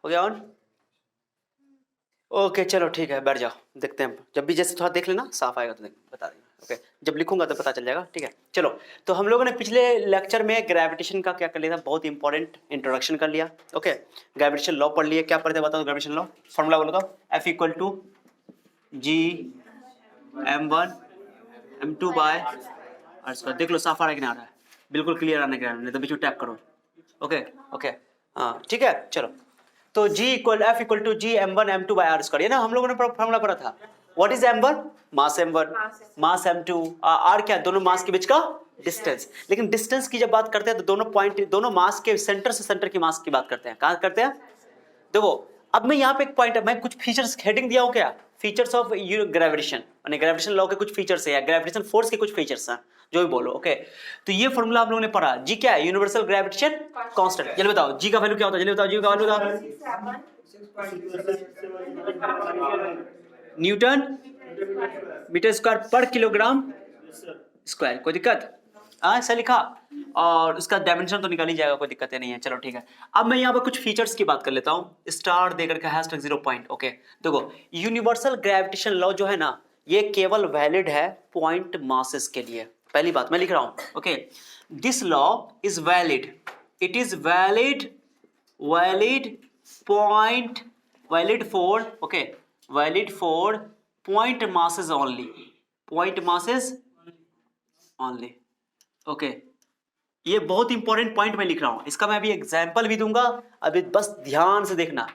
हो गया on? Okay चलो ठीक है, बैठ जाओ, देखते हैं। जब भी जैसे थोड़ा देख लेना, साफ आएगा तो बता देना। ओके, जब लिखूंगा तो पता चल जाएगा। ठीक है, चलो। तो हम लोगों ने पिछले लेक्चर में ग्रेविटेशन का क्या कर लिया था, बहुत इंपॉर्टेंट इंट्रोडक्शन कर लिया। ओके, ग्रेविटेशन लॉ पढ़ लिए। क्या पढ़ते बताओ ग्रेविटेशन लॉ? फॉर्मूला बोलो तो। F equal to G m1 m2 by are square. देख लो साफ आ रहा है कि नहीं आ रहा है? बिल्कुल क्लियर आने के नहीं तो बीच में टैप करो। ओके ओके, हाँ ठीक है, चलो। तो G equal F equal to G m1 m2 by are square, ये ना हम लोगों ने फॉर्मूला पढ़ा था। What is m1? Mass m1, mass m2, r क्या? दोनों मास के बीच का डिस्टेंस। लेकिन डिस्टेंस की जब बात करते हैं तो दोनों पॉइंट, दोनों मास के सेंटर से सेंटर की मास की बात करते हैं। कहाँ करते हैं? देखो, अब मैं यहाँ पे एक पॉइंट, मैं कुछ फीचर्स हेडिंग दिया हूँ क्या, फीचर्स ऑफ ग्रेविटेशन, यानी ग्रेविटेशन लॉ के कुछ फीचर्स है या ग्रेविटेशन फोर्स के कुछ फीचर्स हैं, जो भी बोलो। ओके, तो ये फॉर्मूला हम लोगों ने पढ़ा। जी क्या है? Universal gravitation constant. जल्दी बताओ जी का वैल्यू क्या होता है, जल्दी बताओ जी का वैल्यू बताओ। न्यूटन मीटर स्क्वायर पर किलोग्राम स्क्वायर। कोई दिक्कत? ऐसा लिखा, और उसका डायमेंशन तो निकाल ही जाएगा, कोई दिक्कत नहीं है। चलो ठीक है, अब मैं यहाँ पर कुछ फीचर्स की बात कर लेता हूँ, स्टार देकर के हैशटैग 0 पॉइंट। ओके, देखो यूनिवर्सल ग्रेविटेशन लॉ जो है ना, ये केवल वैलिड है पॉइंट मासेस के लिए। पहली बात मैं लिख रहा हूँ। Okay, this law is valid, it is valid, valid point, valid for, okay, valid for point masses only, point masses only. Okay, ये बहुत इंपॉर्टेंट पॉइंट मैं लिख रहा हूं, इसका मैं अभी एग्जांपल भी दूंगा, अभी बस ध्यान से देखना।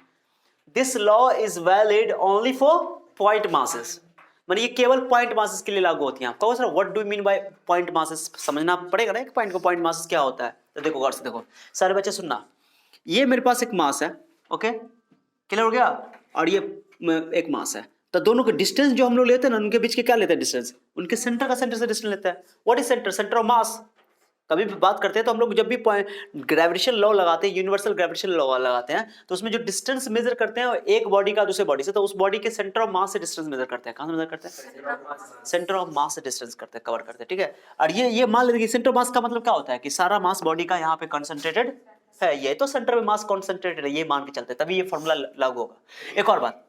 This law is valid only for point masses, माने ये केवल पॉइंट मासेस के लिए लागू होती है। कहो sir what do you mean by point masses, समझना पड़ेगा ना एक पॉइंट को, पॉइंट मासेस क्या होता है। तो देखो गौर से देखो सारे बच्चे सुनना, ये मेरे पास एक मास है। ओके, क्लियर हो गया? और ये एक मास है, तो दोनों के डिस्टेंस जो हम लोग लेते हैं ना, उनके बीच के क्या लेते हैं डिस्टेंस, उनके सेंटर का सेंटर से डिस्टेंस लेते हैं। What is centre? Centre of mass. कभी भी बात करते हैं तो हम लोग जब भी ग्रेविटेशन लॉ लगाते हैं, यूनिवर्सल ग्रेविटेशन लॉ लगाते हैं, तो उसमें जो डिस्टेंस मेजर करते हैं एक बॉडी का दूसरे बॉडी से, तो उस बॉडी के सेंटर ऑफ मास से डिस्टेंस मेजर करते हैं। कहां से मेजर करते हैं? सेंटर ऑफ मास से डिस्टेंस करते हैं, कवर करते हैं। ठीक है, और ये मान लेते हैं सेंटर ऑफ मास का मतलब क्या होता है कि सारा मास बॉडी का यहाँ पे कंसंट्रेटेड है, ये तो सेंटर में मास कॉन्सेंट्रेटेड है, ये मान के चलते हैं, तभी ये फॉर्मूला लागू होगा। एक और बात,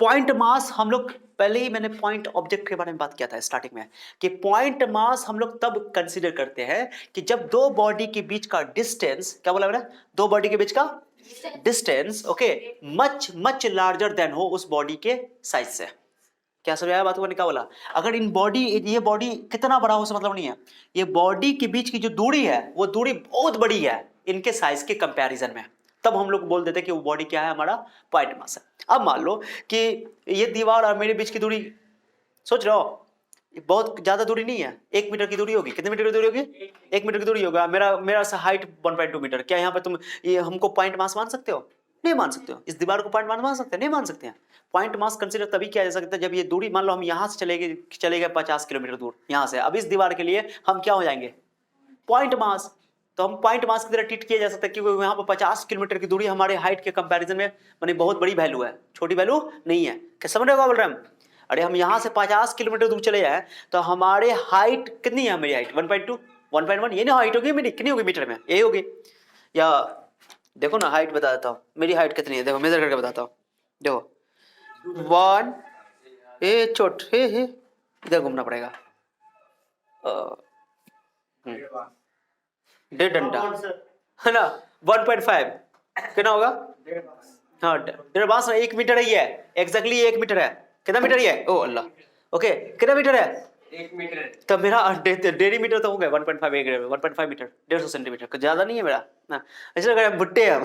पॉइंट मास हम लोग पहले ही, मैंने पॉइंट ऑब्जेक्ट के बारे में बात किया था स्टार्टिंग में, कि पॉइंट मास हम लोग तब कंसीडर करते हैं कि जब दो बॉडी के बीच का डिस्टेंस, क्या बोला मैंने, दो बॉडी के बीच का distance, okay, much much larger than हो उस बॉडी के साइज से। क्या समझ आया बात को? क्या बोला? अगर इन बॉडी, ये बॉडी कितना बड़ा हो उसका मतलब नहीं है, ये बॉडी के बीच की जो दूरी है वो दूरी बहुत बड़ी है इनके साइज के कंपैरिजन में, तब हम लोग बोल देते हैं कि वो बॉडी क्या है, हमारा पॉइंट मास है। अब मान लो कि ये दीवार और मेरे बीच की दूरी, सोच रहे हो बहुत ज्यादा दूरी नहीं है, 1 मीटर की दूरी होगी। कितने मीटर की दूरी होगी? 1 मीटर की दूरी होगा। मेरा मेरा हाइट 1.2 मीटर। क्या यहाँ पे तुम ये हमको पॉइंट मास मान सकते हो? नहीं मान सकते हो। इस दीवार को पॉइंट मास मान सकते हैं? नहीं मान सकते हैं। पॉइंट मास कंसीडर तभी किया जा सकता है जब ये दूरी, मान लो हम यहाँ से चले गए 50 किलोमीटर दूर यहाँ से, अब इस दीवार के लिए हम क्या हो जाएंगे? Point mass. तो हम पॉइंट मास की तरह ट्रीट किया जा सकता है, क्योंकि यहाँ पर 50 किलोमीटर की दूरी हमारे हाइट के कंपैरिजन में माने बहुत बड़ी वैल्यू है, छोटी वैल्यू नहीं है। क्या समझ रहे हो बोल रहे हैं हम? अरे हम यहाँ से 50 किलोमीटर दूर चले जाए तो हमारे हाइट कितनी है? मेरी हाइट 1.2 1.1, ये ना हाइट होगी मेरी, कितनी होगी मीटर में? यही होगी। या देखो ना हाइट बता देता हूँ, मेरी हाइट कितनी है, देखो मेजर करके बताता हूँ। देखो 1, ए चोट हे इधर घूमना पड़ेगा, 1.5 डंडा है ना, 1.5 कितना होगा? हाँ, 1.5 1 मीटर ही है, एग्जैक्टली 1 मीटर है। कितना मीटर ही है? ओ अल्लाह, ओके कितना मीटर है? 1 मीटर। तो मेरा 1.5 मीटर तो हो गया, 1.5 1.5 मीटर, 150 सेंटीमीटर, ज्यादा नहीं है मेरा ना, ऐसे लग रहा है भुट्टे हम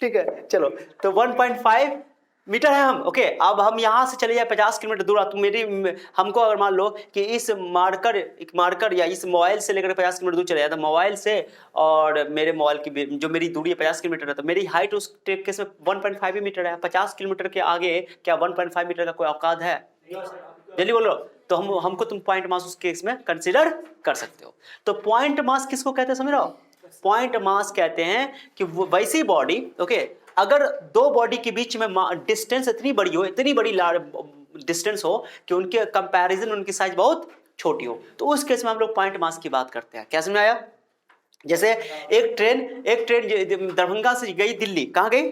ठीक है चलो, तो 1.5 मीटर है हम। ओके, अब हम यहाँ से चले जाए 50 किलोमीटर दूर, तो मेरी हमको अगर मान लो कि इस मार्कर या इस मोबाइल से लेकर 50 किलोमीटर दूर चले जाए, तो मोबाइल से और मेरे मोबाइल की जो मेरी दूरी है 50 किलोमीटर है, तो मेरी हाइट उस केस में 1.5 मीटर है। 50 किलोमीटर के आगे क्या 1.5 मीटर का कोई औकात है? जल्दी बोलो। तो हमको तुम पॉइंट मास उस केस में कंसीडर कर सकते हो। तो पॉइंट मास किसको कहते हैं समझ रहे हो? पॉइंट मास कहते हैं कि वैसी बॉडी, ओके, अगर दो बॉडी के बीच में डिस्टेंस इतनी बड़ी हो, इतनी बड़ी डिस्टेंस हो कि उनके कंपैरिजन उनकी साइज बहुत छोटी हो, तो उस केस में हम लोग पॉइंट मास की बात करते हैं। क्या समझ आया? जैसे एक ट्रेन दरभंगा से गई दिल्ली, कहाँ गई?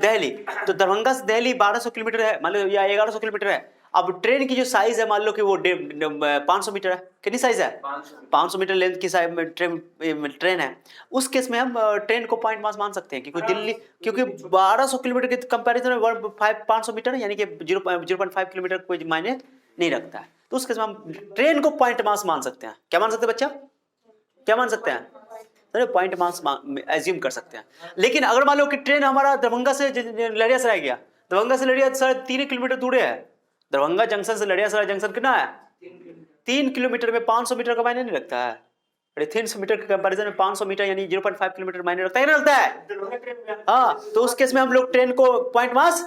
दिल्ली। तो दरभंगा से दिल्ली 1200 किलोमीटर है मान लो, या 1100 किलोमीटर है। अब ट्रेन की जो साइज है मान लो कि वो 500 मीटर है। कितनी साइज है? 500 मीटर लेंथ की साइज में ट्रेन है। उस केस में हम ट्रेन को पॉइंट मास मान सकते हैं, क्योंकि दिल्ली, क्योंकि 1200 किलोमीटर के कंपैरिजन में 500 मीटर यानी कि 0.5 किलोमीटर कोई मायने नहीं रखता है। तो उस केस में हम ट्रेन को पॉइंट मास मान सकते हैं। क्या मान सकते हैं बच्चा? क्या मान सकते हैं? पॉइंट मास एज्यूम कर सकते हैं। लेकिन अगर मान लो कि ट्रेन हमारा दरभंगा से लड़ियासराय गया, दरभंगा से लड़ियासराय 3 किलोमीटर दूर है। दरभंगा जंक्शन से लड़ियासराय जंक्शन कितना है? 3 किलोमीटर में 500 मीटर का मायने नहीं रखता है। अरे 300 मीटर के कंपैरिजन में 500 मीटर यानी 0.5 किलोमीटर मायने रखता है, नहीं रखता है? हाँ, तो उस केस में हम लोग ट्रेन को पॉइंट मास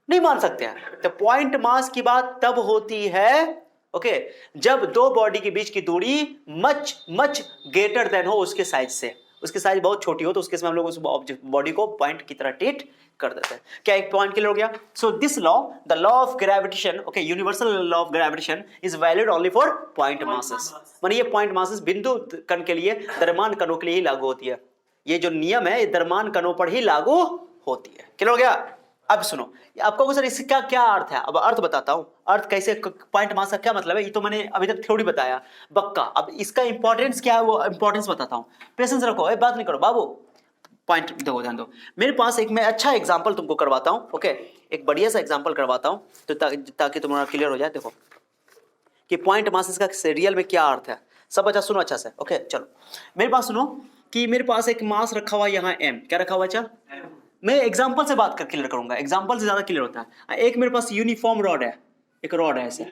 नहीं मान सकते हैं। तो पॉइंट मास की बात तब होती है ओके जब दो बॉडी के बीच की दूरी मच मच ग्रेटर देन हो उसके साइज से। उसकी साइज बहुत छोटी हो तो उसके समय हम लोग उस बॉडी को पॉइंट की तरह ट्रीट कर देते हैं। क्या एक पॉइंट क्लियर हो गया? So this law, the law of gravitation, okay, universal law of gravitation is valid only for point masses. माने ये पॉइंट मासेस बिंदु कण के लिए, द्रव्यमान कणों के लिए ही लागू होती है। ये जो नियम है ये द्रव्यमान कणों पर ही लागू होती है। क्लियर हो गया? अब सुनो, आपको सर इसका क्या अर्थ है? अब अर्थ बताता हूं। अर्थ कैसे, पॉइंट मास का क्या मतलब है, ये तो मैंने अभी तक थ्योरी बताया बक्का। अब इसका इंपॉर्टेंस क्या है वो इंपॉर्टेंस बताता हूं। पेशेंस रखो, बात नहीं करो बाबू। पॉइंट देखो, ध्यान दो। मेरे पास एक मैं अच्छा एग्जांपल तुमको करवाता हूं, ओके, एक बढ़िया सा एग्जांपल करवाता हूं तो ताकि तुम्हारा क्लियर हो जाए। देखो कि पॉइंट मास का रियल में क्या अर्थ है। सब बच्चा सुनो अच्छा से, ओके। चलो मेरे पास सुनो कि मेरे पास एक मास रखा हुआ यहाँ m। क्या रखा हुआ? अच्छा, मैं एग्जांपल से बात कर क्लियर करूंगा, एग्जांपल से ज्यादा क्लियर होता है। एक मेरे पास यूनिफॉर्म रॉड है, एक रॉड है ऐसे,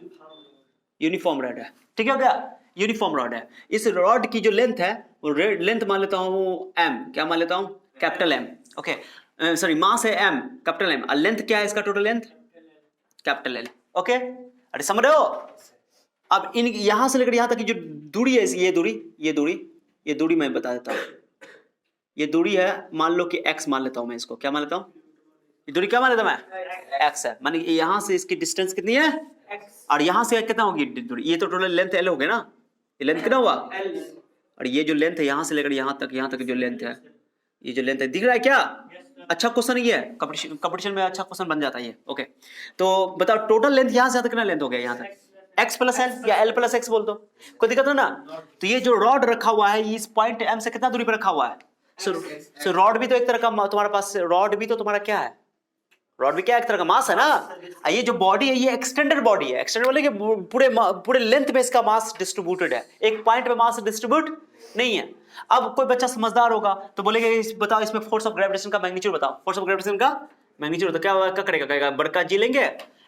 यूनिफॉर्म रॉड है, ठीक है क्या? यूनिफॉर्म रॉड है। इस रॉड की जो लेंथ है वो लेंथ मान लेता हूँ m। क्या मान लेता हूँ? Capital M, okay. सॉरी, मास है m, कैपिटल M, और लेंथ क्या है इसका? Total length capital L, okay. अरे समझ रहे हो? अब इन यहां से लेकर यहां तक की जो दूरी है, ये दूरी मैं बता देता हूं। ये दूरी है, मान लो कि x मान लेता हूं मैं इसको। क्या मान लेता हूं? ये दूरी क्या मान लेता हूं मैं? x है। माने यहां से इसकी डिस्टेंस कितनी है? और यहां से कितना होगी दूरी? ये तो टोटल लेंथ L हो गया ना। ये लेंथ कितना हुआ? L। और ये जो लेंथ है यहां से लेकर यहां तक जो लेंथ है, ये जो लेंथ है, दिख रहा है क्या? अच्छा क्वेश्चन ये है, कंपटीशन में अच्छा क्वेश्चन बन जाता है ये, ओके। तो बताओ टोटल लेंथ यहां से कितना लेंथ हो गया? यहां तक x प्लस एल या l प्लस एक्स बोल दो, कोई दिक्कत है ना। तो ये जो रॉड रखा हुआ है इस पॉइंट m से कितना दूरी पर रखा हुआ है? सो रॉड भी तो एक तरह का तुम्हारे पास, रॉड भी तो तुम्हारा क्या है? रॉड भी क्या एक तरह का मास है ना। ये जो बॉडी है ये एक्सटेंडेड बॉडी है। एक्सटेंडेड बोले कि पूरे लेंथ पे इसका मास डिस्ट्रीब्यूटेड है, एक पॉइंट पे मास डिस्ट्रीब्यूट नहीं है। अब कोई बच्चा समझदार होगा तो बोलेगा बताओ इसमें फोर्स ऑफ ग्रेविटेशन का मैग्नीट्यूड बताओ। फोर्स ऑफ ग्रेविटेशन का मैग्नीट्यूड तो क्या करेगा? कहेगा बड़का जी लेंगे,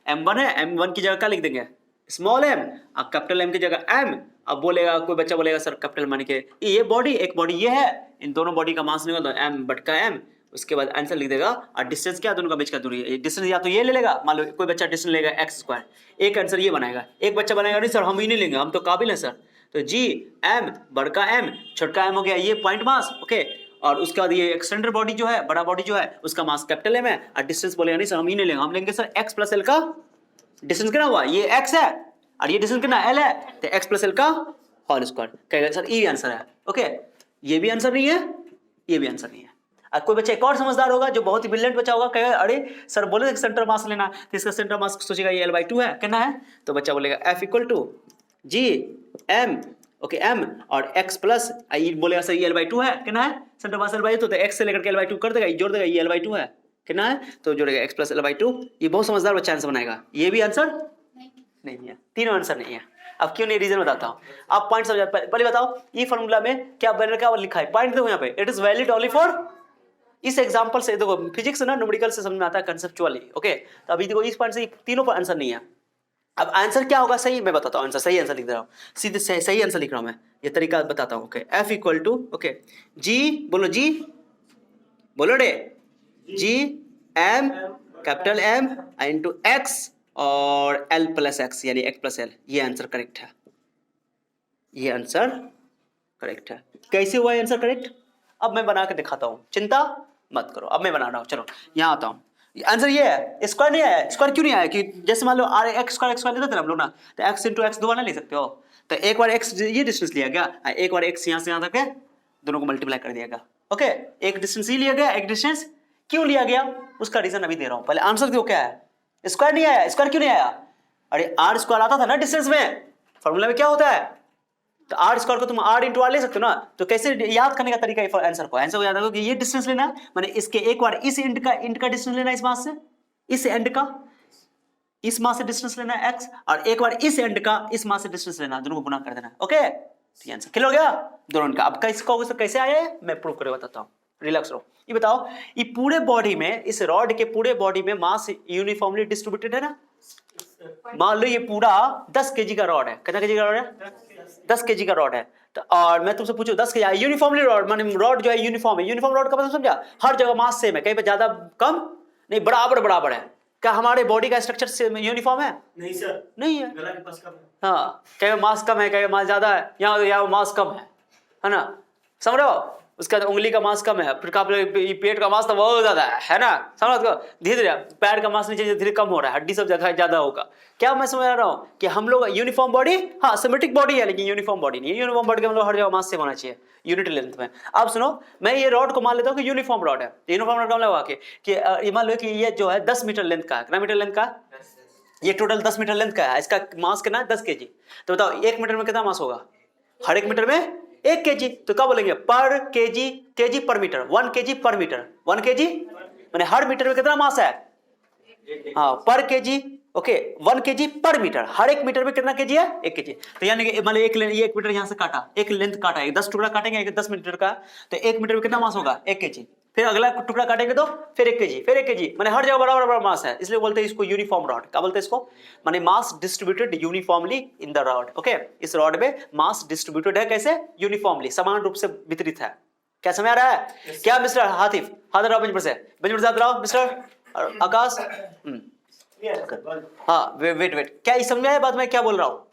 m1 है, m1 की जगह क्या लिख देंगे? स्मॉल m, और कैपिटल M की जगह m। अब बोलेगा कोई बच्चा बोलेगा सर कैपिटल मान के ये बॉडी, एक बॉडी ये है, इन दोनों बॉडी का मास निकाल दो, m बटका m। उसके बाद आंसर लिख देगा, और डिस्टेंस क्या दोनों का बीच का दूरी है। डिस्टेंस या तो ये ले लेगा, मान लो कोई बच्चा डिस्टेंस लेगा x², एक आंसर ये बनाएगा। एक बच्चा बनाएगा नहीं सर हम ही नहीं लेंगे, हम तो काबिल है सर। तो g m बड़का m छोटका m हो गया ये पॉइंट मास, ओके। और उसके बाद ये एक्सटेंडर बॉडी जो है, बड़ा बॉडी जो है, उसका मास कैपिटल M है, और डिस्टेंस बोलेगा नहीं सर हम ही नहीं लेंगे, हम लेंगे सर x प्लस l का डिस्टेंस कितना हुआ? ये x है और ये डिस्टेंस कितना l है, तो x प्लस l का होल स्क्वायर। कहेगा सर ये आंसर है, ओके। ये भी आंसर नहीं है, ये भी आंसर नहीं है। अब कोई बच्चा एक और समझदार होगा जो बहुत ही ब्रिलियंट बच्चा होगा, कहेगा अरे सर बोले सेंटर मास लेना, तो इसका सेंटर मास सोचेगा ये L/2 है, कितना है? तो बच्चा बोलेगा F = G M, okay, M और x प्लस बोलेगा सर ये L/2 है, कितना है? सेंटर मास L/2, तो x से लेकर के L/2 कर देगा, जोड़ देगा, ये L/2 है, कितना है? तो जोड़ेगा x प्लस L/2। ये बहुत समझदार बच्चा आंसर बनाएगा। ये भी आंसर नहीं है, तीनों आंसर नहीं है। अब क्यों नहीं, रीजन बताता हूं। आप पॉइंट समझ, पहले बताओ ये फॉर्मूला में क्या लिखा है? पॉइंट देखो यहाँ पे, it is valid only for, इस एग्जांपल से देखो फिजिक्स ना न्यूमेरिकल से समझ में आता है कंसेप्चुअली, ओके। तो अभी देखो इस पॉइंट से तीनों पर आंसर नहीं है। अब आंसर क्या होगा सही मैं बताता हूं, आंसर सही आंसर लिख दे रहा हूं, सीधे सही आंसर लिख रहा हूं मैं, ये तरीका बताता हूं, ओके। F = ओके G, बोलो G, बोलो रे, G M capital M into x और L प्लस x यानी x प्लस L। ये आंसर करेक्ट है, ये आंसर करेक्ट है। कैसे हुआ आंसर करेक्ट? अब मैं बना के दिखाता हूं, चिंता मत करो, अब मैं बना रहा हूं। चलो यहां आता हूं। आंसर ये है, स्क्वायर नहीं आया। स्क्वायर क्यों नहीं आया? कि जैसे मान लो x स्क्वायर लेते थे हम लोग ना, तो x × x दोबारा ले सकते हो। तो एक बार x ये डिस्टेंस लिया गया, एक बार x यहां से यहां तक दोनों को मल्टीप्लाई कर दिया गया। ओके, एक डिस्टेंस ई लिया गया, एक डिस्टेंस क्यों लिया गया, उसका रीजन अभी दे रहा हूं। पहले आंसर देखो क्या है। स्क्वायर नहीं आया, स्क्वायर क्यों नहीं आया? अरे आर स्क्वायर आता था ना डिस्टेंस में, फॉर्मूला में क्या होता है, तो आर स्क्वायर को तुम आर इंटू आर ले सकते हो ना। तो कैसे याद करने का तरीका है आंसर को याद रखो कि ये डिस्टेंस लेना है, माने इसके एक बार इस एंड का डिस्टेंस लेना है, इस मास से इस एंड का इस मास से डिस्टेंस लेना है x, और एक बार इस एंड का इस मास से डिस्टेंस लेना है, दोनों को गुना कर देना है। ओके, तो आंसर क्लियर हो गया दोनों का। अब कैसे आया है मैं प्रूव करके बताता हूँ, रिलैक्स रहो। ये बताओ, ये पूरे बॉडी में, इस रॉड के पूरे बॉडी में मास यूनिफॉर्मली डिस्ट्रीब्यूटेड है ना। मान लो ये पूरा 10 केजी का रॉड है। कितना केजी का रॉड है? 10 केजी का रॉड है। तो और मैं तुमसे पूछूं 10 केजी यूनिफॉर्मली रॉड, माने रॉड जो है यूनिफॉर्म है। यूनिफॉर्म रॉड का मतलब समझा, हर जगह मास सेम है, कहीं पे ज्यादा कम नहीं, बराबर है। क्या हमारे बॉडी का स्ट्रक्चर से यूनिफॉर्म है? नहीं सर, नहीं है। गला के पास कम है। हाँ, कहीं मास कम है, कहीं मास ज्यादा है, यहाँ मास कम है ना, समझ रहे हो। उसका उंगली का मास कम है, फिर पेट का मास तो बहुत ज्यादा है ना, समझ रहे हो। धीरे धीरे पैर का मास नीचे धीरे कम हो रहा है, हड्डी सब जगह ज्यादा होगा। क्या मैं समझ रहा हूँ कि हम लोग यूनिफॉर्म बॉडी, हाँ सिमेट्रिक बॉडी है, लेकिन यूनिफॉर्म बॉडी नहीं है। यूनिफॉर्म बॉडी का हम लोग हर जगह मास सेम होना चाहिए यूनिट लेंथ में। अब सुनो, मैं ये रॉड को मान लेता हूँ कि यूनिफॉर्म रॉड है। यूनिफॉर्म रॉड का मतलब कि मान लो कि ये जो है 10 मीटर लेंथ का है। कितना मीटर लेंथ का? ये टोटल 10 मीटर लेंथ का है। इसका मास कितना है? 10 केजी। तो बताओ 1 मीटर में कितना मास होगा? हर 1 मीटर में 1 केजी। तो क्या बोलेंगे? पर केजी, केजी पर मीटर, 1 केजी पर मीटर। 1 केजी माने हर मीटर में कितना मास है? हाँ, पर केजी। ओके, 1 केजी पर मीटर, हर 1 मीटर में कितना केजी है? 1 केजी। तो यानी कि मान लो 1 मीटर यहाँ से काटा, एक लेंथ काटा, 10 टुकड़ा काटेंगे 10 मीटर का, तो 1 मीटर में कितना मास होगा? 1 केजी। फिर अगला टुकड़ा काटेंगे तो फिर 1 केजी, फिर 1 केजी, माने हर जगह बराबर मास है, इसलिए बोलते हैं इसको यूनिफॉर्म रॉड। क्या बोलते हैं इसको? माने mass distributed uniformly in the rod. Okay, इस रॉड में मास डिस्ट्रीब्यूटेड है कैसे? यूनिफॉर्मली, समान रूप से वितरित है। क्या समझ आ रहा है? क्या मिस्टर हातिफ, हाथ रहो बेंच पर से, बेंच पर से हाथ रहो मिस्टर आकाश। हाँ वेट, क्या ये समझ में आया बात मैं क्या बोल रहा हूँ?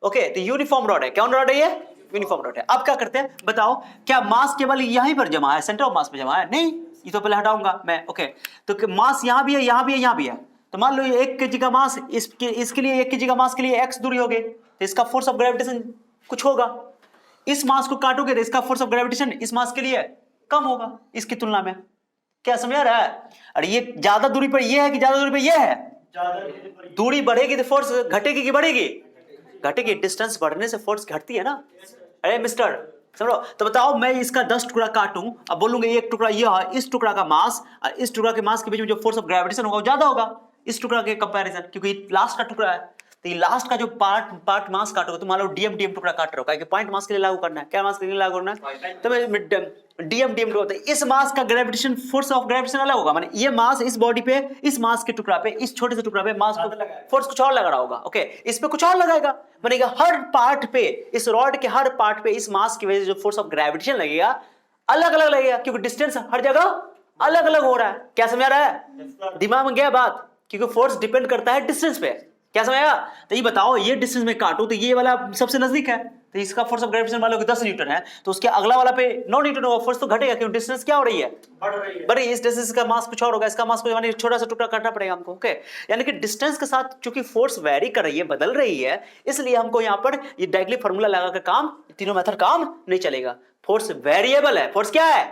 ओके, तो यूनिफॉर्म रॉड है। कौन रॉड है ये? यूनिफॉर्म रॉड है। अब क्या करते हैं बताओ, क्या मास केवल यहीं पर जमा है, सेंटर ऑफ मास पे जमा है? नहीं, ये तो पहले हटाऊंगा मैं। ओके, तो मास यहाँ भी है, यहाँ भी है, यहाँ भी है। तो मान लो ये 1 केजी का मास, इसके लिए 1 केजी का मास के लिए x दूरी हो गई, तो इसका फोर्स ऑफ ग्रेविटेशन कुछ होगा। इस मास को काटोगे तो इसका फोर्स ऑफ ग्रेविटेशन इस मास के लिए कम होगा इसकी तुलना में। क्या समझ आ रहा है? अरे ये ज्यादा दूरी पर ये है कि ज्यादा दूरी पर ये है? दूरी बढ़ेगी तो फोर्स घटेगी कि बढ़ेगी? घटेगी। डिस्टेंस बढ़ने से फोर्स घटती है ना। अरे मिस्टर समझो, तो बताओ मैं इसका 10 टुकड़ा काटूं, अब बोलूंगा एक टुकड़ा ये है, इस टुकड़ा का मास और इस टुकड़ा के मास के बीच में जो फोर्स ऑफ ग्रेविटेशन होगा वो ज्यादा होगा इस टुकड़ा के कंपैरिजन, क्योंकि लास्ट का टुकड़ा है। तो ये लास्ट का जो पार्ट मास काटोगे, तो मान लो डीएम टुकड़ा काट रहे हो, पॉइंट मास के लिए लागू करना है। क्या मास के लिए लागू करना है? तो डीएम टुकड़ा, इस मास का ग्रेविटेशन, फोर्स ऑफ ग्रेविटेशन अलग होगा। माने ये मास इस बॉडी पे, इस मास के टुकड़ा पे, इस छोटे से टुकड़ा पे मास को फोर्स कुछ और लगा रहा होगा। ओके, इस पे कुछ और लगाएगा, मानेगा हर पार्ट पे, इस रॉड के हर पार्ट पे इस मास की वजह से जो फोर्स ऑफ ग्रेविटेशन लगेगा अलग अलग लगेगा, क्योंकि डिस्टेंस हर जगह अलग अलग हो रहा है। क्या समझ रहा है? दिमाग में गया बात? क्योंकि फोर्स डिपेंड करता है डिस्टेंस पे। क्या समझेगा? तो ये बताओ, ये डिस्टेंस में काटो तो ये वाला सबसे नजदीक है, तो इसका फोर्स ऑफ ग्रेविटेशन मान लो कि 10 न्यूटन है, तो उसके अगला वाला पे 9 न्यूटन होगा, फोर्स तो घटेगा क्योंकि डिस्टेंस क्या हो रही है? बढ़ रही है। इस डिस्टेंस का मास कुछ और होगा, इसका मास कुछ, यानी छोटा सा टुकड़ा काटना पड़ेगा हमको। ओके, यानी कि डिस्टेंस के साथ चूंकि फोर्स वेरी कर रही है, बदल रही है, इसलिए हमको यहाँ पर ये डायरेक्टली फॉर्मूला लगाकर काम, तीनों मेथड काम नहीं चलेगा। फोर्स वेरिएबल है, फोर्स क्या है?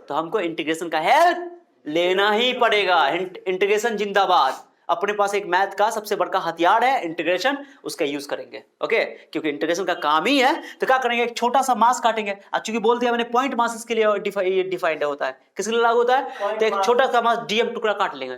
तो हमको इंटीग्रेशन का हेल्प लेना ही पड़ेगा। इंटीग्रेशन जिंदाबाद। अपने पास एक मैथ का सबसे बड़ा हथियार है इंटीग्रेशन, उसका यूज करेंगे। ओके, क्योंकि इंटीग्रेशन का काम ही है, तो क्या करेंगे? एक छोटा सा मास काटेंगे। चूंकि बोल दिया मैंने पॉइंट मास इसके लिए डिफाइंड होता है, किसके लिए लागू होता है? तो एक छोटा सा मास डीएम टुकड़ा काट लेंगे।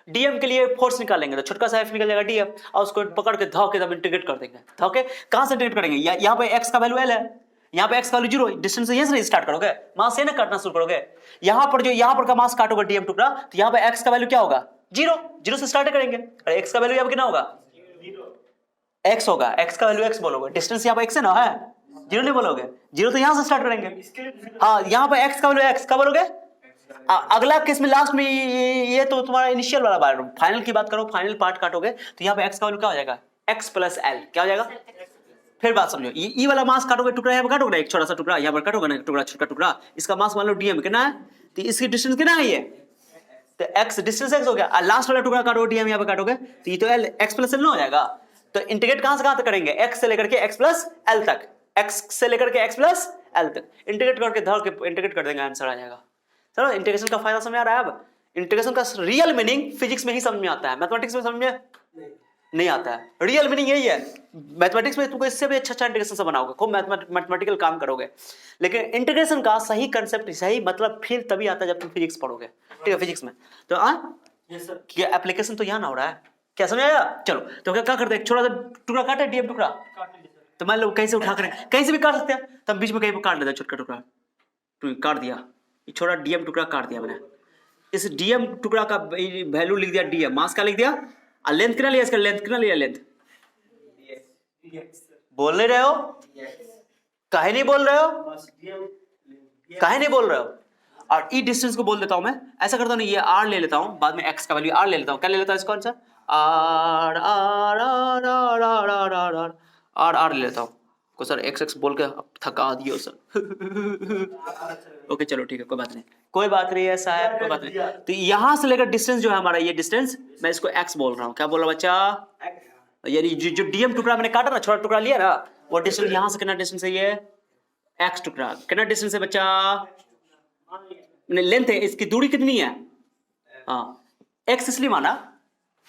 डीएम के लिए फोर्स निकालेंगे, तो छोटा सा एफ निकल जाएगा डीएम, और उसको पकड़ के धो के इंटीग्रेट कर देंगे। धोके कहां से इंटीग्रेट करेंगे? यहाँ पे एक्स का वैल्यू एल है, यहाँ पे x का वैल्यू 0, डिस्टेंस से यहीं से स्टार्ट करोगे, मास से ना काटना शुरू करोगे। यहाँ पर जो यहाँ पर का मास काटोगे डीएम टुकड़ा, तो यहाँ पे x का वैल्यू क्या होगा? 0 से स्टार्ट करेंगे। अरे x का वैल्यू यहाँ पे कितना होगा? 0 x होगा, x का वैल्यू x बोलोगे, डिस्टेंस यहाँ पे x है ना, है 0 नहीं बोलोगे, 0 तो यहाँ से स्टार्ट करेंगे। हाँ, यहाँ पे x का वैल्यू x का बोलोगे। अगला केस में लास्ट में ये तो तुम्हारा इनिशियल वाला बार, फाइनल की बात करो, फाइनल पार्ट काटोगे तो यहाँ पे x का वैल्यू क्या हो जाएगा? x plus l। क्या हो जाएगा? फिर बात समझो, ये वाला मास काटोगे, टुकड़ा यहाँ पर काटोगे ना, एक छोटा सा टुकड़ा यहाँ पर काटोगे ना, टुकड़ा छोटा टुकड़ा, इसका मास मान लो डीएम कितना है, तो इसकी डिस्टेंस कितना है? ये तो x डिस्टेंस x हो गया। लास्ट वाला टुकड़ा काटोगे डीएम यहाँ पे काटोगे, तो ये तो l x प्लस l ना हो जाएगा। तो इंटीग्रेट कहां से कहां तक करेंगे? x से लेकर के x प्लस l तक, x से लेकर के x प्लस एल तक, इंटीग्रेट करके धर के इंटीग्रेट कर देंगे, आंसर आ जाएगा। चलो इंटीग्रेशन का फायदा समझ आ रहा है। अब इंटीग्रेशन का रियल मीनिंग फिजिक्स में ही समझ में आता है, मैथमेटिक्स में समझ में नहीं आता है। रियल मीनिंग यही है। मैथमेटिक्स में तुमको इससे भी अच्छा इंटीग्रेशन से बनाओगे, खूब मैथमेटिकल काम करोगे, लेकिन इंटीग्रेशन का सही कंसेप्ट, सही मतलब फील तभी आता है जब तुम फिजिक्स पढ़ोगे, ठीक है, फिजिक्स में। तो क्या एप्लीकेशन तो यहाँ ना हो रहा है, क्या समझ आया? चलो तो क्या करते हैं, छोटा सा टुकड़ा काटे, डीएम टुकड़ा, तो मान लो कहीं से उठा कर कहीं से भी काट सकते हैं, तब बीच में कहीं पर काट लेते हैं छोटा टुकड़ा, काट दिया, ये छोटा डीएम टुकड़ा काट दिया मैंने। इस डीएम टुकड़ा का वैल्यू लिख दिया डीएम, मास का लिख दिया, और लेंथ कितना लिया इसका, लेंथ कितना लिया, लेंथ बोल नहीं रहे हो, काहे नहीं बोल रहे हो, काहे नहीं बोल रहे हो? और ई डिस्टेंस को बोल देता हूं मैं, ऐसा करता हूं, ये आर ले लेता हूं, बाद में एक्स का वैल्यू आर ले लेता हूं, क्या ले लेता हूं इसका answer, R R R R R R R R R R ले लेता हूं को। सर एक्स एक्स बोल के थका दियो सर। ओके चलो ठीक है, कोई बात नहीं, कोई बात नहीं है साहब, कोई बात नहीं। तो यहां से लेकर डिस्टेंस जो है हमारा, ये डिस्टेंस मैं इसको एक्स बोल रहा हूं, क्या बोल रहा हूं बच्चा, यानी जो डीएम टुकड़ा मैंने काटा ना, छोटा टुकड़ा लिया ना, वो डिस्टेंस यहां से कितना डिस्टेंस है, ये एक्स टुकड़ा कितना डिस्टेंस है बच्चा, लेंथ है, इसकी दूरी कितनी है, हाँ एक्स इसलिए माना,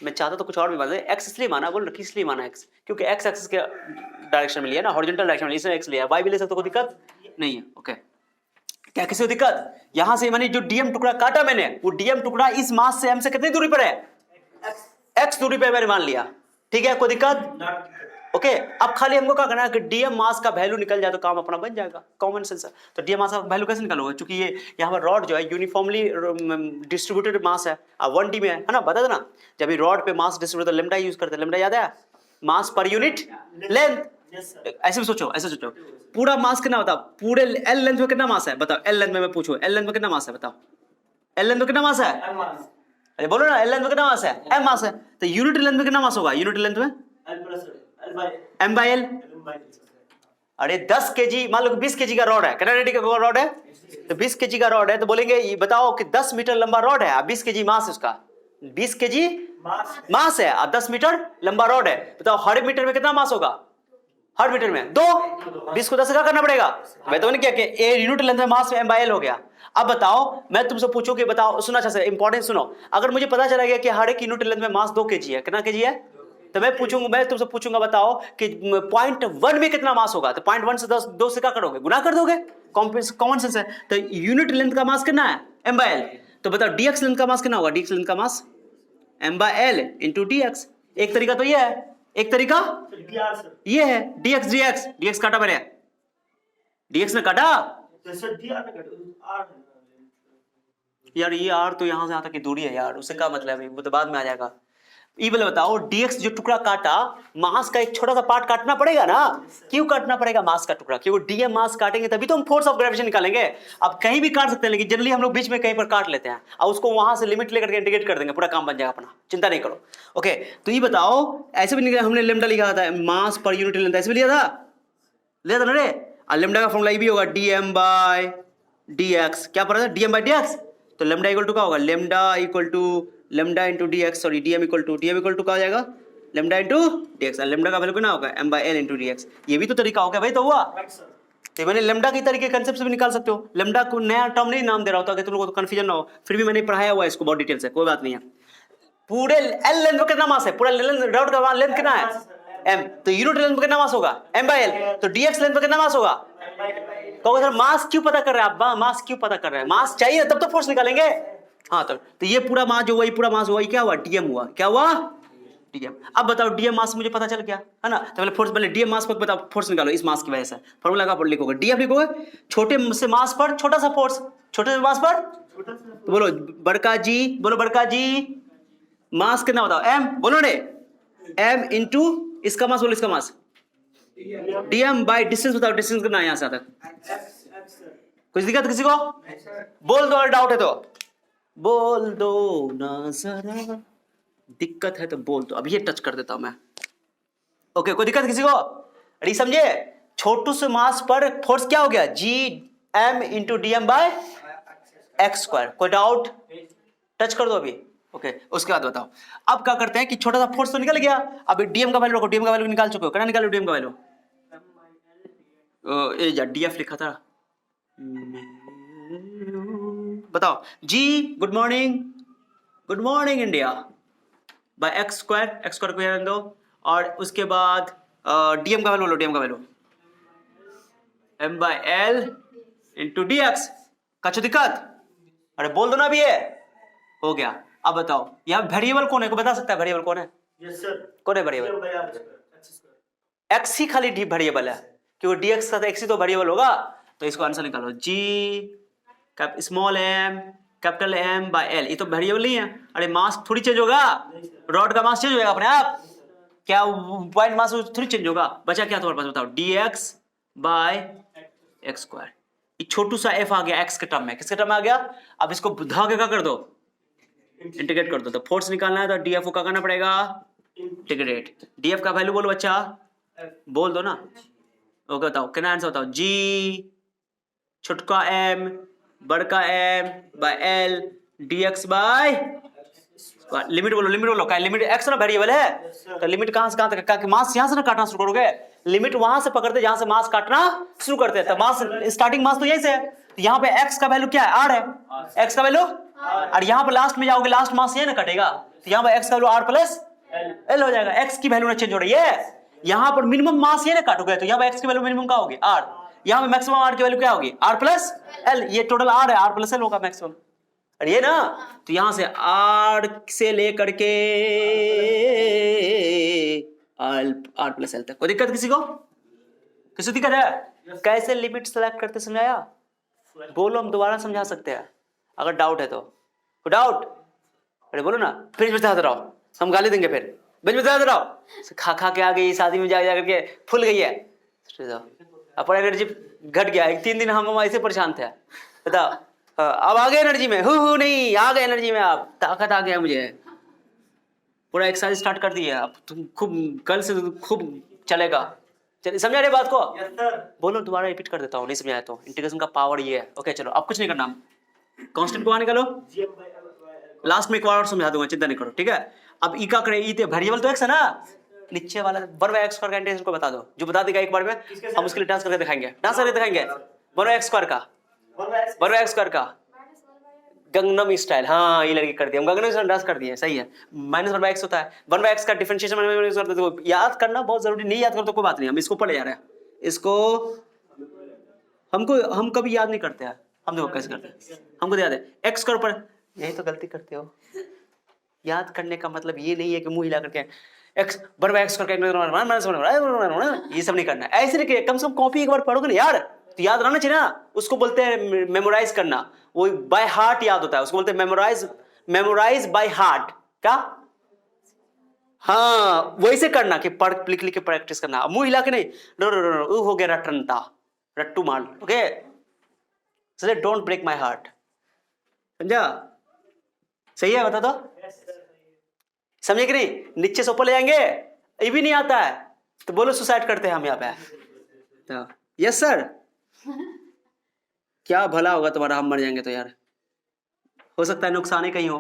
मैं चाहता तो कुछ और भी बात है, एक्स इसलिए माना, बोल किस लिए माना एक्स, क्योंकि एक्स एक्सिस के डायरेक्शन में लिया ना, हॉरिजॉन्टल डायरेक्शन में, इसमें एक्स लिया, वाई भी ले सकते, कोई दिक्कत नहीं है। ओके क्या किसी को दिक्कत? यहां से मैंने जो डीएम टुकड़ा काटा मैंने, वो डीएम टुकड़ा इस मास से एम से कितनी दूरी पर है, एक्स दूरी पर मैंने मान लिया, ठीक है, कोई दिक्कत? ओके अब खाली हमको क्या करना है कि डीएम मास का वैल्यू निकल जाए तो काम अपना बन जाएगा, कॉमन सेंस है। तो डीएम मास का वैल्यू कैसे निकालोगे, क्योंकि ये यहाँ पर रॉड जो है यूनिफॉर्मली डिस्ट्रीब्यूटेड मास है, 1D में है ना, बता देना, जब ये रॉड पे मास डिस्ट्रीब्यूटेड लेमडा यूज करते हैं, लेमडा याद है, मास पर यूनिट लेंथ, ऐसे भी सोचो, ऐसे सोचो, पूरा मास कितना बताओ, पूरे एल लेंथ में कितना मास है बताओ, एल लेंथ में मैं पूछूं, एल लेंथ में कितना मास है बताओ, एल लेंथ में कितना मास है, अरे बोलो ना, एल लेंथ में कितना मास है, एम मास है, तो यूनिट लेंथ में कितना मास होगा, यूनिट लेंथ में एम बाई एल, अरे 10 केजी, मान लो 20 केजी का रॉड है, कितना रेडी का रॉड है, तो 20 केजी का रॉड है, तो बोलेंगे ये बताओ कि 10 मीटर लंबा रॉड है, 20 केजी मास है उसका, 20 केजी मास है और 10 मीटर लंबा रॉड है, बताओ हर मीटर में कितना मास होगा, हर मीटर में 2, 20 को 10 से क्या करना पड़ेगा, मैं तो क्या कि ए यूनिट लेंथ में मास में एम बाई एल हो गया। अब बताओ मैं तुमसे पूछूं कि बताओ, सुना अच्छा से इंपॉर्टेंट सुनो, अगर मुझे पता चला गया कि हर एक यूनिट लेंथ में मास 2 केजी है, कितना केजी है, तो मैं पूछूंगा, मैं तुमसे पूछूंगा बताओ कि 0.1 में कितना मास होगा, तो 0.1 से 2 से क्या करोगे, गुना कर दोगे, कॉमन सेंस है। तो यूनिट लेंथ का मास कितना है, एम बाई एल, तो बताओ डीएक्स लेंथ का मास कितना होगा, डीएक्स लेंथ का mass m by L into dx. एक तरीका तो ये है, एक तरीका ये है, डीएक्स डीएक्स, डीएक्स काटा मैंने, डीएक्स ने काटा यार, ये आर तो यहां से यहां तक की दूरी है यार, उससे क्या मतलब है, वो तो बाद में आ जाएगा। ये बोले बताओ डीएक्स जो टुकड़ा काटा, मास का एक छोटा सा पार्ट काटना पड़ेगा ना, क्यों काटना पड़ेगा मास का टुकड़ा, क्योंकि डीएम मास काटेंगे तभी तो हम फोर्स ऑफ ग्रेविटेशन निकालेंगे। अब कहीं भी काट सकते हैं, लेकिन जनरली हम लोग बीच में कहीं पर काट लेते हैं और उसको वहां से लिमिट लेकर के इंटीग्रेट कर देंगे, पूरा काम बन जाएगा अपना, चिंता नहीं करो। ओके तो ये बताओ, ऐसे भी निकला हमने लेमडा लिखा था, मास पर यूनिट लेंथ, ऐसे भी लिया था ना रे, और लेमडा का फॉर्मूला ये भी होगा डीएम बाय डीएक्स, क्या पढ़ा था, डीएम बाय डीएक्स, तो लेमडा इक्वल टू क्या होगा, lambda equal to lambda into dx, sorry dm equal to क्या हो जाएगा, लेमडा इंटू डीएक्स, लेमडा का वैल्यू कितना होगा, M by L into dx. ये भी तो तरीका हो गया भाई, तो हुआ, तो मैंने लेमडा की तरीके कंसेप्ट से भी निकाल सकते हो, लेमडा को नया टर्म नहीं नाम दे रहा होता कि तुम लोगों को कंफ्यूजन ना हो, फिर भी मैंने पढ़ाया हुआ है इसको बहुत डिटेल से, कोई बात नहीं है। पूरे एल लेंथ में कितना मास है, पूरा रॉड का लेंथ कितना है, एम, तो यूनिट लेंथ में कितना मास होगा, एम बाय एल, तो डीएक्स लेंथ में कितना मास होगा, कहोगे सर मास क्यों पता कर रहे हैं आप, मास क्यों पता कर रहे हैं, मास चाहिए तब तो फोर्स निकालेंगे, हाँ तो ये पूरा मास जो हुआ, ये पूरा मास हुआ, ये क्या हुआ, डीएम हुआ, क्या हुआ, डीएम। अब बताओ डीएम मास मुझे पता चल गया है ना, तो पहले फोर्स, पहले डीएम मास पर बताओ फोर्स निकालो इस मास की वजह से, फॉर्मूला का लिखोगे, डीएम लिखोगे छोटे से मास पर छोटा सा फोर्स, छोटे से मास पर, तो बोलो बड़का जी, बोलो बड़का जी, मास कितना बताओ, एम, बोलो ने, एम इंटू इसका मास, बोलो इसका मास, डीएम बाय डिस्टेंस, बताओ डिस्टेंस कितना है यहां से तक, कुछ दिक्कत किसी को, बोल दो, अगर डाउट है तो बोल दो ना जरा, दिक्कत है तो बोल दो, अब ये टच कर देता हूं मैं। ओके कोई दिक्कत किसी को, अरे समझे, छोटू से मास पर फोर्स क्या हो गया, G M into D M by x square, कोई डाउट, टच कर दो अभी। ओके उसके बाद बताओ, अब क्या करते हैं कि छोटा सा फोर्स तो निकल गया, अब डीएम का वैल्यू रखो, डीएम का वैल्यू निकाल चुके हो, कितना निकालो डीएम का वैल्यू, डीएफ लिखा था, बताओ G good morning India by x square को रहने दो, और उसके बाद डीएम का वैल्यू लो, डीएम का value m by L into D x. कछु दिक्कत? अरे बोल दो ना अभी, ये हो गया। अब बताओ यहाँ वेरिएबल कौन है, को बता सकता है वेरिएबल कौन है? यस सर, कौन है वेरिएबल? एक्स ही खाली डी वेरिएबल है, क्योंकि डीएक्स का तो एक्स ही तो वेरिएबल होगा। तो इसको आंसर निकालो, G small M capital M by L, ये तो वेरिएबल नहीं है। अरे मास थोड़ी चेंज होगा, रॉड का मास चेंज होगा अपने आप, क्या पॉइंट मास थोड़ी चेंज होगा। बचा क्या तुम्हारे पास, बताओ, d x by x square. छोटू सा एफ आ गया एक्स के टर्म में, किसके टर्म में आ गया? अब इसको धागे का कर दो, इंटीग्रेट कर दो। तो फोर्स निकालना है तो डीएफ को क्या करना पड़ेगा? इंटीग्रेट। डीएफ का वैल्यू बोलो बच्चा, बोल दो ना। ओके बताओ कितना आंसर बताओ। जी छोटका एम बड़का M by L dx by limit बोलो क्या लिमिट? एक्स ना वेरिएबल है, तो लिमिट कहां से कहां तक? मास यहां से ना काटना शुरू करोगे, लिमिट वहां से पकड़ते जहां से मास काटना शुरू करते हैं। तो मास स्टार्टिंग मास तो यही से है। यहाँ पे एक्स का वैल्यू क्या है? आर है, एक्स का वैल्यू। और यहाँ पे लास्ट में जाओगे, लास्ट मास ये ना कटेगा, तो यहाँ पे एक्स का वैल्यू आर प्लस एल हो जाएगा। एक्स की वैल्यू ना चेंज हो रही है। यहाँ पर मिनिमम मास ये ना काटोगे, तो यहाँ पे एक्स की वैल्यू मिनिमम क्या होगी? आर। यहाँ पे मैक्सिमम आर की वैल्यू क्या होगी? R plus L. ये टोटल आर है, आर प्लस एल होगा मैक्सिमम। और ये ना, तो यहां से आर से लेकर के आर प्लस एल तक। कोई दिक्कत किसी को? किसी दिक्कत है? कैसे लिमिट सेलेक्ट करते समझाया? बोलो, हम दोबारा समझा सकते हैं अगर डाउट है तो। कोई डाउट? अरे बोलो ना, फिर बताते रहो, हम गाली देंगे फिर। बेंच बताते रहो, खा खा के आ गई, शादी में जा करके फूल गई है, अपना एनर्जी घट गया। 3 दिन हम ऐसे परेशान थे, बताओ। अब आ गए एनर्जी में, हु नहीं, आ गए एनर्जी में, आप ताकत आ गया मुझे, पूरा एक्सरसाइज स्टार्ट कर दिया। अब तुम खूब कल से खूब चलेगा। चलिए समझा रहे बात को? Yes sir. बोलो दोबारा रिपीट कर देता हूँ, नहीं समझाया तो। इंटीग्रेशन का पावर ये है। ओके चलो, अब कुछ नहीं करना, कांस्टेंट को निकालो, लास्ट में एक बार और समझा दूंगा, चिंता नहीं करो, ठीक है। अब ई का करे, ई वेरिएबल तो एक्स है ना, नीचे वाला 1/x स्क्वायर का इंटीग्रेशन को बता दो, जो बता देगा एक बार में हम उसके लिए डांस करके दिखाएंगे, 1/x स्क्वायर का, 1/x स्क्वायर का गंगनम स्टाइल। हाँ ये लड़की कर दिया, हम गंगनम स्टाइल डांस कर दिए, सही है। -1/x होता है, 1/x का डिफरेंशिएशन याद करना बहुत जरूरी, नहीं याद कर तो कोई बात नहीं, हम इसको पढ़े जा रहे हैं। इसको हम कभी याद नहीं करते हैं, हम देखो कैसे करते हैं, हमको याद है एक्स स्क्वायर पर। यही तो गलती करते हो, याद करने का मतलब ये नहीं है कि मुंह हिला करके एक्स 1/x करके ये सब नहीं करना है। ऐसे नहीं, कम से कम कॉपी एक बार पढ़ोगे ना यार तो याद रहना चाहिए ना। उसको बोलते हैं मेमोराइज करना, वो बाय हार्ट याद होता है, उसको बोलते हैं मेमोराइज बाय हार्ट। क्या? हाँ वैसे करना कि पढ़ लिख के प्रैक्टिस करना, मुंह हिला के नहीं। हो गया रटनता, रट्टू मार। Okay sir, don't break my heart, समझा? सही है, बता दो, समझे कि नहीं? नीचे से ऊपर ले जाएंगे, ये भी नहीं आता है तो बोलो सुसाइड करते हैं हम यहाँ पे। तो यस सर, क्या भला होगा तुम्हारा, हम मर जाएंगे तो यार, हो सकता है नुकसान ही कहीं हो।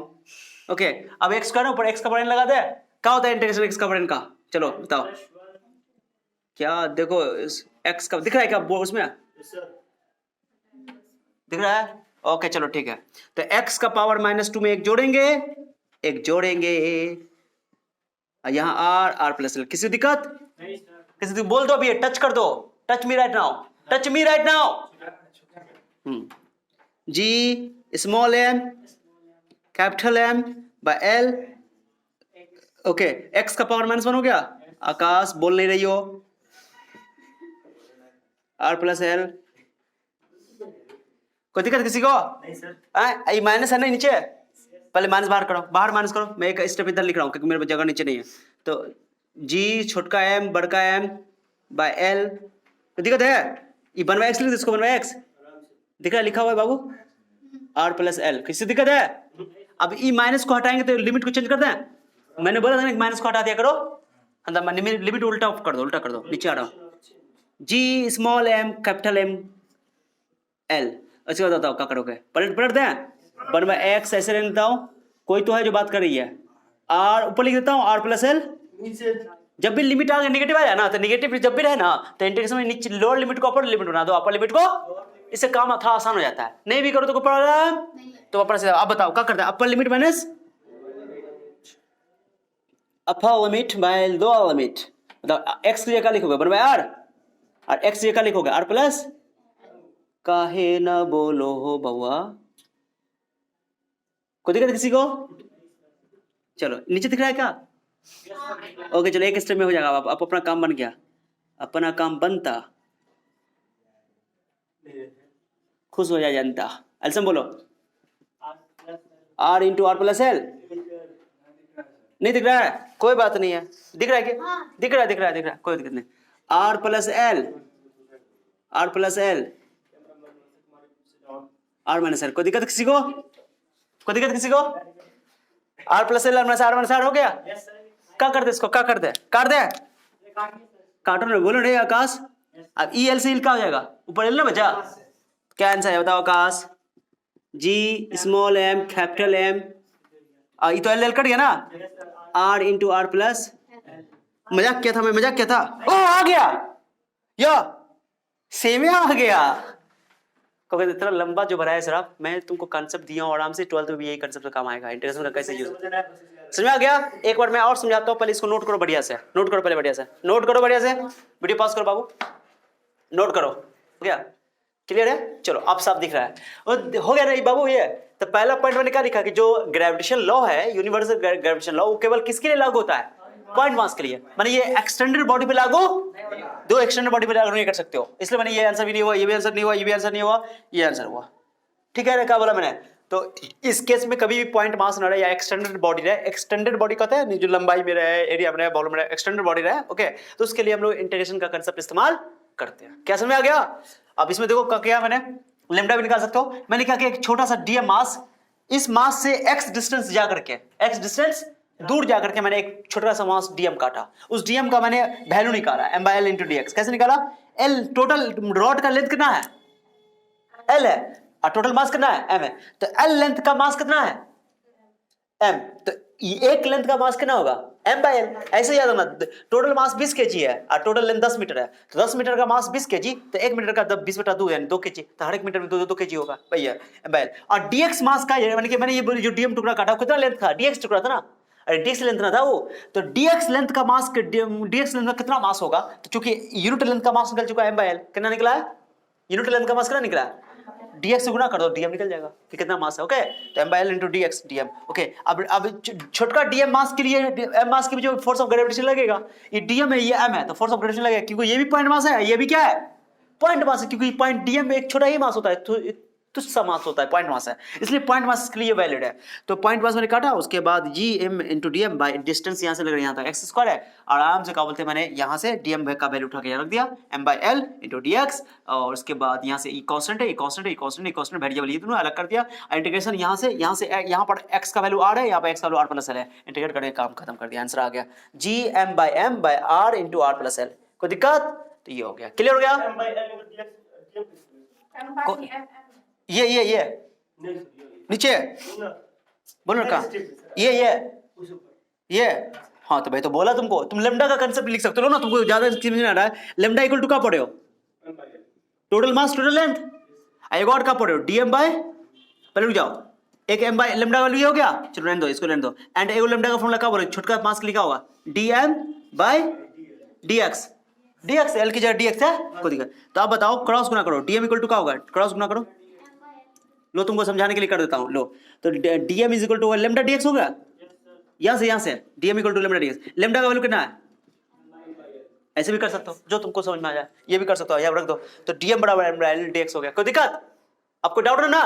ओके अब एक्स का ऊपर एक्स का बड़न लगा दे, क्या होता है इंटीग्रेशन एक्स का बड़न का? चलो बताओ क्या, देखो एक्स का दिख रहा है क्या उसमें? दिख रहा है? ओके चलो ठीक है। तो x का पावर -2 में एक जोड़ेंगे, यहाँ r प्लस एल। किसी दिक्कत? किसी बोल दो अभी, टच कर दो, touch me right now, G small M capital M by L. Okay x का पावर -1 हो गया। आकाश बोल नहीं रही हो, r प्लस एल। कोई दिक्कत किसी को? नहीं सर। ये माइनस है ना नीचे, पहले माइनस बाहर करो, बाहर माइनस करो। मैं एक स्टेप इधर लिख रहा हूँ क्योंकि मेरे जगह नीचे नहीं है। तो जी छोटका एम बड़का एम बाय एल। कोई दिक्कत है? ये 1/x लिख दो, इसको 1/x दिख रहा है लिखा हुआ है बाबू, r प्लस एल। किसी दिक्कत है? अब ई माइनस को हटाएंगे तो लिमिट को चेंज कर दें। मैंने बोला था ना माइनस को हटा दिया करो, लिमिट उल्टा कर दो, नीचे आ रहा हूँ। G small M capital M L. अच्छा बताओ क्या करोगे? पलट दें, 1/x ऐसे रहने देता हूं, कोई तो है जो बात कर रही है, r ऊपर लिख देता हूं, r प्लस एल। जब भी लिमिट आ नेगेटिव आ जाए ना, तो नेगेटिव जब भी रहे ना तो इंटीग्रेशन में नीचे लोअर लिमिट को अपर लिमिट बना दो, अपर लिमिट को इससे काम थोड़ा आसान हो जाता है, नहीं भी करो तो कोई प्रॉब्लम तो अपना से। अब बताओ क्या करते हैं, upper limit minus upper limit by lower limit, मतलब एक्स की जगह लिखोगे 1/r और एक्स की जगह लिखोगे r प्लस, काहे न बोलो हो बउआ, कोई दिक्कत किसी को? चलो नीचे दिख रहा है क्या? ओके चलो एक स्टेप में हो जाएगा, अब अपना काम बन गया, अपना काम बनता, खुश हो जाए जनता। एल्सम बोलो, r into R plus L, नहीं दिख रहा है? कोई बात नहीं है, दिख रहा है क्या? दिख रहा है, दिख रहा है, दिख रहा है, कोई दिक्कत नहीं। r plus L, r plus L, r minus L, कोई दिक्कत किसी को? कोई दिक्कत किसी को? r plus L, r minus R हो गया? क्या कर दे इसको, क्या कर दे, काट दे, काटो ना, बोलो नहीं आकाश। अब ई एल से क्या हो जाएगा, ऊपर एल ना बचा, क्या आंसर है बताओ आकाश? जी स्मॉल एम कैपिटल एम, ये तो एल एल कट गया ना, आर इंटू आर प्लस, मजाक किया था मैं, मजाक किया था, ओ आ गया, या सेम आ गया। क्योंकि इतना लंबा जो भरा है सर, आप मैं तुमको कांसेप्ट दिया हूँ आराम से, 12th में भी यही कांसेप्ट का काम आएगा, इंटीग्रेशन का कैसे यूज, समझ में आ गया? एक बार मैं और समझाता हूँ, पहले इसको नोट करो बढ़िया से, नोट करो पहले बढ़िया से, नोट करो बढ़िया से, वीडियो पॉज करो बाबू, नोट करो, हो गया? क्लियर है? चलो अब साफ दिख रहा है, और हो गया नहीं बाबू ये? तो पहला पॉइंट मैंने क्या लिखा कि जो ग्रेविटेशन लॉ है, यूनिवर्सल ग्रेविटेशन लॉ, वो केवल किसके लिए लागू होता है? पॉइंट मास के लिए। माने ये एक्सटेंडेड बॉडी पे लागू, दो एक्सटेंडेड बॉडी पे लागू नहीं कर सकते हो, इसलिए मैंने ये आंसर भी नहीं हुआ, ये भी आंसर नहीं हुआ, ये भी आंसर नहीं हुआ, ये आंसर हुआ। ठीक है, क्या बोला मैंने? तो इस केस में कभी भी पॉइंट मास ना रहे या एक्सटेंडेड बॉडी रहे, एक्सटेंडेड बॉडी कहते हैं जो लंबाई में रहे, एरिया में रहे, वॉल्यूम में रहे, एक्सटेंडेड बॉडी रहे, ओके, तो उसके लिए हम लोग इंटीग्रेशन का कांसेप्ट इस्तेमाल करते हैं। क्या समझ में आ गया? अब इसमें देखो क्या मैंने लैम्डा भी निकाल सकता हूं, मैंने क्या किया, एक छोटा सा डीएम मास, इस मास से एक्स डिस्टेंस जा करके, एक्स डिस्टेंस दूर जाकर के मैंने एक छोटा सा मास डीएम काटा, उस डीएम का मैंने वैल्यू निकाला m/l इंटू dx। कैसे निकाला? एल टोटल रॉड का लेंथ कितना है? एल है, और टोटल मास कितना है? m है, तो एल लेंथ का मास कितना है? m, तो एक लेंथ का मास कितना होगा? m/l। ऐसे याद रखना, टोटल मास 20 kg है और टोटल लेंथ 10 मीटर है, तो 10 मीटर का मास 20 kg, तो 1 मीटर का 20/2 यानी 2 kg, तो हर एक मीटर में 2 kg होगा भैया m/l। और dx मास का मैंने ये बोली, जो डीएम टुकड़ा काटा कितना लेंथ था? dx टुकड़ा था ना, अरे dx लेंथ ना था वो, तो dx लेंथ का मास, dx लेंथ का कितना मास होगा? तो चूंकि यूनिट लेंथ का मास निकल चुका है m/l, कितना निकला है? यूनिट लेंथ का मास कितना निकला है? dx से गुना कर दो, dm निकल जाएगा कि कितना मास है, ओके, तो m/l into dx dm, okay. अब छोटका dm मास के लिए, m मास के भी जो फोर्स ऑफ ग्रेविटेशन लगेगा, ये dm है, ये m है, तो फोर्स ऑफ ग्रेविटेशन लगेगा, क्योंकि ये भी पॉइंट मास है, ये भी क्या है? पॉइंट मास है, क्योंकि पॉइंट dm में एक छोटा ही मास होता है, तो तुच्छ सा मास होता है, पॉइंट मास है, इसलिए पॉइंट मास के लिए वैलिड है। तो पॉइंट मास मैंने काटा, उसके बाद G M into D M by distance यहाँ से लग रहा है यहाँ तक एक्स स्क्वायर है, आराम से क्या बोलते हैं, मैंने यहाँ से डी एम का वैल्यू उठा के यहाँ रख दिया, M by L into D X, और उसके बाद यहाँ से ई कॉन्स्टेंट है, ई कॉन्स्टेंट है, ई कॉन्स्टेंट, ई कॉन्स्टेंट, वेरिएबल ये दोनों अलग कर दिया, इंटीग्रेशन यहाँ से यहाँ पर एक्स का वैल्यू आर है, यहाँ पर एक्स का वैल्यू आर प्लस एल है, इंटीग्रेट करके काम खत्म कर दिया, आंसर आ गया G M by R into R plus L. कोई दिक्कत? तो ये हो गया, क्लियर हो गया? ये नीचे बोलो का, ये हाँ, तो भाई तो बोला तुमको, तुम लेम्डा का कंसेप्ट लिख सकते हो ना, तुमको ज्यादा समझ नहीं आ रहा है। लेम्डा इक्वल टू क्या पढ़े हो? टोटल मास टोटल लेंथ, एक और क्या पढ़े हो? डीएम बाय, पहले रुक जाओ, एक एम बाय लेम्डा वैल्यू हो गया, चलो रहने दो, इसको रहने दो, एंड एगो लेम्डा का फॉर्मूला क्या बोले, छोटका मास लिखा होगा dm by dx, dx L की जगह डीएक्स है, कोई दिक्कत? तो आप बताओ, क्रॉस गुना करो, डीएम इक्वल टू क्या होगा? क्रॉस गुना करो, लो तुमको समझाने के लिए कर देता हूं, लो, तो dm is equal to lambda dx हो गया, यहाँ से dm equal to lambda dx, lambda का वैल्यू कितना है? ऐसे भी कर सकते हो, जो तुमको समझ में आ जाए, ये भी कर सकते हो, यहाँ रख दो, तो डीएम बराबर लेम्डा डीएक्स हो गया। कोई दिक्कत? आपको डाउट है ना?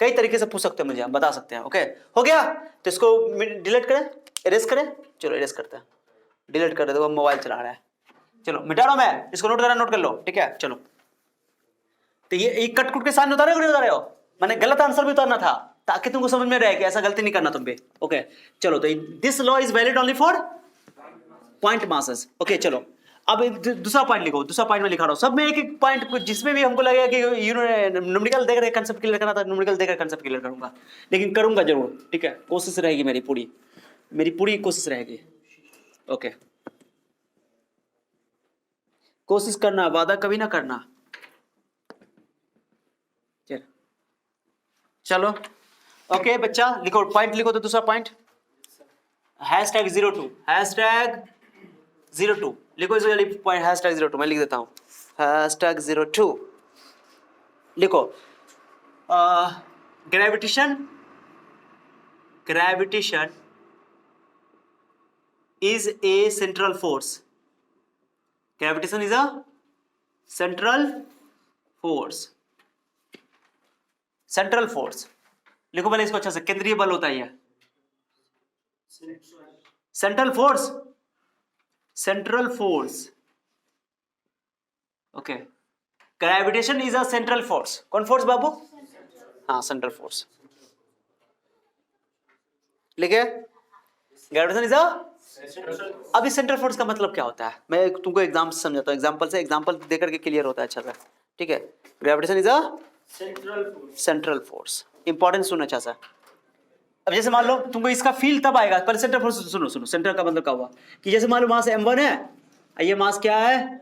कई तरीके से पूछ सकते हो मुझे, बता सकते हैं, ओके, हो गया? तो इसको डिलीट करें, इरेज करें, चलो इरेज करते हैं, डिलीट कर दे, देखो मोबाइल चला रहा है, चलो मिटा रहा हूं मैं, इसको नोट करा, नोट कर लो, ठीक है, चलो। तो ये कट कुट के सामने उतारे हो, मैंने गलत आंसर भी उतारना था, ताकि तुमको समझ में रहे कि ऐसा गलती नहीं करना तुम पे, ओके। चलो, तो this law is valid only for point masses, okay. चलो अब दूसरा पॉइंट लिखो, दूसरा पॉइंट में लिखा रहा हूं, सब में एक एक पॉइंट, जिसमें भी हमको लगेगा कि न्यूमेरिकल देख रहे कंसेप्ट क्लियर करना था, न्यूमेरिकल देख रहे कंसेप्ट क्लियर करूंगा, लेकिन करूंगा जरूर, ठीक है, कोशिश रहेगी मेरी पूरी कोशिश रहेगी, ओके। कोशिश करना, वादा कभी ना करना। चलो ओके बच्चा लिखो, पॉइंट लिखो तो दूसरा पॉइंट #02 #02 लिखो इस वाली पॉइंट #02 मैं लिख देता हूं #02 लिखो। Gravitation is a central force. Gravitation is a central force. Central force लिखो पहले इसको अच्छा से, केंद्रीय बल होता है ये central force, central force okay. Gravitation is a central force. कौन फोर्स बाबू? हाँ सेंट्रल फोर्स लिखे। ग्रेविटेशन इज अ, अब इस सेंट्रल फोर्स का मतलब क्या होता है मैं तुमको एग्जाम से समझाता हूँ, एग्जांपल देकर के क्लियर होता है अच्छा सा, ठीक है। Gravitation is a central force, important सुनो अच्छा सा। अब जैसे मान लो तुमको इसका फील तब आएगा, पर सेंट्रल फोर्स सुनो सुनो, सेंट्रल का मतलब क्या हुआ कि जैसे मान लो मास m1 है, ये मास क्या है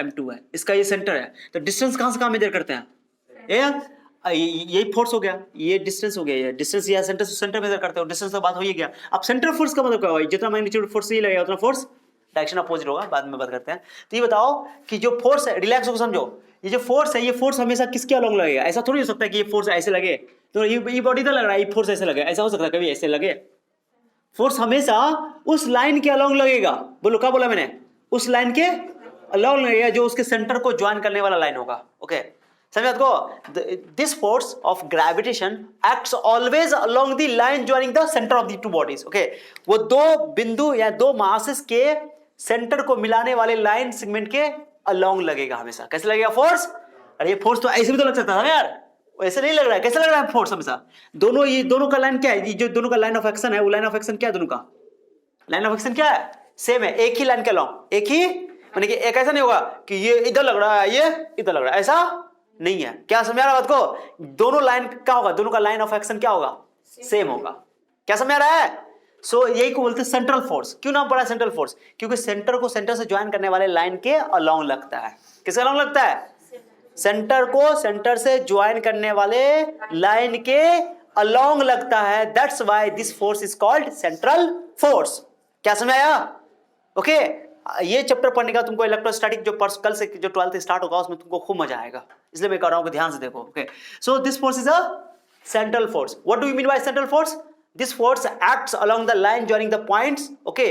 m2 है, इसका ये सेंटर है, तो डिस्टेंस कहां से कहां मेजर करते हैं, यही फोर्स हो गया, ये डिस्टेंस हो गया, ये डिस्टेंस या सेंटर से सेंटर मेजर करते हो, डिस्टेंस तो बात हो ही गया। अब सेंट्रल फोर्स का मतलब क्या हुआ, जितना मैग्नीट्यूड फोर्स ये लगेगा उतना फोर्स डायरेक्शन अपोजिट होगा, बाद में बात करते हैं। तो ये बताओ कि जो फोर्स है, रिलैक्स होकर समझो, ये जो फोर्स है, ये फोर्स हमेशा किसके अलोंग लगेगा, ऐसा थोड़ी हो सकता है कि ये फोर्स ऐसे लगे तो ये बॉडी तो लग रहा है, ये फोर्स ऐसे लगे, ऐसा हो सकता है कभी ऐसे लगे? फोर्स हमेशा उस लाइन के अलोंग लगेगा। बोलो क्या बोला मैंने, उस लाइन के अलोंग लगेगा जो उसके सेंटर को ज्वाइन करने वाला लाइन होगा। ओके समझ को, this force of gravitation acts always along the line joining the centre of the two bodies. Okay वो दो बिंदु या दो मासेस के सेंटर को मिलाने वाले लाइन सेगमेंट के अलोंग लगेगा हमेशा। कैसे लगेगा फोर्स? अरे ये फोर्स तो ऐसे भी तो लग सकता है यार, ऐसे नहीं लग रहा है, कैसे लग रहा है फोर्स हमेशा? दोनों, ये दोनों का लाइन क्या है, ये जो दोनों का लाइन ऑफ एक्शन है, वो लाइन ऑफ एक्शन क्या है, दोनों का लाइन ऑफ एक्शन क्या है, सेम है, एक ही लाइन के अलोंग, एक ही, माने कि एक ऐसा नहीं होगा कि ये इधर लग रहा है ये इधर लग रहा है, ऐसा नहीं है। क्या समझ आ रहा है बात को? दोनों लाइन क्या होगा, दोनों का लाइन ऑफ एक्शन क्या होगा, सेम होगा। क्या समझ आ रहा है? सो यही को बोलते हैं सेंट्रल फोर्स। क्यों नाम पड़ा सेंट्रल फोर्स? क्योंकि सेंटर को सेंटर से ज्वाइन करने वाले लाइन के अलोंग लगता है। किसके अलोंग लगता है? सेंटर को सेंटर से ज्वाइन करने वाले लाइन के अलोंग लगता है। That's why this force is called central force. क्या समझ आया? ओके ये चैप्टर पढ़ने का तुमको इलेक्ट्रोस्टैटिक जो कल से जो 12th स्टार्ट होगा उसमें तुमको खूब मजा आएगा, इसलिए मैं कह रहा हूं कि ध्यान से देखो। Okay so this force is a central force. What do you mean by central force? This force acts along the line joining the points okay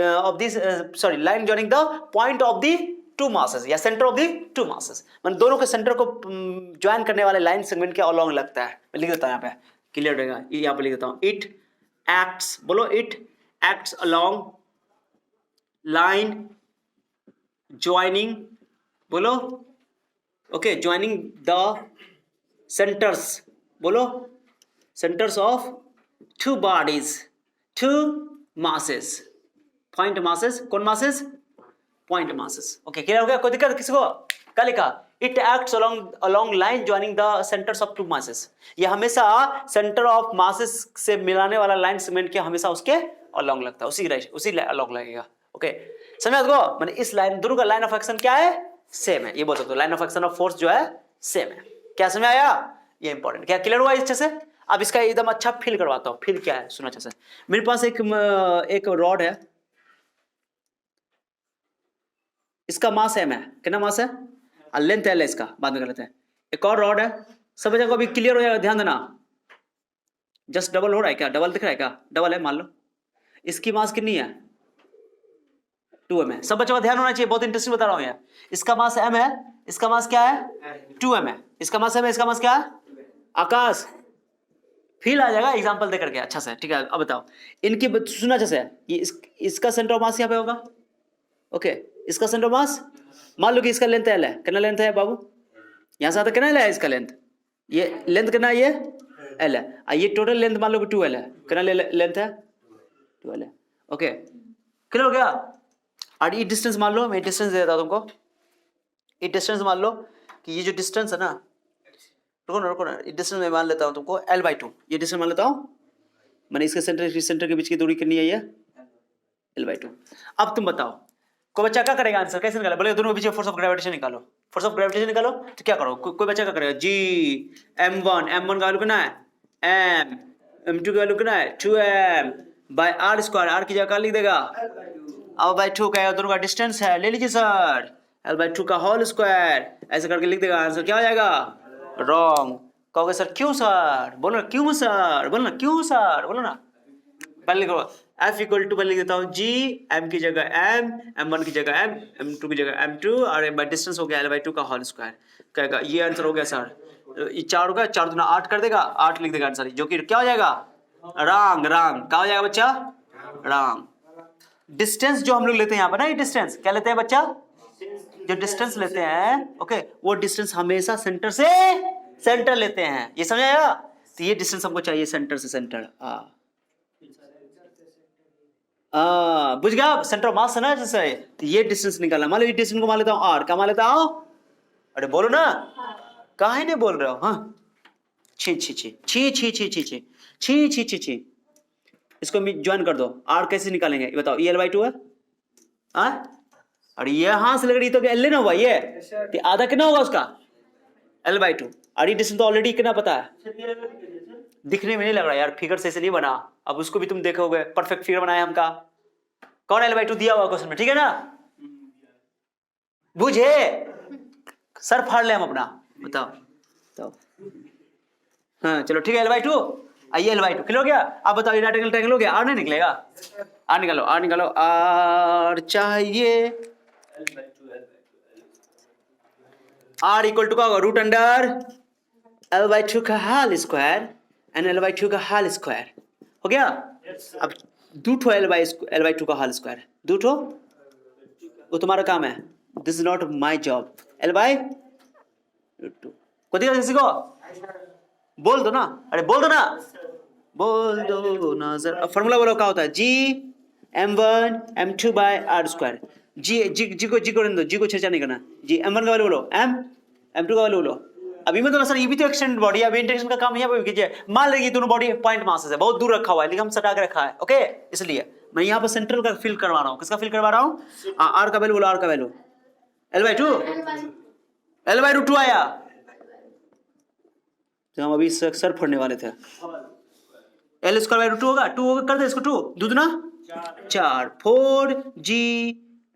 of this line joining the point of the two masses या centre of the two masses, मतलब दोनों के centre को join करने वाले line segment के along लगता है। मैं लिख देता हूं यहाँ पे, क्लियर रहेगा, यहाँ पे लिख देता हूं, इट एक्ट्स, बोलो it acts along line joining, बोलो ओके joining the centers, बोलो centers of two bodies, two masses, point masses, कौन masses? point masses। Okay clear हो गया? कोई दिक्कत किसी को? क्या लिखा? It acts along line joining the centers of two masses। ये हमेशा सेंटर ऑफ masses से मिलाने वाला लाइन सेगमेंट के हमेशा उसके अलोंग लगता है, उसी अलोंग लगेगा। ओके समझ गो, माने इस लाइन दोनों का लाइन ऑफ एक्शन क्या है, सेम है। ये बोल सकते हो line of action of force जो है सेम है। क्या समझ आया? ये इंपॉर्टेंट। क्या क्लियर हुआ अच्छे से? अब इसका एकदम अच्छा फील करवाता हूं। फील क्या है सुनो अच्छे से। मेरे पास एक रॉड है, इसका मास m है, कितना मास है, लेंथ l है, इसका बाद में कर लेते हैं। एक और रॉड है, सब जगह अभी क्लियर हो जाएगा, ध्यान देना। जस्ट डबल हो रहा है क्या? डबल दिख रहा है क्या? डबल है मान लो। इसकी मास कितनी है? 2m है। सब बच्चों का ध्यान होना चाहिए, बहुत इंटरेस्टिंग बता रहा हूं यार। इसका मास m है, इसका मास क्या है? 2m है। इसका मास m है, इसका मास क्या है? आकाश फील आ जाएगा एग्जांपल देकर के अच्छा से, ठीक है। अब बताओ इनकी सुना अच्छे से, ये इसका सेंटर ऑफ मास यहाँ पे होगा। ओके इसका सेंटर ऑफ मास, मान लो कि इसका लेंथ l है, कितना लेंथ है बाबू? यहां से आता कितना है इसका लेंथ, ये लेंथ कितना है, ये l है। ये टोटल लेंथ मान लो कि 2l है, कितना लेंथ है? 2l है। ओके क्लियर हो गया? और ये डिस्टेंस मान लो, मैं डिस्टेंस दे देता हूं तुमको। ये डिस्टेंस मान लो कि ये जो डिस्टेंस है ना, रुको ना, ये डिस्टेंस मैं मान लेता हूं तुमको l/2। ये डिस्टेंस मान लेता हूं, मैंने इसके सेंटर के बीच की दूरी कितनी है, ये l/2। अब तुम बताओ कोई बच्चा क्या करेगा आंसर, कैसे निकाला? बोले दोनों के बीच फोर्स ऑफ ग्रेविटेशन निकालो, फोर्स ऑफ ग्रेविटेशन निकालो। तो क्या करो, कोई बच्चा क्या करेगा, G m1 का वैल्यू कितना है m, m2 की वैल्यू कितना है 2m bye r square, r की जगह लिख देगा अब बाय 2 का दोनों का डिस्टेंस है, ले लीजिए सर l बाय 2 का होल स्क्वायर, ऐसे करके लिख देगा, आंसर क्या हो जाएगा रॉन्ग। कहोगे सर क्यों सर, बोलो ना क्यों सर, बोलो ना क्यों सर, बोलो ना। पहले लिखो f इक्वल टू, पहले लिख देता हूँ g, m की जगह m, m1 की जगह m, m2 की जगह m2 और बाय डिस्टेंस हो गया l बाय 2 का होल स्क्वायर। कहेगा ये आंसर हो गया सर, ये 4 होगा, 4 दूना 8 कर देगा, 8 लिख देगा आंसर, जो कि क्या हो जाएगा रॉन्ग, रॉन्ग क्या हो जाएगा बच्चा रॉन्ग। डिस्टेंस जो हम लोग लेते हैं यहाँ पर ना, ये डिस्टेंस क्या लेते हैं बच्चा, जो डिस्टेंस लेते हैं ओके, वो डिस्टेंस हमेशा सेंटर से सेंटर लेते हैं, ये समझ आया। तो ये डिस्टेंस हमको चाहिए सेंटर से सेंटर, बुझ गया, सेंटर ऑफ मास है ना जैसे, तो ये डिस्टेंस निकालना। मान लो ये डिस्टेंस को मान लेता हूँ आर, क्या मान लेता हूँ, अरे बोलो ना काहे नहीं बोल रहे हो, हाँ छी छी छी छी छी छी छी छी छी छी छी छी, इसको ज्वाइन कर दो। आर कैसे निकालेंगे ये बताओ, ये l/2 है और ये यहां से लेकर तो एल ना हुआ, ये तो आधा कितना होगा उसका l/2, और ये डिस्टेंस तो ऑलरेडी कितना पता है, दिखने में नहीं लग रहा यार, फिगर से नहीं बना, अब उसको भी तुम देखोगे परफेक्ट फिगर बनाया हमका, कौन l/2 दिया हुआ क्वेश्चन में, ठीक है ना, बुझे सर फाड़ ले हम अपना, बताओ तो हाँ चलो ठीक है l/2, आइए l/2 क्लियर हो गया। अब बताओ ये राइट एंगल ट्रायंगल हो गया, आर नहीं निकलेगा, आर निकालो, आर निकालो, आर चाहिए आर इक्वल टू क्या होगा रूट अंडर l/2 का होल स्क्वायर एंड l/2 का होल स्क्वायर हो गया। अब दो ठो l/2 का होल स्क्वायर, दो ठो, वो तुम्हारा काम है, this is not my job, l/2 को दिया किसी को, बोल दो ना, अरे बोल दो ना, बोल दो ना सर। अब फॉर्मूला बोलो क्या होता है, G m1 m2 by are square, G को रहने दो, जी को चर्चा नहीं करना, जी m1 का वैल्यू बोलो, m2 का वैल्यू बोलो। अभी मैं तो सर ये भी तो एक्सटेंडेड बॉडी है, अभी इंटीग्रेशन का काम यहाँ पे कीजिए। मान लीजिए दोनों बॉडी पॉइंट मासेस है, बहुत दूर रखा हुआ है, लेकिन हम सटा के रखा है ओके, इसलिए मैं यहाँ पर सेंट्रल का फील करवा रहा हूँ, किसका फील करवा रहा हूँ, आर का वैल्यू बोलो, आर का वैल्यू l/2 2 आया, तो हम अभी सर फोड़ने वाले थे, l स्क्वायर बाय 2 होगा, 2 होगा, कर दे इसको 2 दूना 4 4 जी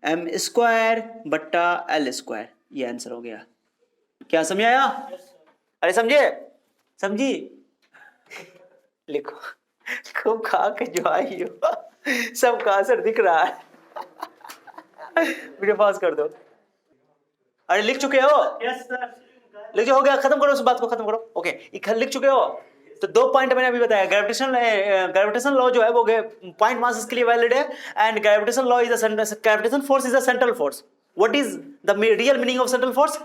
m स्क्वायर बट्टा l स्क्वायर, ये आंसर हो गया। क्या समझ आया, अरे समझे, समझी, लिखो खूब खा के जो आई हो, सबका आंसर दिख रहा है, वीडियो पॉज कर दो। अरे लिख चुके हो, यस सर, लिख हो गया, खत्म करो उस बात को, खत्म करो ओके, लिख चुके हो। तो दो पॉइंट मैंने अभी बताया, ग्रेविटेशन लॉ जो है वो पॉइंट मासेस के लिए वैलिड है, and gravitation law is gravitation force is a central force. What is the real meaning of central force,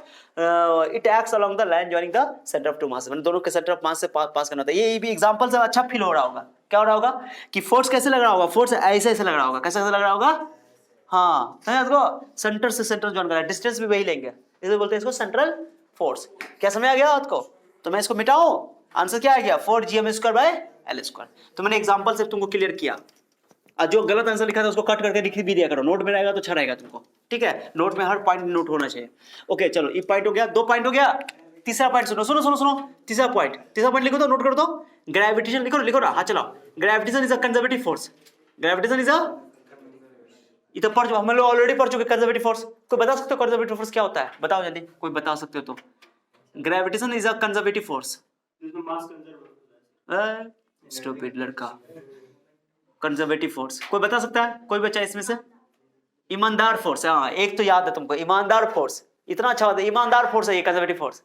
it acts along the line joining the centre of two masses, मतलब दोनों के centre of mass से पास करना होता है। ये भी example से अच्छा फील हो रहा होगा, क्या हो रहा होगा कि फोर्स कैसे लग रहा होगा, फोर्स ऐसे ऐसे लग रहा होगा, कैसे लग रहा होगा, हाँ समझ आपको, सेंटर से सेंटर ज्वाइन करा, डिस्टेंस भी वही लेंगे, इसे बोलते हैं इसको सेंट्रल फोर्स। क्या समझ आ गया आपको, तो मैं इसको मिटाऊं, आंसर क्या आ गया 4gm square by l square. तो मैंने एग्जांपल से तुमको क्लियर किया, और जो गलत आंसर लिखा था उसको कट करके लिख भी दिया करो, नोट में रहेगा तो अच्छा रहेगा तुमको, ठीक है, नोट में हर पॉइंट नोट होना चाहिए ओके। चलो ये पॉइंट हो गया, 2 पॉइंट हो गया, तीसरा पॉइंट सुनो सुनो सुनो सुनो, तीसरा पॉइंट लिखो तो, नोट कर दो, ग्रेविटेशन लिखो ना, हाँ चलाओ, gravitation is a conservative force, gravitation is a, ये तो पढ़, हम लोग ऑलरेडी पढ़ चुके कंजर्वेटिव फोर्स। कोई बता सकते हो कंजर्वेटिव फोर्स क्या होता है, बताओ जल्दी, कोई बता सकते हो तो। Gravitation is a conservative force, stupid लड़का, कंजर्वेटिव फोर्स कोई बता सकता है, कोई बच्चा इसमें से, ईमानदार फोर्स, हाँ एक तो याद है तुमको, ईमानदार फोर्स, इतना अच्छा बात है, ईमानदार फोर्स है ये कंजर्वेटिव फोर्स।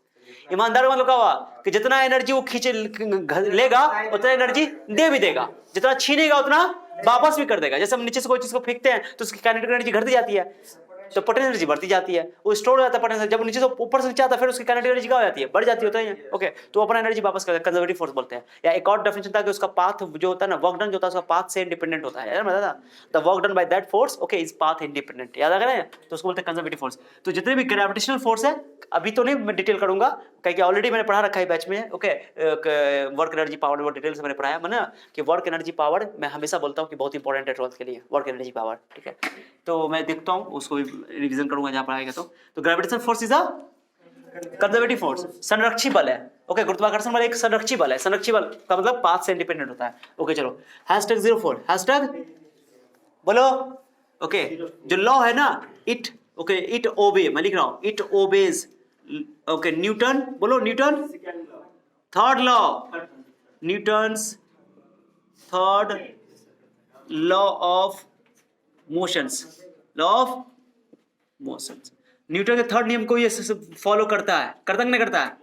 ईमानदार मतलब क्या हुआ कि जितना एनर्जी वो खींच लेगा उतना एनर्जी दे भी देगा, जितना छीनेगा उतना वापस भी कर देगा। जैसे हम नीचे से कोई चीज को फेंकते हैं तो उसकी काइनेटिक एनर्जी घटती जाती है, तो पोटेंशियल एनर्जी बढ़ती जाती है, वो स्टोर हो जाता है पोटेंशियल, जब नीचे से ऊपर से नीचे आता है फिर उसकी काइनेटिक एनर्जी क्या हो जाती है, बढ़ जाती होता है ओके, तो अपना एनर्जी वापस करता है, कंजर्वेटिव फोर्स बोलते हैं। या एक और डेफिनेशन था कि उसका पाथ जो होता है ना, वर्क डन जो होता है उसका पाथ से इंडिपेंडेंट होता है, याद था, the work done by that force okay is path independent, याद आ गया, तो उसको बोलते हैं कंजर्वेटिव फोर्स। तो जितने भी ग्रेविटेशनल फोर्स है अभी तो नहीं मैं डिटेल करूंगा, क्योंकि ऑलरेडी मैंने पढ़ा रखा है बैच में ओके, वर्क एनर्जी पावर वो डिटेल से मैंने पढ़ाया मैंने, कि वर्क एनर्जी पावर मैं हमेशा बोलता हूँ कि बहुत इंपॉर्टेंट है ट्वेल्थ के लिए, वर्क एनर्जी पावर, ठीक है। तो मैं देखता हूँ उसको भी रिवीजन करूंगा जहाँ पर आएगा। तो gravitation force is a conservative force संरक्षी बल है। ओके, गुरुत्वाकर्षण बल एक संरक्षी बल है। संरक्षी बल का मतलब पाथ से इंडिपेंडेंट होता है। ओके चलो, #04 हैशटैग बोलो। ओके, जो लॉ है ना इट, ओके इट ओबे, मैं लिख रहा हूं इट ओबेज। ओके न्यूटन बोलो, Newton third law, Newton's third law of motions, law of motions. Newton के थर्ड नियम को ये फॉलो करता है, करता कि नहीं करता है?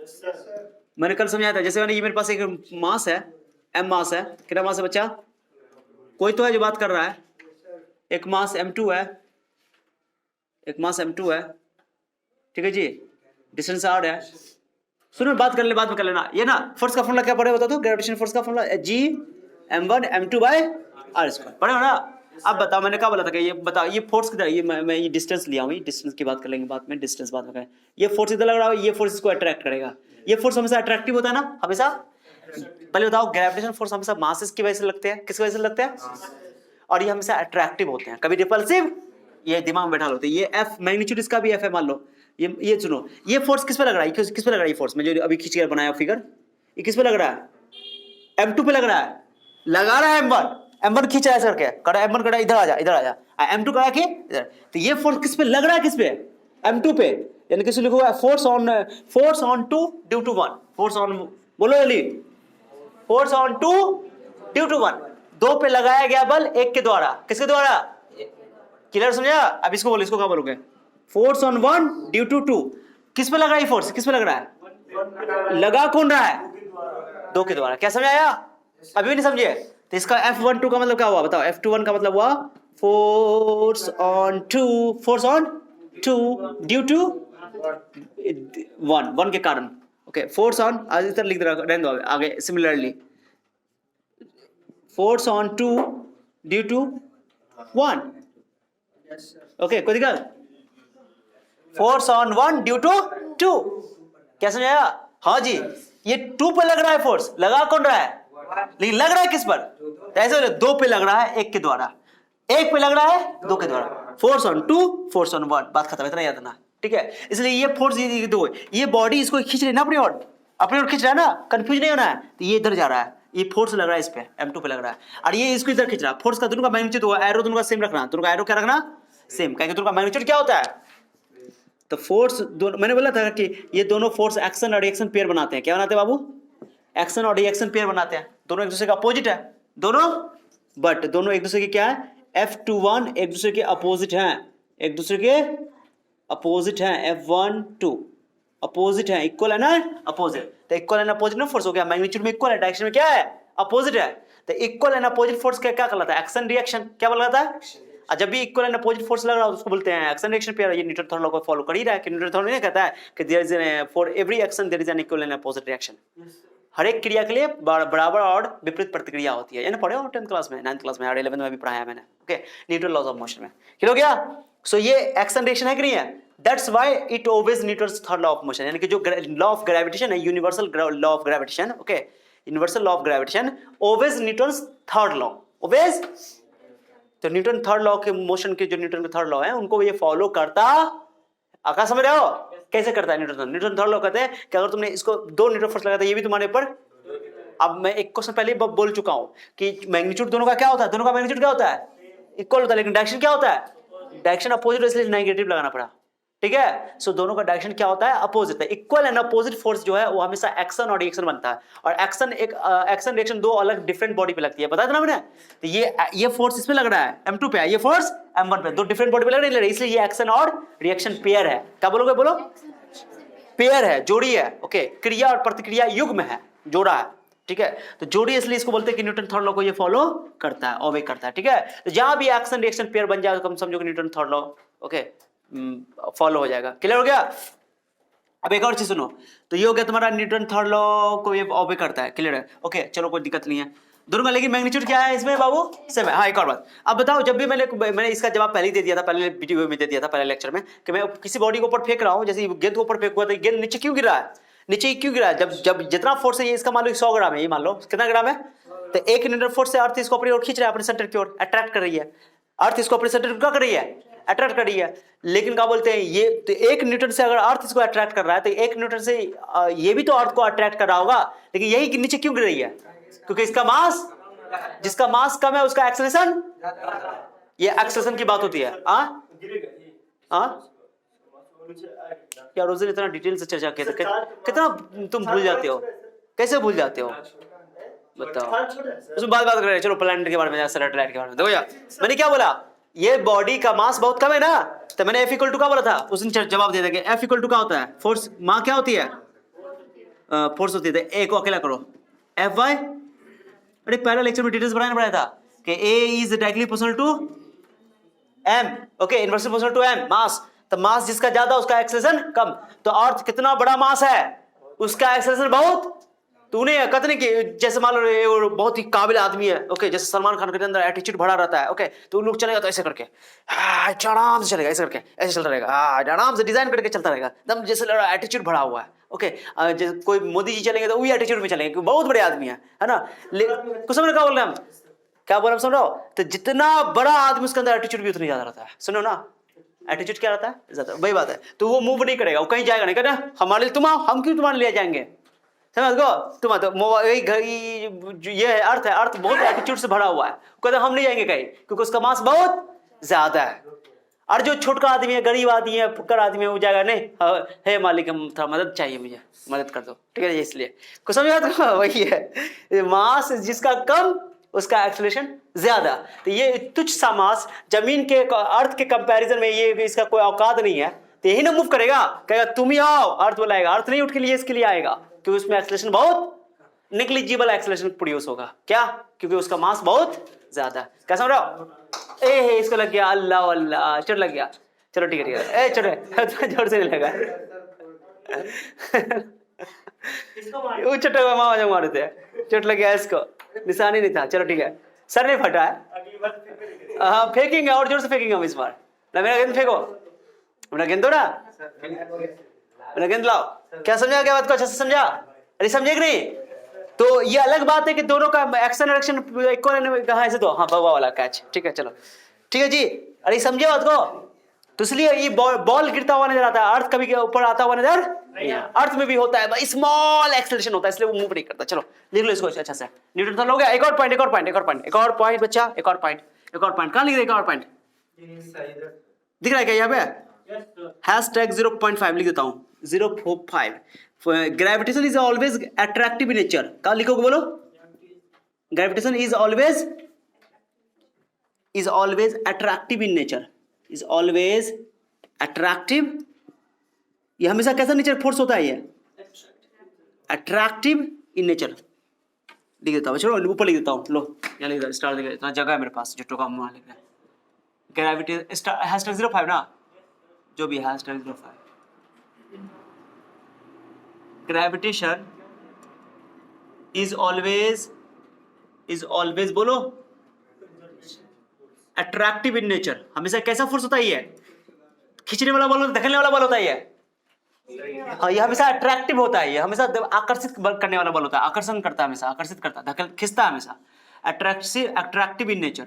मैंने कल समझाया था। जैसे मैंने, ये मेरे पास एक मास है, m मास है। कितना मास है बच्चा? कोई तो है जो बात कर रहा है। एक मास m2 है, एक मास m2 है, ठीक है जी, डिस्टेंस r है। सुनो बात कर ले, बाद में कर लेना। ये ना फोर्स का फॉर्मूला क्या पढ़े बता दो, ग्रेविटेशन फोर्स का फॉर्मूला g m1 m2/r²। पढ़े हो ना? अब बताओ, मैंने क्या बोला था कि ये बताओ, ये फोर्स किधर, ये मैं ये डिस्टेंस लिया हूँ, ये डिस्टेंस की बात कर लेंगे बाद में, डिस्टेंस बाद में करें। ये फोर्स इधर लग रहा है, ये फोर्स इसको अट्रैक्ट करेगा। ये फोर्स हमेशा अट्रैक्टिव होता है ना, हमेशा। पहले बताओ, ग्रेविटेशन फोर्स हमेशा मासेस की वजह से लगते हैं। किस वजह से लगते हैं? और ये हमेशा अट्रैक्टिव होते हैं, कभी रिपल्सिव। ये दिमाग में बैठा लो। ये एफ मैग्नीट्यूड इसका भी एफ है, मान लो। ये सुनो, ये फोर्स किस पे लग रहा है? किस पे लग रहा है ये फोर्स? मैं जो अभी खींच कर बनाया फिगर, ये किस पे लग रहा है? m2 पे लग रहा है। लगा रहा है m1 खींच रहा है सर, क्या कर रहा है? m1 कर रहा है, इधर आ जा, इधर आ जा। m2 करा के इधर। तो ये फोर्स किस पे लग रहा है? किस पे? m2 पे। यानी किस लिखा हुआ है? Force on 2 due to 1। Force on, बोलो जल्दी, फोर्स ऑन 2 ड्यू टू 1। 2 पे लगाया गया बल 1 के द्वारा। किसके द्वारा? क्लियर समझा? अब इसको बोलो, इसको क्या बोलोगे? Force on 1 due to 2। किस पे लग रहा है फोर्स? किस पे लग रहा है? लगा कौन रहा है? 2 के द्वारा। क्या समझाया? अभी भी नहीं समझे? तो इसका F12 का मतलब क्या हुआ बताओ? F21 का मतलब हुआ force on 2, force on 2 due to 1 के कारण। ओके, फोर्स ऑन, आज इधर लिख रहने दो आगे। Similarly force on 2 due to 1। Okay, कोई दिक्कत? Force on 1 due to 2। क्या समझाया? हाँ जी, ये 2 पे लग रहा है फोर्स। लगा कौन रहा है? लेकिन लग रहा है किस पर? ऐसे 2 पे लग रहा है 1 के द्वारा। 1 पे लग रहा है 2 के द्वारा। Force on 2, force on 1। बात खत्म, इतना याद रखना, ठीक है? इसलिए ये फोर्स, ये दो, ये बॉडी इसको खींच रही है ना अपनी ओर, खींच रहा है ना, कंफ्यूज नहीं होना है। तो ये इधर जा रहा है, ये फोर्स लग रहा है इस पे, m2 पे लग रहा है, और ये इसको इधर खींच रहा है। फोर्स का दोनों का मैग्नीट्यूड होगा, एरो दोनों का सेम रखना। दोनों का एरो क्या रखना? सेम। कहेंगे दोनों का मैग्नीट्यूड क्या होता है? तो फोर्स दोनों, मैंने बोला था कि ये दोनों फोर्स एक्शन और रिएक्शन पेयर बनाते हैं। क्या बनाते हैं बाबू? एक्शन और रिएक्शन पेयर बनाते हैं। दोनों एक दूसरे का अपोजिट है दोनों, बट दोनों एक दूसरे के क्या है? F21 एक दूसरे के अपोजिट हैं, एक दूसरे के अपोजिट हैं। F12 अपोजिट है, इक्वल है ना, अपोजिट। तो इक्वल एंड अपोजिट ना फोर्स हो गया, मैग्नीट्यूड में इक्वल है, डायरेक्शन में क्या है? अपोजिट है। तो इक्वल एंड अपोजिट फोर्स क्या कहलाता है? Action reaction. क्या बोला था? और जब भी इक्वल एंड अपोजिट फोर्स लग रहा हो उसको बोलते हैं एक्शन रिएक्शन पेयर। ये न्यूटन थर्ड लॉ को फॉलो कर ही रहा है कि न्यूटन थर्ड नहीं कहता है कि there is for every action there is an equal and opposite reaction. हर एक क्रिया के लिए बराबर और विपरीत प्रतिक्रिया होती है। ये ना पढ़े हो 10th क्लास में, 9th क्लास में और 11th में भी पढ़ाया मैंने। Okay, Newton laws of motion में क्लियर हो गया? सो ये एक्शन रिएक्शन है कि नहीं है? That's why it obeys Newton's third law of motion. यानी कि जो लॉ ऑफ ग्रेविटेशन है, universal law of gravitation, okay, universal law of gravitation obeys Newton's third law, obeys. तो न्यूटन थर्ड लॉ के मोशन के, जो न्यूटन के third law है उनको ये फॉलो करता। आकाश समझ रहे हो कैसे करता है न्यूटन थर्ड लॉ? कहते हैं कि अगर तुमने इसको 2 न्यूटन फोर्स लगाता है, ये भी तुम्हारे ऊपर। अब मैं एक क्वेश्चन पहले बोल चुका हूं कि मैग्नीट्यूड दोनों का क्या होता है? दोनों का मैग्नीट्यूड क्या होता है? इक्वल होता है, लेकिन डायरेक्शन क्या होता है? डायरेक्शन अपोजिट, इसलिए नेगेटिव लगाना पड़ा, ठीक है? सो दोनों का डायरेक्शन क्या होता है? अपोजिट है। इक्वल एंड अपोजिट फोर्स जो है वो हमेशा एक्शन और रिएक्शन बनता है, और एक्शन एक एक्शन रिएक्शन 2 अलग डिफरेंट बॉडी पे लगती है, बताया था ना मैंने? तो ये फोर्स इसमें लग रहा है m2 पे, ये फोर्स m1 पे, 2 डिफरेंट बॉडी पे लग रही है, इसलिए ये एक्शन और रिएक्शन पेयर है। क्या बोलोगे? बोलो, पेयर है, जोड़ी है। ओके, क्रिया और प्रतिक्रिया युग्म है, जोड़ा है, ठीक है? तो जोड़ी, इसलिए इसको बोलते हैं कि न्यूटन थर्ड लॉ को ये फॉलो करता है, ओबे करता है, ठीक है? तो जहां भी एक्शन रिएक्शन पेयर बन जाए तो हम समझो कि Newton third law okay follow हो जाएगा। क्लियर हो गया? अब एक और चीज सुनो, तो ये हो गया तुम्हारा न्यूटन थर्ड लॉ को ये ओबे करता है। क्लियर है? ओके चलो, कोई दिक्कत नहीं है दोनों का, लेकिन मैग्नीट्यूड क्या है इसमें बाबू? सेम है। हाँ, एक और बात, अब बताओ, जब भी मैंने इसका जवाब पहले ही दे दिया था, पहले वीडियो में दे दिया था, पहले लेक्चर में, कि मैं किसी बॉडी को ऊपर फेंक रहा हूँ, जैसे गेंद को ऊपर फेंक हुआ, तो गेंद नीचे क्यों गिरा है? नीचे क्यों गिरा है? जब जितना फोर्स है, ये इसका मान लो 100 ग्राम है, ये मान लो कितना ग्राम है? तो 1 न्यूटन फोर्स से अर्थ इसको अपनी ओर खींच रहा है, अपने सेंटर की ओर अट्रैक्ट कर रही है। अर्थ इसको अपने सेंटर क्या कर रही है? अट्रैक्ट कर रही है। लेकिन क्या बोलते हैं, ये तो 1 न्यूटन से अगर अर्थ इसको अट्रैक्ट कर रहा है तो 1 न्यूटन से ये भी तो अर्थ को अट्रैक्ट कर रहा होगा, लेकिन यही कि नीचे क्यों गिर रही है? क्योंकि इसका मास, जिसका मास कम है उसका एक्सेलरेशन, ये एक्सेलरेशन की बात होती है। यार उस दिन इतना डिटेल से चर्चा किया था, कितना तुम भूल जाते हो, कैसे भूल जाते हो बताओ। उसमें बात कर रहे हैं, चलो प्लैनेट के बारे में, सैटेलाइट के बारे में। देखो यार मैंने क्या बोला, ये बॉडी का मास बहुत कम है ना, तो मैंने F इक्वल टू क्या बोला था, उसने जवाब दे देंगे। F इक्वल टू क्या होता है? फोर्स। माँ क्या होती है? फोर्स होती है। ए को अकेला करो, F बाय, अरे पहला लेक्चर में डिटेल्स बनाया था कि A is directly proportional to M, okay, inversely proportional to M mass. तो मास जिसका ज्यादा उसका एक्सेलरेशन कम। तो अर्थ कितना बड़ा मास है, उसका एक्सेलरेशन बहुत। तूने कतने की, जैसे मान लो बहुत ही काबिल आदमी है, ओके, जैसे सलमान खान के अंदर एटीट्यूड बढ़ा रहता है, ओके, तो उन लोग चलेगा तो ऐसे करके आराम से चलेगा, ऐसे करके ऐसे चलता रहेगा, आराम से डिजाइन करके चलता रहेगा, एकदम जैसे लग रहा है एटीट्यूड बढ़ा हुआ है, ओके। जैसे कोई मोदी जी चलेंगे तो वही एटीट्यूड में चलेंगे, क्योंकि बहुत बड़े आदमी है ना। कुछ समझ क्या बोल रहे हैं हम, क्या बोल रहे हम, समझो। तो जितना बड़ा आदमी उसके अंदर एटीट्यूड भी उतना ज्यादा रहता है, सुनो ना, एटीट्यूड क्या रहता है ज्यादा, वही बात है। तो वो मूव नहीं करेगा, वो कहीं जाएगा नहीं, कहना हमारे लिए तुम आओ, हम क्यों तुम्हारे लिए जाएंगे, समझ गो तुम। तो ये है अर्थ है, अर्थ बहुत एटीट्यूड से भरा हुआ है, कहते हम नहीं जाएंगे कहीं, क्योंकि उसका मास बहुत ज्यादा है। और जो छोटा आदमी है, गरीब आदमी है, फुक्कर आदमी है, वो जाएगा नहीं, हे मालिक हम थोड़ा मदद चाहिए, मुझे मदद कर दो, ठीक है, इसलिए कुछ समझ आता। वही है मास जिसका कम उसका एक्सेलरेशन ज्यादा। तो ये तुच्छ सा मास जमीन के अर्थ के कंपैरिजन में ये इसका कोई औकात नहीं है, तो यही ना मूव करेगा, कहेगा तुम ही आओ, अर्थ बुलाएगा, अर्थ नहीं उठ के लिए इसके लिए आएगा, क्योंकि उसमें एक्सेलरेशन बहुत नेग्लिजिबल एक्सेलरेशन प्रोड्यूस होगा। क्या? क्योंकि उसका मास बहुत ज्यादा। क्या समझ रहे हो? ए इसको लग गया, अल्लाह अल्लाह, चोट लग गया, चलो ठीक है ठीक है, ए चोट जोर से नहीं लगा, वो छोटे मामा मारे थे, चोट लग गया इसको, निशान ही नहीं था, चलो ठीक है, सर नहीं फटा है, हाँ फेंकेंगे और जोर से फेंकेंगे हम इस बार। ना मेरा गेंद फेंको, मेरा गेंद दो ना, मेरा गेंद लाओ। क्या समझा, क्या बात को अच्छे से समझा? अरे समझे कि नहीं? तो ये अलग बात है कि दोनों का एक्शन रिएक्शन कहाँ ऐसे, तो हाँ भगवा वाला कैच, ठीक है, चलो ठीक है जी। अरे समझे बात को? तो इसलिए ये बॉल गिरता हुआ नजर आता है, अर्थ कभी ऊपर आता हुआ नजर नहीं, अर्थ में भी होता है स्मॉल एक्सेलरेशन होता है, इसलिए वो मूव नहीं करता। चलो लिख लो इसको अच्छा से, न्यूटन थॉर्म हो गया। एक और पॉइंट, एक और पॉइंट, एक और पॉइंट, एक और पॉइंट बच्चा, एक और पॉइंट, एक और पॉइंट, कहाँ लिख रहे? एक और पॉइंट दिख रहा है क्या यहाँ पे? हैशटैग 0.5 लिख देता हूँ, 0.5। Gravitation is always attractive in nature. क्या लिखोगे बोलो? Gravitation is always attractive in nature, is always attractive. ये हमेशा कैसा नेचर फोर्स होता है? ये अट्रैक्टिव इन नेचर। लिख देता हूँ, चलो ऊपर लिख देता हूँ, लो यहाँ लिख देता, स्टार लिख देता, इतना जगह है मेरे पास, जो टोका वहाँ लिख रहा है। ग्रेविटी हैशटैग 0.5 ना, जो भी हैशटैग 0.5। ग्रेविटेशन इज ऑलवेज बोलो अट्रैक्टिव इन नेचर। हमेशा कैसा फोर्स होता है? ये खींचने वाला बल, धकेलने वाला बल होता है ये। हाँ, ये हमेशा अट्रैक्टिव होता है, ये हमेशा आकर्षित करने वाला बल होता है, आकर्षण करता है, हमेशा आकर्षित करता है, धकेल खींचता है हमेशा। Attractive in nature,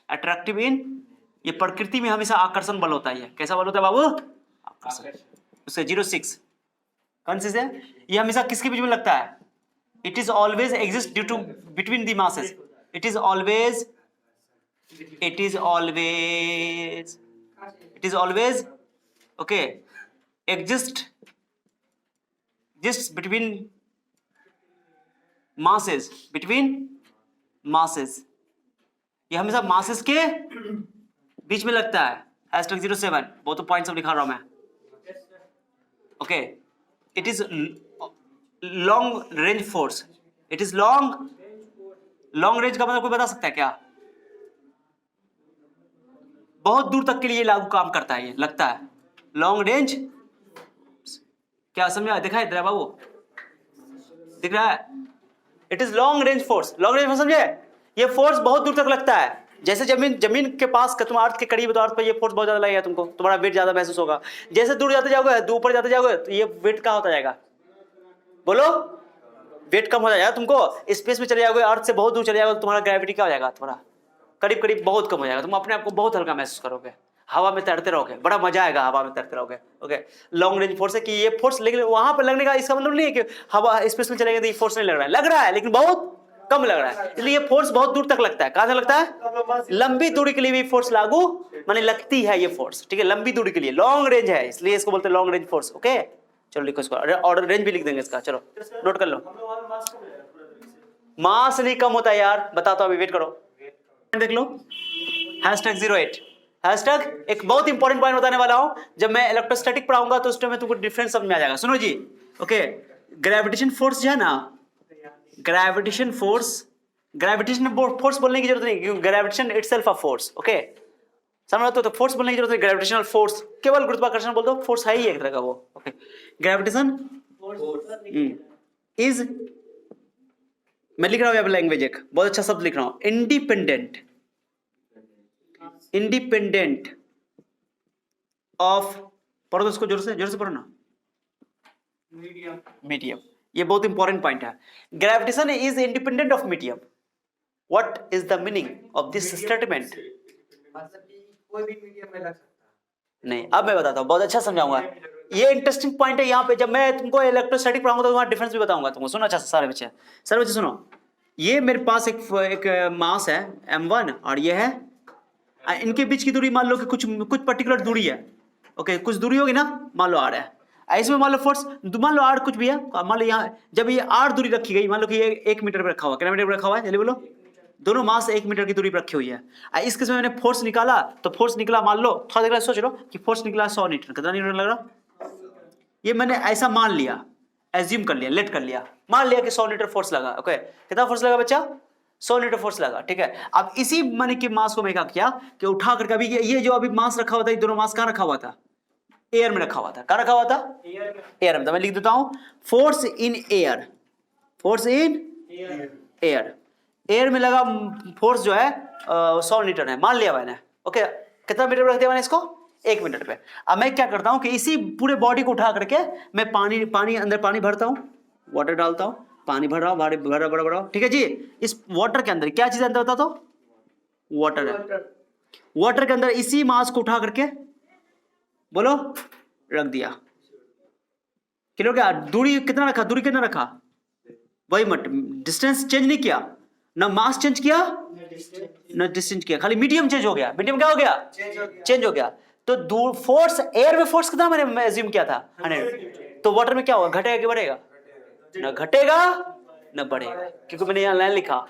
attractive in, ये प्रकृति में हमेशा आकर्षण बल होता है। कैसा बल होता है बाबू? आकर्षण। उससे 0.6 कौन सी से? ये हमेशा किसके बीच में लगता है? It is always exist due to between the masses, it is always okay exist between masses, ये हमेशा masses के बीच में लगता है। हैशटैग 0.7, वो तो पॉइंट सब लिखा रहा हूं मैं, okay. It is long range force, it is long range का मतलब कोई बता सकता है क्या? बहुत दूर तक के लिए लागू काम करता है, ये लगता है लॉन्ग रेंज। क्या समझा? दिखाई दे रहा है बाबू? दिख रहा है? It is long range force, long range में समझे? ये फोर्स बहुत दूर तक लगता है। जैसे जमीन के पास तुम अर्थ के करीब, तो अर्थ पे ये फोर्स बहुत ज्यादा लगेगा तुमको, तुम्हारा वेट ज्यादा महसूस होगा। जैसे दूर जाते जाओगे, ऊपर जाते जाओगे, तो ये वेट क्या होता जाएगा? बोलो, वेट कम हो जाएगा। तुमको स्पेस में चले जाओगे, अर्थ से बहुत दूर चले जाओगे, तो तुम्हारा ग्रेविटी क्या हो जाएगा? तुम्हारा करीब बहुत कम हो जाएगा, तुम अपने आप को बहुत हल्का महसूस करोगे। हवा में तैरते रहोगे, बड़ा मजा आएगा हवा में तैरते रहोगे। ओके, लॉन्ग रेंज फोर्स है कि ये फोर्स, लेकिन वहां पर लगने का इसका मतलब नहीं है कि हवा स्पेस में चलेगा तो ये फोर्स नहीं लग रहा है लेकिन बहुत कम लग रहा है, इसलिए ये फोर्स बहुत दूर तक लगता है। कहां तक लगता है? लंबी दूरी के लिए भी फोर्स लागू माने लगती है ये फोर्स, ठीक है, लंबी दूरी के लिए, लॉन्ग रेंज है इसलिए इसको बोलते हैं लॉन्ग रेंज फोर्स। ओके, चलो लिखो इसको, ऑर्डर रेंज भी लिख देंगे इसका, चलो नोट कर लो। मास नहीं कम होता यार, बताता हूं अभी, वेट करो, देख लो #08 हैशटैग। एक बहुत इंपॉर्टेंट पॉइंट बताने वाला हूं, जब मैं इलेक्ट्रोस्टैटिक पढ़ाऊंगा तो उस टाइम में तुमको डिफरेंस समझ में आ जाएगा। सुनो जी, ओके, ग्रेविटेशन फोर्स जो है ना, ग्रेविटेशन फोर्स बोलने की जरूरत नहीं, क्योंकि gravitation itself a force. Okay, समझ लो, तो फोर्स बोलने की जरूरत नहीं, ग्रेविटेशनल फोर्स, केवल गुरुत्वाकर्षण बोल दो, फोर्स है ही एक तरह का वो। ओके, ग्रेविटेशन इज, मैं लिख रहा हूं यहाँ पे लैंग्वेज, एक बहुत अच्छा शब्द लिख रहा हूं, इंडिपेंडेंट ऑफ, पढ़ो तो इसको जोर से पढ़ो ना, मीडियम। ये बहुत इंपॉर्टेंट पॉइंट है, gravitation is independent of medium. What is the meaning of this statement? कोई भी मीडियम में लग सकता है। नहीं, अब मैं बताता हूँ, बहुत अच्छा समझाऊंगा। ये इंटरेस्टिंग पॉइंट है यहाँ पे, जब मैं तुमको इलेक्ट्रोस्टैटिक पढ़ाऊंगा तो वहां डिफरेंस भी बताऊंगा तुमको। सुनो अच्छा सारे बच्चे सुनो, ये मेरे पास एक मास है m1 और ये है, इनके बीच की दूरी मान लो कि कुछ पर्टिकुलर दूरी है। ओके, कुछ दूरी होगी ना, मान लो r है, इसमें मान लो फोर्स, मान लो r कुछ भी है, मान लो यहाँ जब ये r दूरी रखी गई, मान लो कि ये 1 मीटर पर रखा हुआ, कितना मीटर पर रखा हुआ है जल्दी बोलो, दोनों मास 1 मीटर की दूरी पर रखी हुई है। इस केस में मैंने फोर्स निकाला, तो फोर्स निकला, मान लो थोड़ा देर सोच लो कि फोर्स निकला 100 न्यूटन, कितना न्यूटन लग रहा? ये मैंने ऐसा मान लिया, एज्यूम कर लिया, लेट कर लिया, मान लिया कि 100 न्यूटन फोर्स लगा। ओके, कितना फोर्स लगा बच्चा? 100 न्यूटन फोर्स लगा, ठीक है। अब इसी माने कि मास को मैं क्या किया कि उठा करके, अभी ये जो अभी मास रखा हुआ था, ये दोनों मास कहां रखा हुआ था? एयर में रखा हुआ था। कहां रखा हुआ था? एयर में। तो मैं लिख देता हूं force in air, force in air, air में लगा फोर्स जो है 100 न्यूटन है, मान लिया मैंने। ओके, कितना मीटर पर रख दिया मैंने इसको? 1 मीटर पे। अब मैं क्या करता हूं कि इसी पूरे बॉडी को उठा करके मैं पानी अंदर पानी भरता हूं, वाटर डालता हूं, पानी भर रहा हूं, बड़ा, ठीक है जी। इस वाटर के अंदर क्या चीज अंदर होता? तो वाटर है, वाटर के अंदर इसी मास को उठा करके बोलो रख दिया। किलो क्या दूरी, कितना रखा, दूरी कितना रखा? वही मत, डिस्टेंस चेंज नहीं किया, ना मास चेंज किया ना डिस्टेंस किया, खाली मीडियम चेंज हो गया। मीडियम क्या हो गया? चेंज हो गया। तो दूर फोर्स, एयर में फोर्स कितना मैंने एज्यूम किया था? 100। तो वाटर में क्या होगा? घटेगा कि बढ़ेगा? ना घटेगा ना बढ़ेगा, क्योंकि मैंने यहाँ लाइन लिखा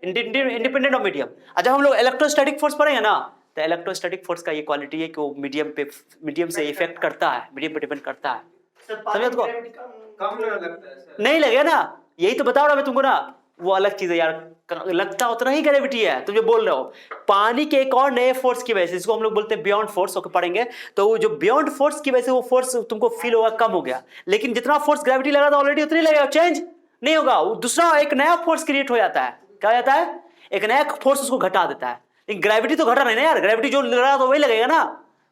इंडिपेंडेंट ऑफ मीडियम। अच्छा, हम लोग इलेक्ट्रोस्टैटिक फोर्स पढ़ेंगे ना, तो इलेक्ट्रोस्टैटिक फोर्स का ये क्वालिटी है कि वो मीडियम से इफेक्ट करता है, मीडियम पे डिपेंड करता है। समझे तुमको? कम लगता है नहीं लगेगा ना, यही तो बता रहा मैं तुमको ना, वो अलग चीज है यार, लगता उतना ही ग्रेविटी है, तुम जो बोल रहे हो। पानी के एक और नए फोर्स की वजह से, इसको हम लोग बोलते हैं बियॉन्ड फोर्स, ओके पढ़ेंगे, तो वो जो बियॉन्ड फोर्स की वजह से वो फोर्स तुमको फील होगा कम हो गया, लेकिन जितना फोर्स ग्रेविटी लगा था ऑलरेडी उतनी लगेगा, चेंज नहीं होगा। वो दूसरा एक नया फोर्स क्रिएट हो जाता है, क्या हो जाता है? एक नया फोर्स उसको घटा देता है। लेकिन ग्रेविटी तो घटा नहीं ना यार, ग्रेविटी जो लग रहा था वही लगेगा ना,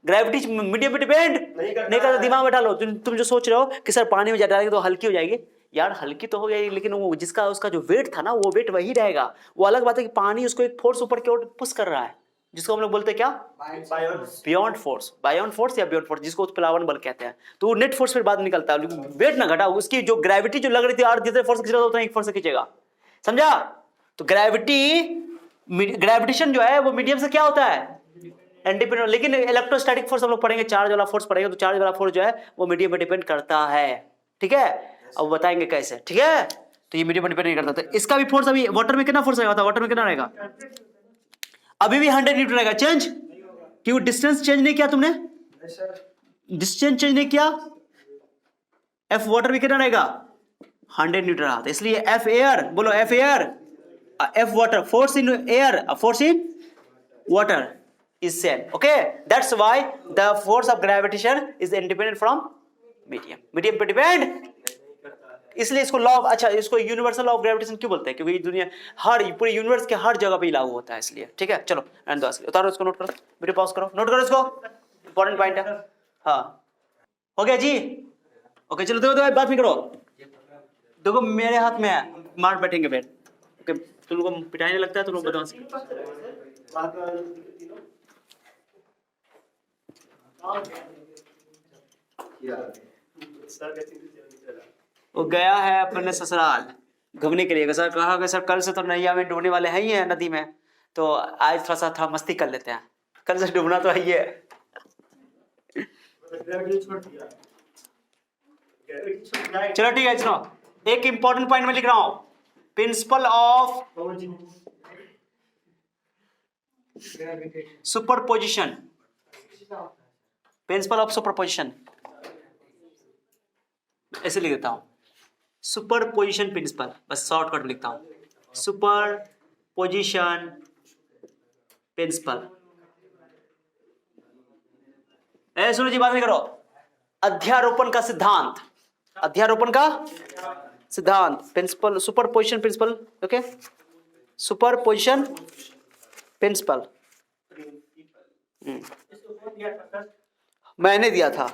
ग्रेविटी मीडियम पे डिपेंड नहीं करता। दिमाग बैठा लो, तुम जो सोच रहे हो कि सर पानी में जा डालेंगे तो हल्की हो जाएगी, यार हल्की तो हो जाएगी, लेकिन वो जिसका उसका जो वेट था ना, वो वेट वही रहेगा। वो अलग बात है कि पानी उसको एक फोर्स ऊपर की ओर पुश कर रहा है, जिसको हम लोग बोलते हैं क्या? बियॉन्ड फोर्स, बायोन फोर्स या बियॉन्ड फोर्स, जिसको प्लावन बल कहते हैं। तो वो नेट फोर्स फिर बाद निकलता है, वेट ना घटा, उसकी जो ग्रेविटी जो लग रही थी, और जितने फोर्स खींच रहा था उतना एक फोर्स खींचेगा, समझा? तो ग्रेविटेशन जो है वो मीडियम से क्या होता है? इंडिपेंडेंट। लेकिन इलेक्ट्रोस्टैटिक फोर्स हम लोग पढ़ेंगे, चार्ज वाला फोर्स पढ़ेंगे, तो चार्ज वाला फोर्स जो है वो मीडियम पे डिपेंड करता है, ठीक है? अब बताएंगे कैसे, ठीक है? तो ये मीडियम पे डिपेंड नहीं करता। तो इसका भी फोर्स, अभी वाटर में कितना फोर्स रहेगा? वाटर में कितना रहेगा? अभी भी 100 न्यूटन रहेगा, चेंज क्यों? डिस्टेंस चेंज नहीं किया तुमने, डिस्टेंस चेंज नहीं किया। एफ वाटर भी कितना रहेगा? 100 न्यूटन रहा, इसलिए एफ एयर, बोलो F air, F water, force in air, force in water is same. Okay, that's why the force of gravitation is independent from medium. medium पे depend, इसलिए इसको लॉ, अच्छा इसको यूनिवर्सल लॉ ऑफ ग्रेविटेशन क्यों बोलते हैं? क्योंकि दुनिया हर पूरे यूनिवर्स के हर जगह पे लागू होता है, इसलिए। ठीक है, चलो उतारो इसको, नोट करो, वीडियो पॉज करो, नोट करो इसको, इंपॉर्टेंट पॉइंट है। हाँ हो गया जी, ओके चलो देखो बात नहीं करो, देखो मेरे हाथ में है, मार बैठेंगे फिर। ओके, तुम लोग को पिटाई नहीं लगता है, तुम लोग बदमाश वो गया है अपने ससुराल घूमने के लिए। सर कहा कि सर कल से तो नैया में डूबने वाले हैं ही है नदी में, तो आज थोड़ा सा था मस्ती कर लेते हैं, कल से डूबना तो है ही है। चलो ठीक है, सुनो एक इंपॉर्टेंट पॉइंट में लिख रहा हूं, principal of superposition, principal of superposition ऐसे लिख देता हूं, सुपरपोजिशन प्रिंसिपल, बस शॉर्टकट लिखता हूं, सुपरपोजिशन प्रिंसिपल। सुनो जी, बात नहीं करो, अध्यारोपण का सिद्धांत, अध्यारोपण का सिद्धांत, principle superposition principle, okay, superposition principle मैंने दिया था,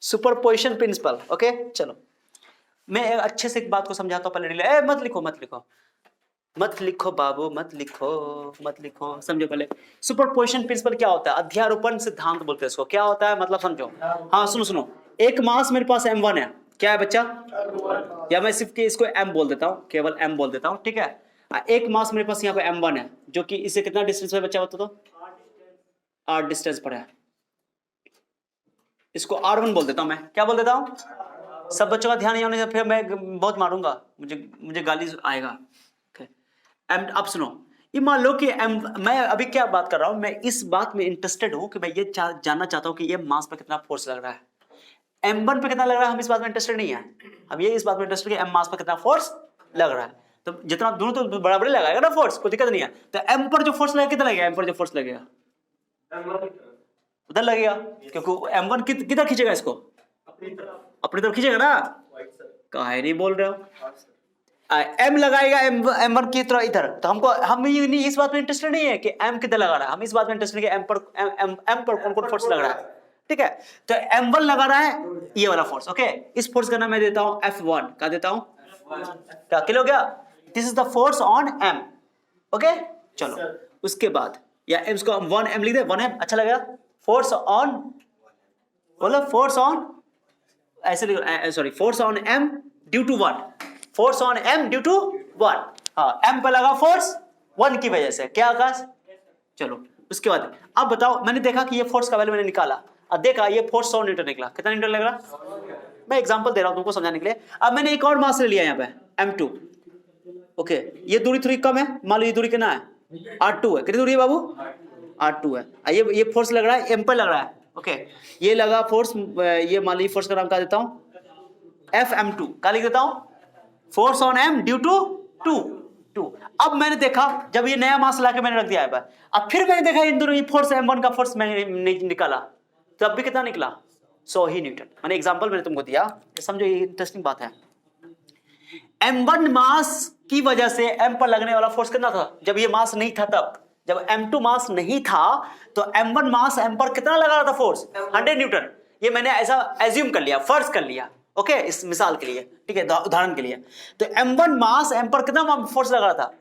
सुपरपोजिशन प्रिंसिपल, ओके। चलो मैं अच्छे से एक बात को समझाता हूं, पहले मत लिखो मत लिखो मत लिखो बाबू, मत लिखो मत लिखो, समझो पहले सुपरपोजिशन प्रिंसिपल क्या होता है, अध्यारोपण सिद्धांत बोलते हैं इसको, क्या होता है मतलब समझो। हाँ सुनो सुनो, एक मास मेरे पास m1 है, क्या है बच्चा, या मैं सिर्फ इसको m बोल देता हूँ, केवल m बोल देता हूँ, ठीक है। एक मास मेरे पास यहाँ पे m1 है, जो कि इससे कितना डिस्टेंस है बच्चा बता दो, 8 डिस्टेंस पर है, इसको r1 बोल देता हूँ मैं, क्या बोल देता हूँ, सब बच्चों का ध्यान नहीं होने से फिर मैं बहुत मारूंगा, मुझे गाली आएगा। अब सुनो, ये मान लो कि मैं अभी क्या बात कर रहा हूं, मैं इस बात में इंटरेस्टेड हूं कि मैं ये जानना चाहता हूं कि ये मास पे कितना फोर्स लग रहा है, m1 पे कितना लग रहा है, हम इस बात में इंटरेस्टेड नहीं है, हम ये इस बात में इंटरेस्टेड कि m मास पे कितना फोर्स लग रहा है, तो जितना दोनों तो बराबर लगाएगा ना फोर्स, कोई दिक्कत नहीं है। तो m पर जो फोर्स लगेगा कितना लगेगा, m पर जो फोर्स लगेगा उधर लगेगा, क्योंकि m1 किधर खींचेगा इसको, अपनी तरफ खींचेगा ना, काहे नहीं बोल रहे हो, m लगाएगा m1 की तरह इधर, तो हम इस बात में इंटरेस्टेड नहीं है कि m किधर लगा रहा है, हम इस बात में इंटरेस्टेड है कि m पर कौन कौन फोर्स लग रहा है, ठीक है। तो m1 लगा रहा है ये वाला फोर्स, ओके, इस फोर्स का नाम मैं देता हूं F1, क्या देता हूं, क्या किलो हो गया, this is the force on m, okay. चलो उसके बाद या इसको 1m लिख दे, 1m अच्छा लगेगा, फोर्स ऑन, बोलो फोर्स ऑन, ऐसे sorry, force on m due to 1, force on m due to 1, हाँ m पे लगा फोर्स 1 की वजह से, क्या आकाश। चलो उसके बाद अब बताओ, मैंने देखा कि ये फोर्स का वैल्यू मैंने निकाला, अब देखा ये फोर्स 100 न्यूटन निकला, कितना न्यूटन लग रहा, मैं एग्जांपल दे रहा हूं तुमको समझाने के लिए। अब मैंने एक और मास ले लिया यहाँ पे m2, ओके, ये दूरी थोड़ी कम है, मान लो ये दूरी कितना है, r2 है, कितनी दूरी है बाबू, r2 है, ये फोर्स लग रहा है m पर लग रहा है, ओके, ये लगा फोर्स, ये मान लो फोर्स का नाम क्या देता हूं, Fm2, क्या लिख देता हूं, force on m due to 2। अब मैंने देखा जब ये नया मास लाके मैंने रख दिया है, अब फिर मैंने देखा इन दोनों, ये फोर्स m1 का फोर्स मैंने निकाला, तो अब भी कितना निकला, 100 ही न्यूटन। मैंने एग्जांपल मैंने तुमको दिया, समझो ये इंटरेस्टिंग बात है। m1 मास की वजह से m पर लगने वाला फोर्स कितना था, जब ये मास नहीं था तब, जब m2 मास नहीं था तो m1 मास m पर कितना लगा रहा था फोर्स, 100 न्यूटन। ये मैंने ऐसा एज्यूम कर लिया, फर्ज कर लिया, ओके, इस मिसाल के लिए, ठीक है, उदाहरण के लिए। तो m1 मास m पर कितना फोर्स लगा रहा था,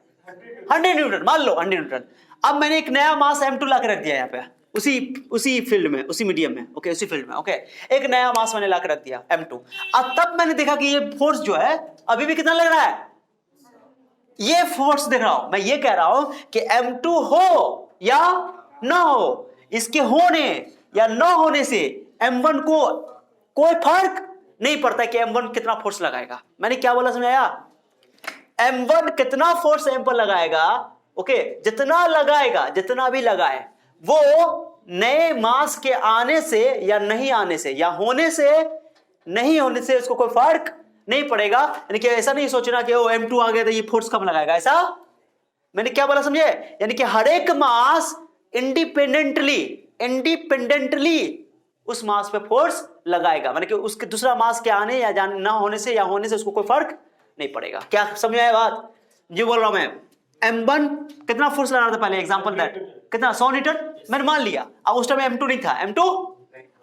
100 न्यूटन, मान लो 100 न्यूटन। अब मैंने एक नया मास m2 ला के रख दिया यहाँ पे, उसी फील्ड में, उसी मीडियम में, ओके, उसी फील्ड में, ओके, एक नया मास मैंने ला के रख दिया m2। अब तब मैंने देखा कि ये फोर्स जो है अभी भी कितना लग रहा है, ये फोर्स देख रहा हूं मैं, ये कह रहा हूं कि m2 हो या ना हो, इसके होने या ना होने से m1 को कोई फर्क नहीं पड़ता कि m1 कितना फोर्स लगाएगा। मैंने क्या बोला समझाया, m1 कितना फोर्स m पर लगाएगा, ओके, जितना लगाएगा, जितना भी लगाए, वो नए मास के आने से या नहीं आने से, या होने से नहीं होने से उसको कोई फर्क नहीं पड़ेगा। यानी कि ऐसा नहीं सोचना कि वो m2 आ गया तो ये फोर्स कम लगाएगा, ऐसा मैंने क्या बोला समझे, यानी कि हर एक मास इंडिपेंडेंटली उस मास पे फोर्स लगाएगा, माने कि उसके दूसरा मास के आने या जाने ना होने से या होने से उसको कोई फर्क नहीं पड़ेगा। क्या समझ आया बात, जो बोल रहा हूं मैं, m1 कितना फोर्स लगा रहा था पहले, एग्जांपल दैट कितना, 100 न्यूटन मैंने मान लिया। अब उस टाइम m2 नहीं था, m2,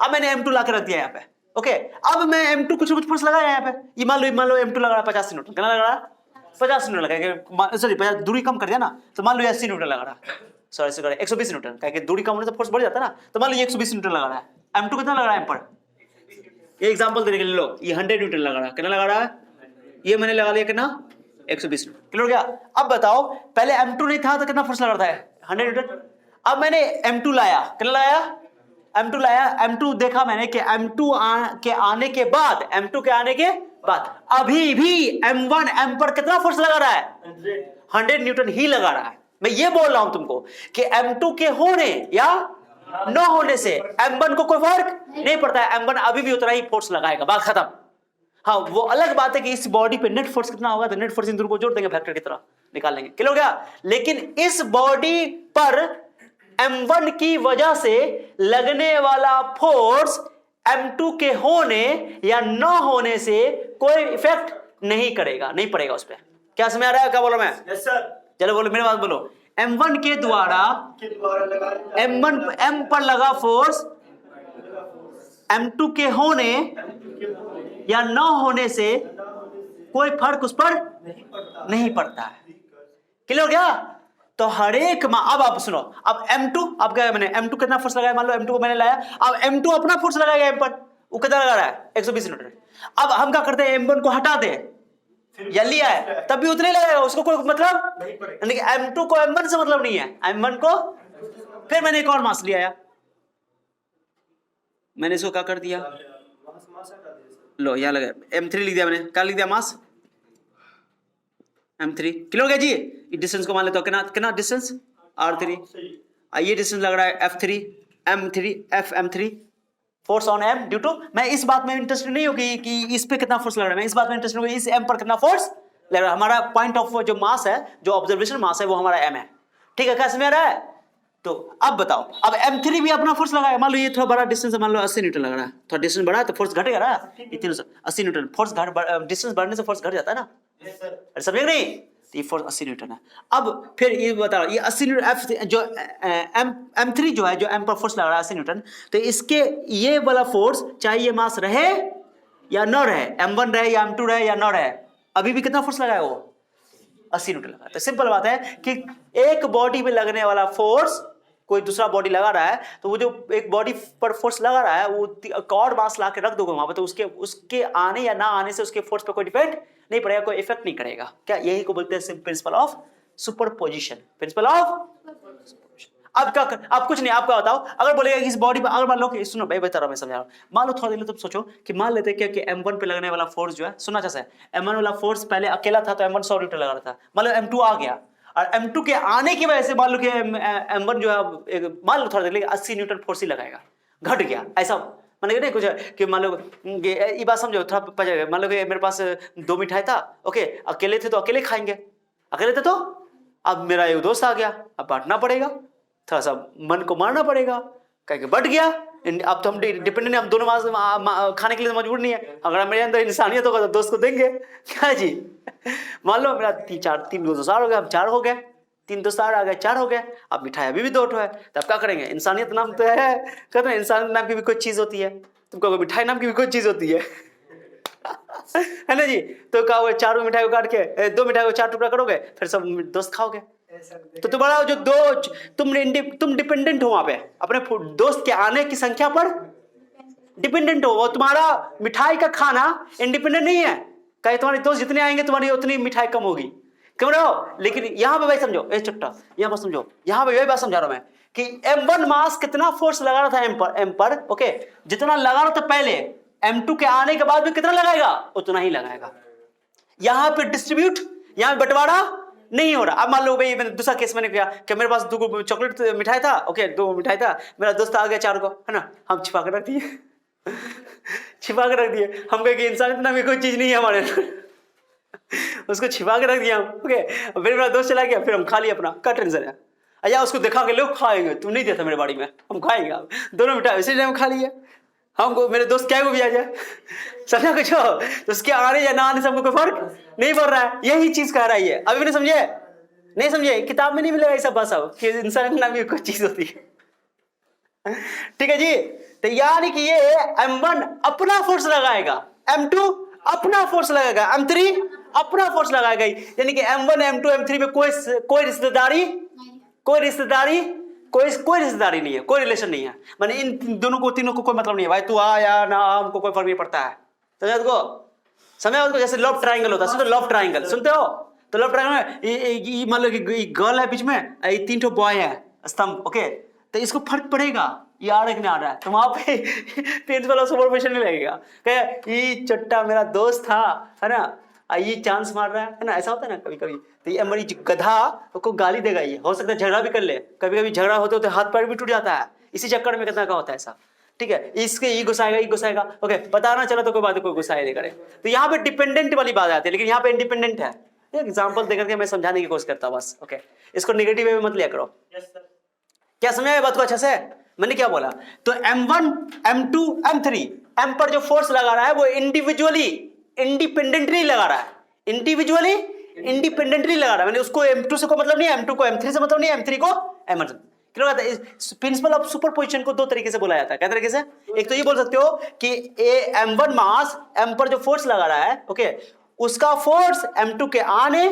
अब मैंने m2 ला के रख दिया यहाँ पे, ओके। अब मैं m2 कुछ फोर्स लगाया यहाँ पे, ये मान लो m2 लगा रहा है 50 न्यूटन, कितना लगा रहा है, 50 न्यूटन लगा, सॉरी 50, दूरी कम कर दिया ना, तो मान लो 80 न्यूटन लगा रहा है, सॉरी से 120 न्यूटन, क्या दूरी कम होने से फोर्स बढ़ जाता है ना। तो मान लो ये 120 न्यूटन लगा रहा है, M2 कितना लगा रहा है एम पर, ये एग्जांपल देने के लिए लो, ये 100 न्यूटन लगा रहा है, कितना लगा रहा है, ये मैंने लगा लिया कितना 120 न्यूटन, क्लियर हो गया। अब बताओ पहले M2 नहीं था तो कितना फोर्स लगा रहा है 100 न्यूटन, अब मैंने M2 लाया, कितना लाया M2 लाया, M2 देखा मैंने कि M2 के आने के बाद, M2 के आने के बाद अभी भी M1 M पर कितना फोर्स लगा रहा है 100 न्यूटन ही लगा रहा है। मैं ये बोल रहा हूं तुमको कि M2 के होने या न होने से M1 को कोई फर्क नहीं पड़ता है, M1 अभी भी उतना ही फोर्स लगाएगा, बात खत्म। हाँ वो अलग बात है कि इस बॉडी पे नेट फोर्स कितना होगा, तो नेट फोर्स इन दोनों को जोड़ देंगे फैक्टर की तरह निकाल लेंगे, क्लियर हो गया। लेकिन इस बॉडी पर M1 की वजह से लगने वाला फोर्स M2 के होने या न होने से कोई इफेक्ट नहीं करेगा, नहीं पड़ेगा उस पर। क्या समझ आ रहा है क्या बोला मैं? Yes sir. चलो बोलो मेरे बात बोलो, M1 के द्वारा M1 M पर लगा फोर्स M2 के होने या न होने से कोई फर्क उस पर नहीं पड़ता है, क्लियर हो गया। तो हर एक अब आप सुनो, अब M2 अब क्या मैंने M2 कितना फोर्स लगाया, मान लो M2 को मैंने लाया, अब M2 अपना फोर्स लगाएगा M पर, वो कितना लगा रहा है 120 न्यूटन। अब हम क्या करते हैं, M1 को हटा दे या लिया है तब भी उतने लगेगा, उसको कोई मतलब नहीं, M2 को M1 से मतलब नहीं है, M1 को फिर मैंने एक और मास लिया है, मैंने इसको क्या कर दिया, लो यहाँ लगा M3 लिख दिया मैंने, क्या लिख दिया मास M3, क्लियर हो गया जी। ये डिस्टेंस को मान लेते हो कितना कितना डिस्टेंस R3, ये डिस्टेंस लग रहा है F3 M3 FM3 force on M due to, मैं इस बात में इंटरेस्टेड नहीं हूँ कि इस पे कितना फोर्स लग रहा है, मैं इस बात में इंटरेस्टेड हूँ इस M पर कितना फोर्स लग रहा है। हमारा पॉइंट ऑफ जो मास है, जो ऑब्जर्वेशन मास है वो हमारा M है, ठीक है, क्या समझ आ रहा है। तो अब बताओ, अब M3 भी अपना फोर्स लगाएगा, मान लो ये थोड़ा बड़ा डिस्टेंस है, मान लो 80 न्यूटन लग रहा है, थोड़ा डिस्टेंस बढ़ा है तो फोर्स घटेगा ना, ये 380 न्यूटन फोर्स डिस्टेंस बढ़ने से फोर्स घट जाता है ना, अरे समझे नहीं, तो ये फोर्स 80 न्यूटन है। अब फिर ये बताओ, ये 80 न्यूटन जो M3 जो है, जो M पर फोर्स लग रहा है 80 न्यूटन, तो इसके ये वाला फोर्स चाहे ये मास रहे या न रहे, M1 रहे या M2 रहे या न रहे, अभी भी कितना फोर्स लगाया वो 80 न्यूटन लगा। तो सिंपल बात है कि एक बॉडी में लगने वाला फोर्स कोई दूसरा बॉडी लगा रहा है, तो वो जो एक बॉडी पर फोर्स लगा रहा है वो एक और मास ला के रख दोगे वहां पर, तो उसके आने या ना आने से उसके फोर्स पर कोई डिपेंड नहीं पड़ेगा, कोई इफेक्ट नहीं करेगा। क्या यही को बोलते हैं principal of superposition, principle of. अब क्या अब कुछ नहीं, आप क्या बताओ, अगर बोलेगा इस बॉडी पर, अगर मान लो कि सुनो भाई बता रहा मैं समझा रहा हूं, मान लो थोड़ा देर तुम सोचो कि मान लेते क्या कि M1 पे लगने वाला फोर्स जो है, सुना जैसे M1 वाला फोर्स पहले अकेला था तो M1 100 न्यूटन लगा रहा था, मान लो M2 आ गया और M2 के आने की वजह से मान लो कि M1 जो है मान लो थोड़ा देर 80 न्यूटन फोर्स ही लगाएगा, घट गया, ऐसा माने नहीं कुछ कि मान लो ये बात समझो थोड़ा, मान लो कि मेरे पास 2 मिठाई था, ओके अकेले थे तो अकेले खाएंगे, अकेले थे तो अब मेरा एक दोस्त आ गया, अब बांटना पड़ेगा, थोड़ा सा मन को मारना पड़ेगा, कह बढ़ गया, अब तो हम डिपेंडेंट हम दोनों खाने के लिए मजबूर नहीं है, अगर मेरे अंदर इंसानियत होगा तो दोस्त को देंगे, क्या जी। मान लो मेरा 3 दोस्त और हो गए, हम 4 हो गए, 3 दोस्त और आ गए 4 हो गए, अब मिठाई अभी भी 2 है, तब क्या करेंगे, इंसानियत नाम तो है, कहते हैं इंसानियत नाम की भी कोई चीज होती है, तुमको मिठाई नाम की भी कोई चीज होती है है ना जी। तो क्या हुआ, 4 मिठाई को काट के 2 मिठाई को 4 टुकड़ा करोगे, फिर सब दोस्त खाओगे, तो तुम्हारा जो तुम डिपेंडेंट हो वहां पे, अपने दोस्त के आने की संख्या पर डिपेंडेंट हो, वो तुम्हारा मिठाई का खाना इंडिपेंडेंट नहीं है, कहीं तुम्हारे दोस्त जितने आएंगे तुम्हारी उतनी मिठाई कम होगी, क्यों रहो। लेकिन यहां पे भाई समझो, ए चुट्टा यहां पर समझो, यहां पे यही बात समझा रहा हूं मैं कि M1 मास कितना फोर्स लगा रहा था M पर, ओके जितना लगा रहा था पहले, M2 के आने के बाद भी कितना लगाएगा, उतना ही लगाएगा। यहां पे डिस्ट्रीब्यूट, यहां पे बंटवारा नहीं हो रहा। अब मान लो भाई मैंने दूसरा केस मैंने किया कि मेरे पास 2 चॉकलेट मिठाई था, ओके 2 मिठाई था, मेरा दोस्त आ गया 4 को, है ना, हम छिपा कर रख दिए छिपा कर रख दिए, हम कहे कि इंसान इतना भी कोई चीज नहीं है हमारे उसको छिपा के रख दिया हम, ओके फिर मेरा दोस्त चला गया, फिर हम खा लिया अपना, क्या टेंशन है, या उसको दिखा के लोग खाएंगे, तू नहीं देता मेरे बाड़ी में, हम खाएंगे, आप दोनों मिठाई इसी टाइम खा लिए, हमको मेरे दोस्त क्या को भी आ जाए, समझा कुछ हो, तो उसके आने या ना आने से हमको कोई फर्क नहीं पड़ रहा है, यही चीज कह रहा है ये, अभी नहीं समझे, नहीं समझे, किताब में नहीं मिलेगा ये सब बात सब कि इंसान नाम की कोई चीज होती है, ठीक है जी। तो यानी कि ये M1 अपना फोर्स लगाएगा, M2 अपना फोर्स लगाएगा, M3 अपना फोर्स लगाएगा, यानी कि M1 M2 M3 में कोई रिश्तेदारी कोई रिश्तेदारी, कोई रिश्तेदारी नहीं है, कोई रिलेशन नहीं है, माने इन दोनों को, तीनों को कोई मतलब नहीं है भाई, तू आ या ना आ, हमको कोई फर्क नहीं पड़ता है। समझा उसको? जैसे लव ट्रायंगल होता है, सुनते लव ट्रायंगल सुनते हो? तो लव ट्रायंगल में मान लो कि गर्ल है बीच में, ये 3 ठो बॉय है स्तंभ, ओके, तो इसको फर्क पड़ेगा ये आ रहा है कि नहीं आ रहा है, तो वहां पे प्रिंसिपल सुपरविजन नहीं लगेगा, कहे ये चट्टा मेरा दोस्त था, है ना, ये चांस मार रहा है ना, ऐसा होता है ना कभी कभी। तो ये हमारी गधा को गाली देगा, ये हो सकता है झगड़ा भी कर ले, कभी कभी झगड़ा होते होते हाथ पैर भी टूट जाता है, इसी चक्कर में कितना का होता है ऐसा, ठीक है। इसके ये गुस्साएगा, ओके, पता ना चला तो कोई बात नहीं, कोई गुस्सा नहीं करे। तो यहाँ पे डिपेंडेंट वाली बात आती है, लेकिन यहाँ पे इंडिपेंडेंट है। एग्जाम्पल देकर के मैं समझाने की कोशिश करता हूँ बस, ओके, इसको नेगेटिव वे में मत लिया करो। क्या समझा बात को अच्छे से? मैंने क्या बोला? तो M1, M2, M3, M पर जो फोर्स लगा रहा है वो इंडिविजुअली इंडिपेंडेंटली लगा रहा है, इंडिविजुअली इंडिपेंडेंटली लगा रहा है। मैंने उसको M2 से कोई मतलब नहीं है, M2 को M3 से मतलब नहीं है, M3 को M1। प्रिंसिपल ऑफ सुपरपोजिशन को 2 तरीके से बोला जाता है। क्या तरीके से? एक तो ये बोल सकते हो कि M1 मास M पर जो फोर्स लगा रहा है, ओके, उसका फोर्स M2 के आने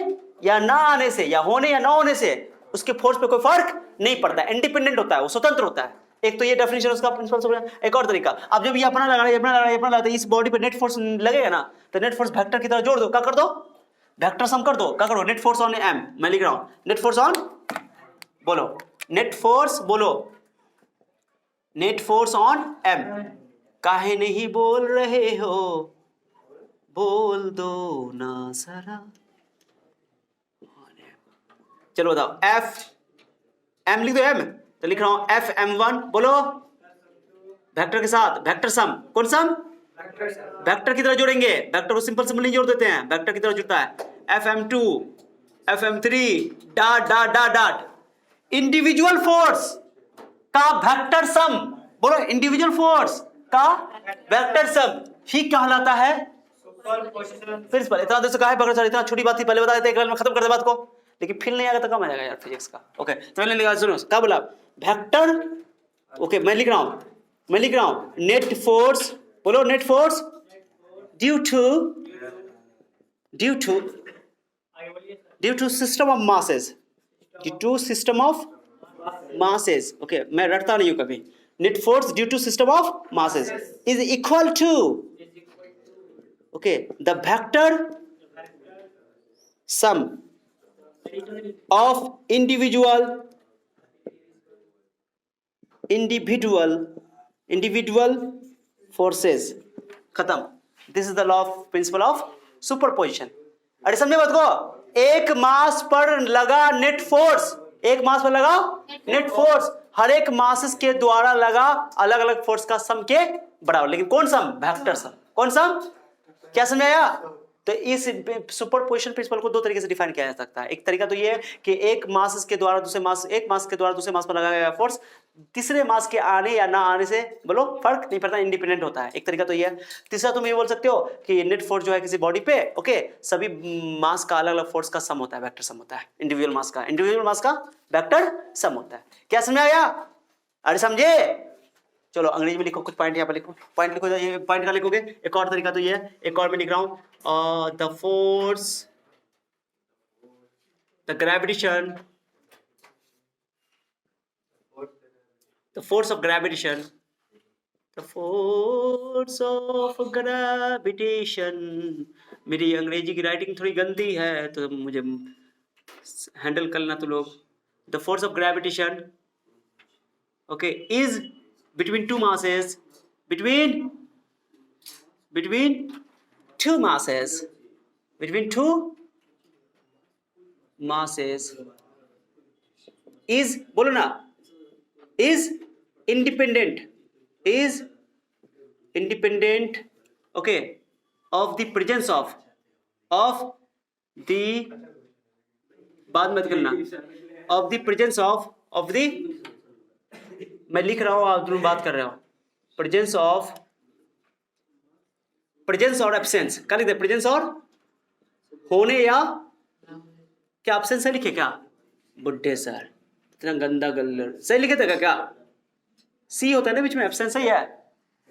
या ना आने से, या होने या ना होने से उसके फोर्स पे कोई फर्क नहीं पड़ता है, इंडिपेंडेंट होता है, वो स्वतंत्र होता है। एक तो ये डेफिनेशन उसका प्रिंसिपल। एक और तरीका, अब जब ये अपना लगा रहा है, इस बॉडी पे नेट फोर्स लगेगा ना, तो नेट फोर्स वेक्टर की तरह जोड़ दो, क्या कर दो? वेक्टर सम कर दो, क्या करो? नेट फोर्स ऑन M, मैं लिख रहा हूं नेट फोर्स ऑन, बोलो नेट फोर्स, बोलो नेट फोर्स ऑन M। काहे नहीं बोल रहे हो, बोल दो ना जरा। चलो बताओ, F M लिख दो, M, तो लिख रहा हूं F M1, बोलो वेक्टर के साथ, वेक्टर सम, कौन सम? वेक्टर की तरह जोड़ेंगे, वेक्टर को सिंपल सिंपल नहीं जोड़ देते हैं, वेक्टर की तरह जुड़ता है। F M2, F M3, dot dot dot dot, individual force का वेक्टर सम, बोलो इंडिविजुअल फोर्स का वेक्टर सम ही कहलाता है प्रिंसिपल। इतना देर से कहा है पकड़, इतना छोटी बात थी, पहले बता देते, एक बार में खत्म कर दे बात को, लेकिन फिर नहीं आएगा तो कम आ जाएगा यार फिजिक्स का, ओके। तो मैंने लिखा, सुनो क्या बोला, वेक्टर, ओके, मैं लिख रहा हूं नेट फोर्स, बोलो net force due to system of masses, okay, मैं रटता नहीं हूं कभी। Net force due to system of masses is equal to, okay, the vector sum of individual forces, खत्म। This is the law of principle of superposition. अरे समझे बात को? एक मास पर लगा नेट फोर्स, एक मास पर लगा नेट फोर्स, हर एक मासेस के द्वारा लगा अलग अलग फोर्स का सम के बराबर, लेकिन कौन सम? Vector sum. कौन सम? क्या समझाया? तो इस सुपरपोजिशन प्रिंसिपल को 2 तरीके से डिफाइन किया जा सकता है। एक तरीका तो ये है कि एक मास के द्वारा दूसरे मास, एक मास के द्वारा दूसरे मास पर लगाया गया फोर्स तीसरे मास के आने या ना आने से, बोलो, फर्क नहीं पड़ता, इंडिपेंडेंट होता है। एक तरीका तो ये है। तीसरा तुम ये बोल सकते हो कि नेट फोर्स जो है किसी बॉडी पे, ओके, सभी मास का अलग अलग फोर्स का सम होता है, वेक्टर सम होता है, इंडिविजुअल मास का वेक्टर सम होता है। क्या समझाया? अरे समझे? चलो अंग्रेजी में लिखो, कुछ पॉइंट यहाँ पर लिखो, पॉइंट लिखो, ये पॉइंट का लिखोगे। एक और तरीका तो ये है, एक और मैं लिख रहा हूं, the force, the gravitation, the force of gravitation, मेरी अंग्रेजी की राइटिंग थोड़ी गंदी है तो मुझे हैंडल करना तो लोग। The force of gravitation, okay, is between two masses, between two masses is, बोलो ना, is independent, okay, of the presence of the, बाद मत करना, of the presence of the, मैं लिख रहा हूं, आप दोनों बात कर रहे हो, प्रेजेंस और एब्सेंस, क्या लिखते हैं? प्रेजेंस और होने, या क्या एब्सेंस है लिखे? क्या बुड्ढे सर, इतना गंदा गल्लर, सही लिखे थे क्या? सी होता है ना बीच में, एब्सेंस सही है,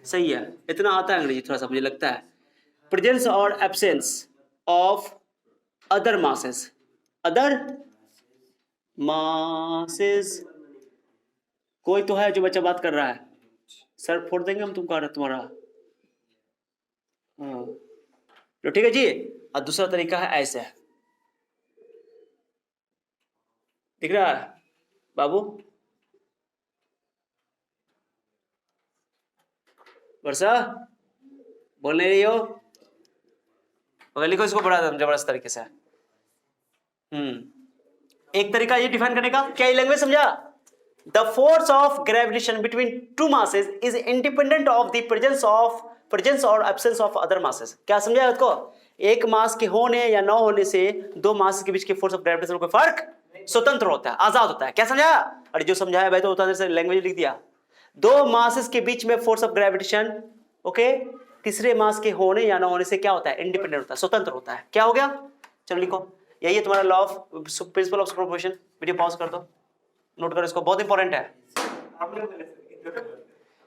सही है, इतना आता है अंग्रेजी थोड़ा सा मुझे लगता है। प्रेजेंस और absence of other masses, other masses, कोई तो है जो बच्चा बात कर रहा है, सर फोड़ देंगे हम तुम्हारा। हाँ तो ठीक है जी। और दूसरा तरीका है ऐसे, दिख रहा है बाबू? वर्षा बोल नहीं रही हो? मगर लिखो, इसको पढ़ा दो जबरदस्त तरीके से। एक तरीका ये डिफाइन करने का, क्या ये लैंग्वेज समझा? The force of gravitation between two masses is independent of the presence और एब्सेंस ऑफ अदर मासेस। क्या समझा इसको? एक मास के होने या न होने से दो मास के बीच के फोर्स ऑफ ग्रेविटेशन कोई फर्क स्वतंत्र होता है, आजाद होता है। क्या समझा? अरे जो समझाया भाई तो उतना देर से लैंग्वेज लिख दिया। दो मासेस के बीच में फोर्स ऑफ ग्रेविटेशन, ओके, तीसरे मास के होने या न होने से क्या होता है? इंडिपेंडेंट होता है, स्वतंत्र होता है। क्या हो गया? चलो लिखो, यही है तुम्हारा law of principle of superposition. Video pause कर दो, नोट करो इसको, बहुत इंपॉर्टेंट है।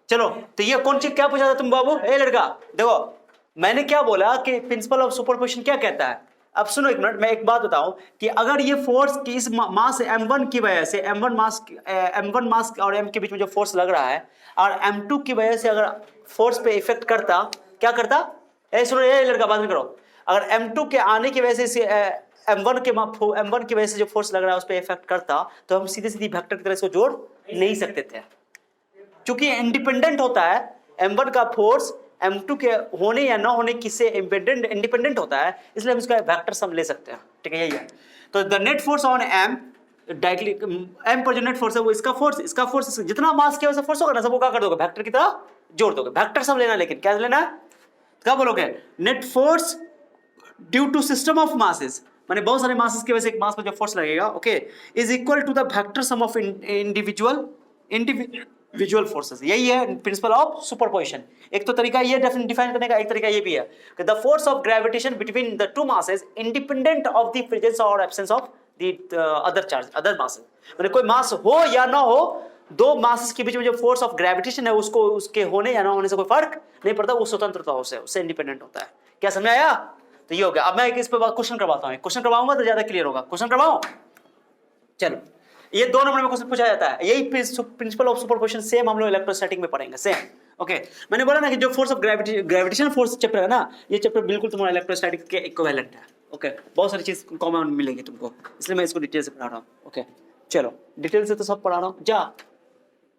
चलो तो ये कौन चीज क्या पूछा था तुम बाबू? ए लड़का देखो, मैंने क्या बोला कि प्रिंसिपल ऑफ सुपरपोजिशन क्या कहता है। अब सुनो एक मिनट, मैं एक बात बताऊं कि अगर ये फोर्स की इस मास m1 की वजह से m1 मास और m के बीच में जो फोर्स लग रहा है, और m2 की वजह से अगर फोर्स पे इफेक्ट करता, क्या करता? ए सुनो, ये लड़का बात नहीं करो। अगर m2 के आने की वजह से m1 की वजह से जो फोर्स लग रहा है उस पर इफेक्ट करता, तो हम सीधे सीधे वेक्टर की तरह इसको जोड़ नहीं सकते थे, क्योंकि इंडिपेंडेंट होता है। m1 का फोर्स m2 के होने या ना होने किससे इंडिपेंडेंट होता है, इसलिए हम इसका वेक्टर सम ले सकते हैं। ठीक है, यही है। तो the net force on m directly m पर जो नेट फोर्स है वो इसका फोर्स जितना मास किया वैसा फोर्स होगा ना, सबको क्या कर दोगे? वेक्टर की तरह जोड़ दोगे। वेक्टर सम लेना, लेकिन क्या लेना? क्या बोलोगे? Net force due to system of masses, माने बहुत सारे मासेस की वजह से एक मास पर जो फोर्स लगेगा, okay, is equal to the vector sum of individual forces. यही है प्रिंसिपल ऑफ सुपरपोजिशन। एक तो तरीका ये डिफाइन करने का, एक तरीका ये भी है कि the force of gravitation between the two masses independent of the presence और absence of the other masses. माने कोई मास हो या ना हो, दो मासेस के बीच में जो फोर्स ऑफ ग्रेविटेशन है उसको उसके होने या ना होने से कोई फर्क नहीं पड़ता, वो स्वतंत्रता उससे इंडिपेंडेंट होता है। क्या समझ आया? तो ये हो गया। अब मैं इस पे क्वेश्चन करवाता हूँ, क्वेश्चन करवाऊंगा तो ज्यादा क्लियर होगा। क्वेश्चन करवाऊं? चलो, ये 2 नंबर में क्वेश्चन पूछा जाता है। यही प्रिंसिपल ऑफ सुपरपोजिशन सेम हम लोग इलेक्ट्रोस्टैटिक में पढ़ेंगे, सेम। ओके, मैंने बोला ना कि जो force of gravitation force chapter है ना, ये चैप्टर बिल्कुल तुम्हारा इलेक्ट्रोस्टैटिक के इक्विवेलेंट है। ओके, बहुत सारी चीज कॉमन मिलेंगी तुमको, इसलिए मैं इसको डिटेल से पढ़ा रहा हूँ। ओके चलो, डिटेल से तो सब पढ़ा रहा हूँ। जा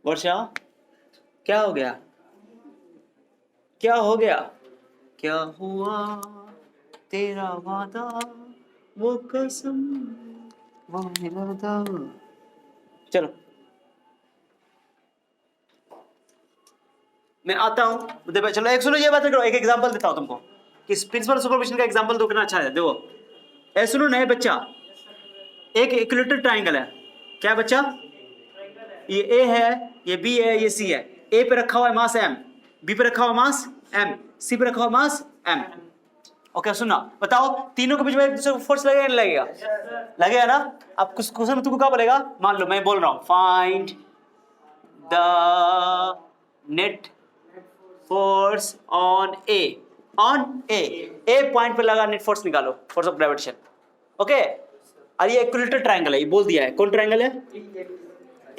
वर्षा, क्या हो गया? क्या हो गया? क्या हुआ तेरा वादा, वो कसम, वो इरादा। चलो मैं आता हूं। चलो एक सुनो, ये बात करो, एक एग्जांपल देता हूं तुमको कि प्रिंसिपल सुपरपोजिशन का एग्जांपल दो, कितना अच्छा है। देखो ए सुनो, नए बच्चा, एक इक्विलेटरल ट्रायंगल है। क्या बच्चा? ये ए है, ये बी है, ये सी है। ए पे रखा हुआ है मास m, बी पे रखा हुआ मास m, सी पे रखा हुआ मास m। ओके सुना, बताओ तीनों के बीच में एक दूसरे को फोर्स लगेगा नहीं लगेगा? लगेगा ना। अब कुछ क्वेश्चन में तुमको क्या बोलेगा? मान लो मैं बोल रहा हूं find the net force on A, A point पे लगा नेट फोर्स निकालो, फोर्स ऑफ ग्रेविटेशन। ओके, और ये इक्विलेटरल ट्रायंगल है, ये बोल दिया है। कौन ट्रायंगल है?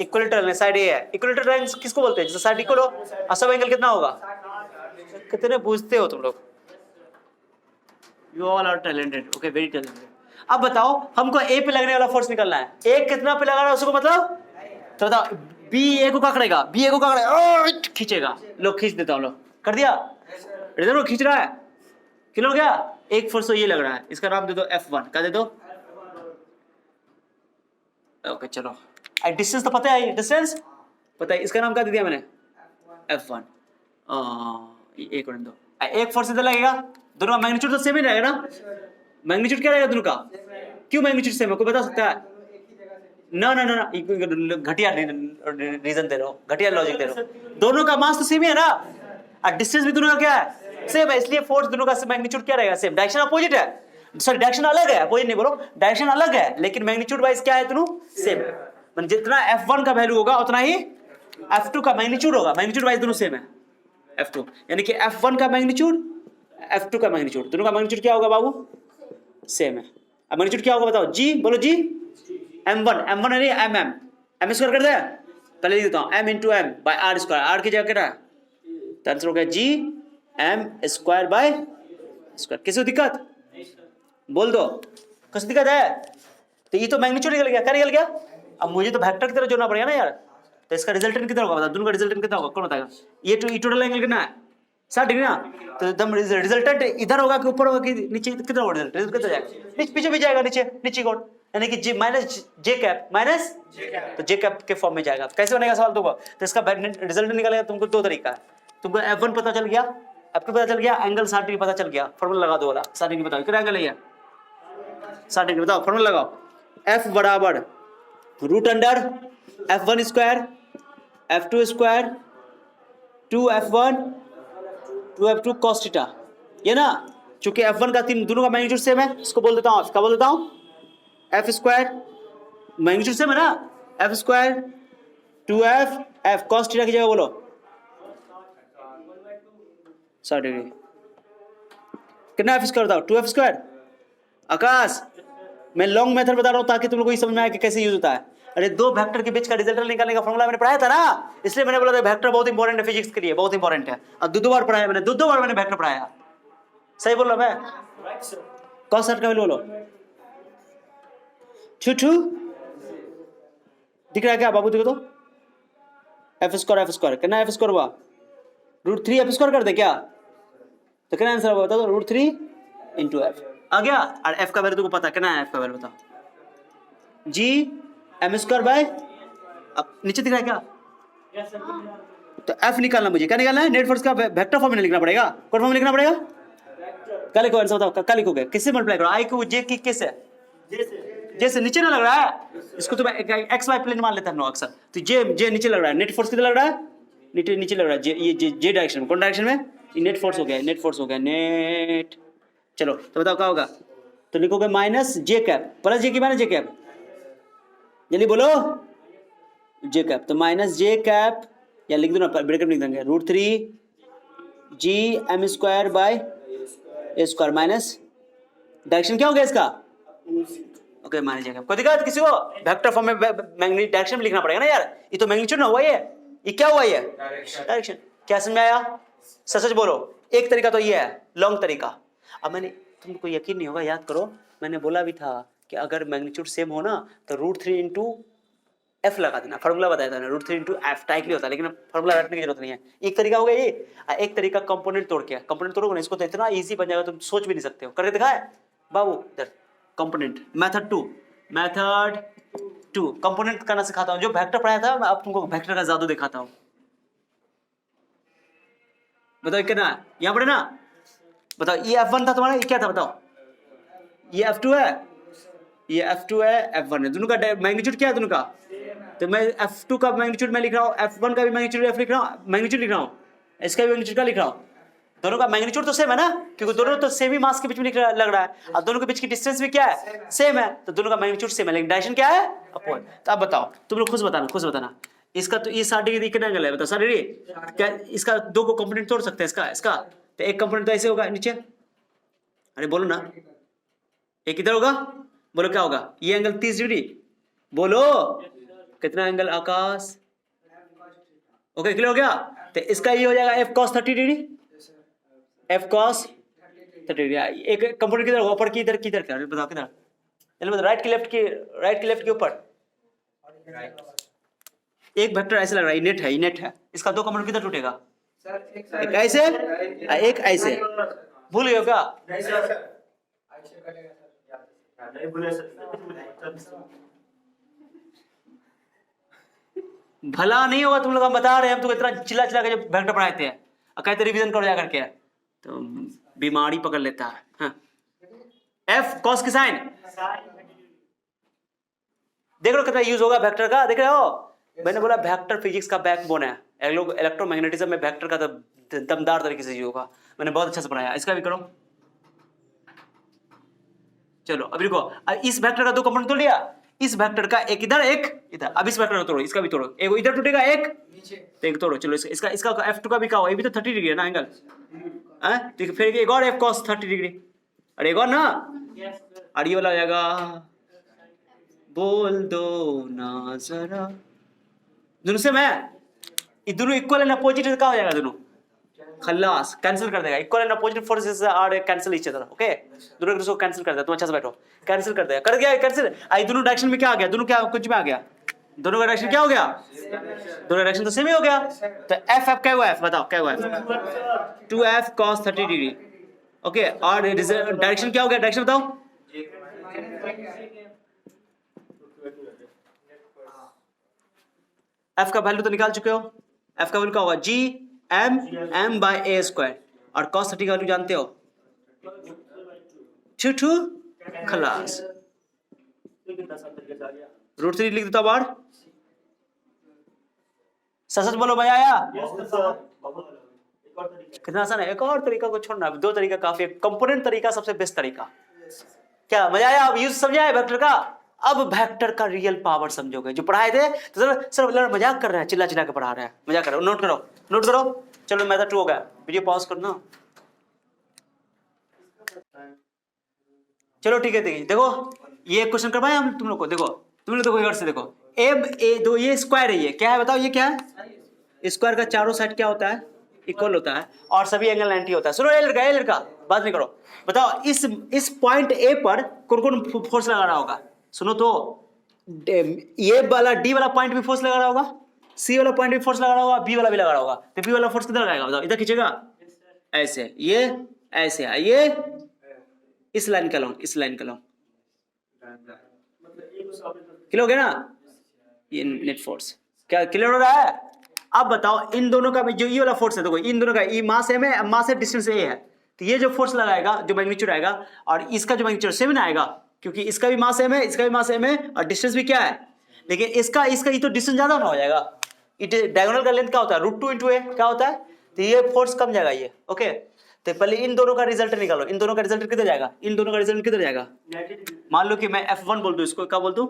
इक्विलेटरल है, साइड ए है। इक्विलेटरल ट्रायंगल किसको बोलते हैं? जैसे साइड इक्वल हो, और सब एंगल कितना होगा? कितने पूछते हो तुम लोग? You all are talented, okay, very talented. अब बताओ हमको ए पे लगने वाला फोर्स निकालना है। ए कितना पे लगा रहा है उसको, मतलब तो बताओ। बी ए को क्या करेगा? बी ए को क्या करेगा? खींचेगा। लो खींच देता हूँ, लो कर दिया। इधर खींच रहा है, किलो हो गया। एक फोर्स तो ये लग रहा है, इसका नाम दे दो F1। क्या दे दो? ओके चलो, डिस्टेंस तो पता है, डिस्टेंस पता है, इसका नाम क्या दे दिया मैंने? F1। एक और दो, एक फोर्स इधर लगेगा, दोनों का मैग्नीट्यूड तो सेम ही रहेगा ना। मैग्नीट्यूड क्या रहेगा दोनों का? क्यों मैग्नीट्यूड सेम है, कोई बता सकता है? ना ना ना ना, घटिया रीजन दे रहे हो, घटिया लॉजिक दे रहे हो। दोनों का मास तो सेम ही है ना, और डिस्टेंस भी दोनों का क्या है? सेम है, इसलिए फोर्स दोनों का मैग्नीट्यूड क्या रहेगा? सेम। डायरेक्शन अपोजिट है, सॉरी डायरेक्शन अलग है, अपोजिट नहीं बोलो, डायरेक्शन अलग है, लेकिन मैग्नीट्यूड वाइज क्या है दोनों? सेम है। जितना F1 का वैल्यू होगा उतना ही F2 का मैग्नीट्यूड होगा। मैग्नीट्यूड वाइज दोनों सेम है। F2 यानी कि F1 का मैग्नीट्यूड, F2 का मैग्नीट्यूड, दोनों का मैग्नीट्यूड क्या होगा बाबू? सेम है। अब मैग्नीट्यूड क्या होगा बताओ? जी बोलो जी। m1 है नहीं m स्क्वायर कर दे, पहले लिख देता हूँ m into M by R square, R की जगह क्या है तो आंसर हो गया g m square by square. किसी को दिक्कत बोल दो, कुछ दिक्कत है? तो ये तो मैग्नीट्यूड निकल गया, क्या निकल गया? अब मुझे तो वेक्टर की तरह जोड़ना पड़ेगा ना यार, तो इसका रिजल्टेंट कितना होगा बता, दोनों का रिजल्टेंट कितना होगा कौन बताएगा? ये टोटल एंगल कितना है 60 डिग्री ना, तो एकदम रिजल्टेंट इधर होगा कि ऊपर होगा कि नीचे, कितना होगा रिजल्ट कितना जाएगा? नीचे पीछे भी जाएगा, नीचे कोण यानी कि जी माइनस जे कैप माइनस, तो जे कैप के फॉर्म में जाएगा। कैसे बनेगा सवाल तुमको? तो इसका रिजल्ट निकालेगा तुमको दो तरीका है, तुमको F1 पता चल गया, आपको पता चल गया एंगल 60 डिग्री पता चल गया, फॉर्मूला लगा दो वाला 60 डिग्री बताओ कितना एंगल है ये 60 डिग्री, बताओ फॉर्मूला लगाओ। F बराबर root under F1 square F2 square 2F1 2F2 cos theta, ये ना, चूंकि F1 का तीन दोनों का मैग्नीट्यूड सेम है, इसको बोल देता हूँ, क्या बोल देता हूँ? F स्क्वायर मैग्नीट्यूड सेम है ना, F square 2F F cos theta की जगह बोलो 60 डिग्री, कितना F स्क्वायर बताओ? 2F square. आकाश मैं लॉन्ग मेथड बता रहा हूँ ताकि तुम लोगों को ये समझ में आए कि कैसे यूज होता है। अरे दो वेक्टर के बीच का रिजल्ट निकालने का फॉर्मूला मैंने पढ़ाया था ना, इसलिए मैंने बोला था वेक्टर बहुत इंपॉर्टेंट है फिजिक्स के लिए, बहुत इंपॉर्टेंट है। अब दो बार पढ़ाया मैंने, दो बार मैंने वेक्टर पढ़ाया, सही बोल रहा मैं? कौन सा का वैल्यू बोलो? 2 दिख रहा है क्या बाबू? देखो तो F स्क्वायर कितना F स्क्वायर हुआ? √3 F स्क्वायर कर दे क्या? तो कितना आंसर होगा बताओ? √3 इंटू F आ गया। और F का वैल्यू तुमको पता कितना है? F का वैल्यू बताओ, G m स्क्वायर बाय, अब नीचे दिख रहा है क्या? तो F निकालना, मुझे क्या निकालना है? नेट फोर्स का वेक्टर फॉर्म में लिखना पड़ेगा, कौन फॉर्म में लिखना पड़ेगा? क्या लिखो आंसर बताओ, क्या लिखोगे? किससे मल्टीप्लाई करो? I को J की किससे? जैसे नीचे ना लग रहा है, इसको तो एक्स वाई प्लेन मान लेता है अक्सर, तो जे नीचे लग रहा है, नेट फोर्स कितना लग रहा है? नीचे लग रहा है, ये जे डायरेक्शन में, कौन डायरेक्शन में? ये नेट फोर्स हो गया, नेट। चलो तो बताओ क्या होगा? तो लिखोगे minus J cap plus J की माइनस जे कैप, जल्दी बोलो जे कैप, तो माइनस जे कैप या लिख दो ना, ब्रैकेट में लिख देंगे √3 G M square by A square minus direction क्या हो गया इसका? Okay minus J cap. कोई दिक्कत किसी को? वेक्टर फॉर्म में मैग्नीट्यूड डायरेक्शन में लिखना पड़ेगा ना यार, ये तो मैग्नीट्यूड ना हुआ, ये क्या हुआ? ये डायरेक्शन। क्या समझ में आया? सच बोलो, एक तरीका तो ये है लॉन्ग तरीका। अब मैंने, तुमको यकीन नहीं होगा, याद करो, मैंने बोला भी था कि अगर मैग्नीट्यूड सेम हो ना तो √3 इंटू एफ लगा देना, फॉर्मूला बताया था ना, √3 इंटू एफ टाइटली होता है, लेकिन फॉर्मूला रटने की जरूरत नहीं है। एक तरीका हो गया ये, एक तरीका कंपोनेंट तोड़ के, कंपोनेंट तोड़ोगे ना इसको तो इतना इजी बन जाएगा तुम सोच भी नहीं सकते हो। करके दिखाए बाबू इधर, कंपोनेंट मेथड 2 कंपोनेंट करना सिखाता हूँ, जो वेक्टर पढ़ाया था मैं अब तुमको वेक्टर का जादू दिखाता हूँ। बताओ कितना है यहाँ पर ना, बताओ ये F1 था तुम्हारा, ये क्या था बताओ? ये F2 है, ये F2 है, F1 है, दोनों का मैग्नीट्यूड क्या है दोनों का? तो मैं F2 का मैग्नीट्यूड मैं लिख रहा हूँ, F1 का भी मैग्नीट्यूड F लिख रहा हूँ, मैग्नीट्यूड लिख रहा हूँ, इसका भी मैग्नीट्यूड का लिख रहा हूँ। दोनों का मैग्नीट्यूड तो सेम है ना, क्योंकि दोनों तो सेम ही मास के बीच में लग रहा है, और दोनों के बीच की डिस्टेंस भी क्या है? सेम है, तो दोनों का मैग्नीट्यूड सेम है, लेकिन डायरेक्शन क्या है? अपवर्ड। तो अब बताओ तुम लोग खुद बताना इसका, तो ये 60 डिग्री कितना एंगल है बताओ? 60 डिग्री क्या? इसका दो को कंपोनेंट तोड़ सकते हैं इसका, तो एक कंपोनेंट तो ऐसे होगा नीचे, अरे बोलो ना, एक इधर होगा, बोलो क्या होगा? ये एंगल 30 डिग्री, बोलो कितना एंगल आकाश? ओके क्लियर हो गया? तो इसका ये हो जाएगा F cos 30 degree, F cos 30 degree. एक कंपोनेंट किधर होगा? ऊपर की इधर किधर क्या बताओ? किधर? चलो बताओ, राइट की लेफ्ट के ऊपर एक वेक्टर ऐसे लग रहा है, ये नेट है, इसका दो कंपोनेंट किधर टूटेगा? एक ऐसे एक ऐसे, भूल गए क्या? भला नहीं होगा तुम लोग, हम बता रहे हैं, हम तो इतना चिल्ला के जब वेक्टर पढ़ाते हैं और कहते रिवीजन करो जा करके, तो बीमारी पकड़ लेता है। हाँ। F cos की साइन देख लो कितना यूज होगा वेक्टर का, देख रहे हो? मैंने बोला वेक्टर फिजिक्स का बैकबोन है, इलेक्ट्रोमैग्नेटिज्म में वेक्टर का तो दमदार तरीके से यूज होगा, मैंने बहुत अच्छा से पढ़ाया। इसका भी करो, चलो अभी रुको, इस वेक्टर का दो कंपोनेंट तोड़ लिया, इस वेक्टर का एक इधर एक इधर, अब इस वेक्टर को तोड़ो, इसका भी तोड़ो, एक इधर टूटेगा एक नीचे, तो एक तोड़ो। चलो इसका F2 का भी क्या हो? ये भी तो 30 डिग्री है ना एंगल, तो फिर एक और F cos 30 डिग्री, और एक और ना, और ये वाला हो जाएगा बोल दो ना जरा, दोनों से मैं, ये दोनों इक्वल एंड अपोजिट कहाँ हो जाएगा दोनों, खल्लास, कैंसिल कर देगा। Equal and opposite forces are cancel each other, okay, दोनों एक दूसरे को कैंसिल कर देगा। तुम अच्छा से बैठो, कैंसिल कर देगा, कर गया कैंसिल। आई दोनों डायरेक्शन में क्या आ गया, दोनों क्या कुछ में आ गया, दोनों का डायरेक्शन क्या हो गया, दोनों डायरेक्शन तो सेम ही हो गया। तो एफ एफ क्या हुआ, एफ बताओ क्या हुआ, 2f cos 30 डिग्री, ओके। और डायरेक्शन क्या हो गया, डायरेक्शन बताओ, एफ का वैल्यू तो निकाल चुके हो, एफ का वैल्यू क्या होगा, G M M bye A square, और cos 30 का वैल्यू जानते हो, 2 खलास, √3 लिख देता हूं बार, सच बोलो भाई आया, कितना आसान है। एक और तरीका को छोड़ना, दो तरीका काफी है, कंपोनेंट तरीका सबसे बेस्ट तरीका, क्या मजा आया, अब यूज समझा है वेक्टर का। अब वेक्टर का रियल पावर समझोगे, जो पढ़ाए थे तो सर मजाक कर रहे हैं, चिल्ला चिल्ला के पढ़ा रहे हैं, मजाक कर रहे हो, नोट करो नोट करो। चलो मेथड 2 हो गया, वीडियो पॉज करना। चलो ठीक है, देखो ये क्वेश्चन करवाए हम तुम लोग को, देखो तुम लोग देखो इधर से देखो, ए दो, ये स्क्वायर है, ये क्या है बताओ, ये क्या है, स्क्वायर का चारों साइड क्या होता है, इक्वल होता है, और सभी एंगल 90 होता है। सुनो ये लड़का बात नहीं करो, बताओ इस पॉइंट ए पर कौन कौन फोर्स लगा रहा होगा, सुनो तो, ये वाला डी वाला पॉइंट भी फोर्स लगा रहा होगा, सी वाला पॉइंट भी फोर्स लगा रहा होगा, बी वाला भी लगा रहा होगा, तो बी वाला फोर्स किधर लगाएगा बताओ, इधर खींचेगा ऐसे, ये ऐसे, ये इस लाइन का लॉन्ग, इस लाइन का लॉन्ग, क्लियर हो गया ना, ये नेट फोर्स क्या क्लियर हो रहा है। अब बताओ इन दोनों का जो ये वाला फोर्स है, देखो इन दोनों का ये मास एम है, मास है, डिस्टेंस ए है, तो ये जो फोर्स लगाएगा, जो मैग्नीट्यूड आएगा, और इसका जो मैग्नीट्यूड सेम आएगा, क्योंकि इसका भी मास एम है, इसका भी मास एम है, और डिस्टेंस भी क्या है, लेकिन इसका ये तो डिस्टेंस ज्यादा ना हो जाएगा, डायगोनल का लेंथ क्या होता है, √2 × a क्या होता है, तो ये फोर्स कम जाएगा ये, ओके। तो पहले इन दोनों का रिजल्ट निकालो, इन दोनों का रिजल्ट किधर जाएगा, इन दोनों का रिजल्ट किधर जाएगा, मान लो कि मैं F1 बोल दूं, इसको क्या बोल दूं,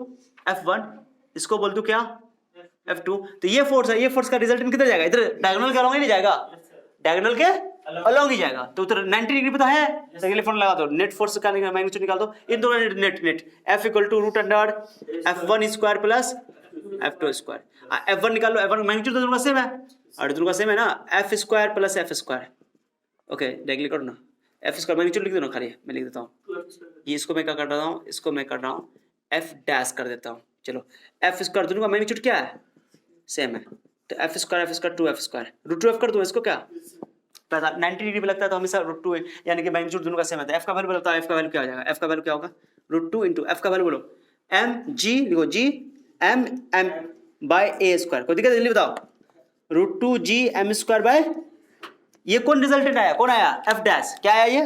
F1, इसको बोल दूं क्या, F2, तो ये फोर्स है, ये फोर्स का रिजल्ट किधर जाएगा, इधर डायगोनल के अलोंग ही नहीं जाएगा, डायगोनल के अलोंग ही जाएगा, तो उधर 90 डिग्री पे तो है, तो फॉर्मूला लगा दो, नेट फोर्स का मैग्नीट्यूड निकाल दो, इन दोनों net F = √F1 square plus F2 square, F1 निकाल लो, F1 मैग्नीट्यूड तो दोनों का सेम है, और दोनों का सेम है ना, F square plus F square, okay directly करो ना, F स्क्वायर मैग्नीट्यूड लिख दो ना, खाली मैं लिख देता हूँ, ये इसको मैं क्या कर रहा हूँ, इसको मैं कर रहा हूँ F डैश कर देता हूँ, चलो F स्क्वायर, दोनों का मैग्नीट्यूड क्या है, सेम है, तो F square 2F square, √2F कर दो इसको, क्या पता 90 डिग्री पे लगता है तो हमेशा √2 है, यानी कि मैग्नीट्यूड दोनों का सेम है, तो F का वैल्यू बताओ, F का वैल्यू क्या हो जाएगा, F का वैल्यू क्या होगा, √2 × F का वैल्यू बोलो, m g लिखो, g m m by a square, कोई दिक्कत जल्दी बताओ, √2 g m स्क्वायर बाय, ये कौन रिजल्टेंट आया, कौन आया, F डैश, क्या आया ये,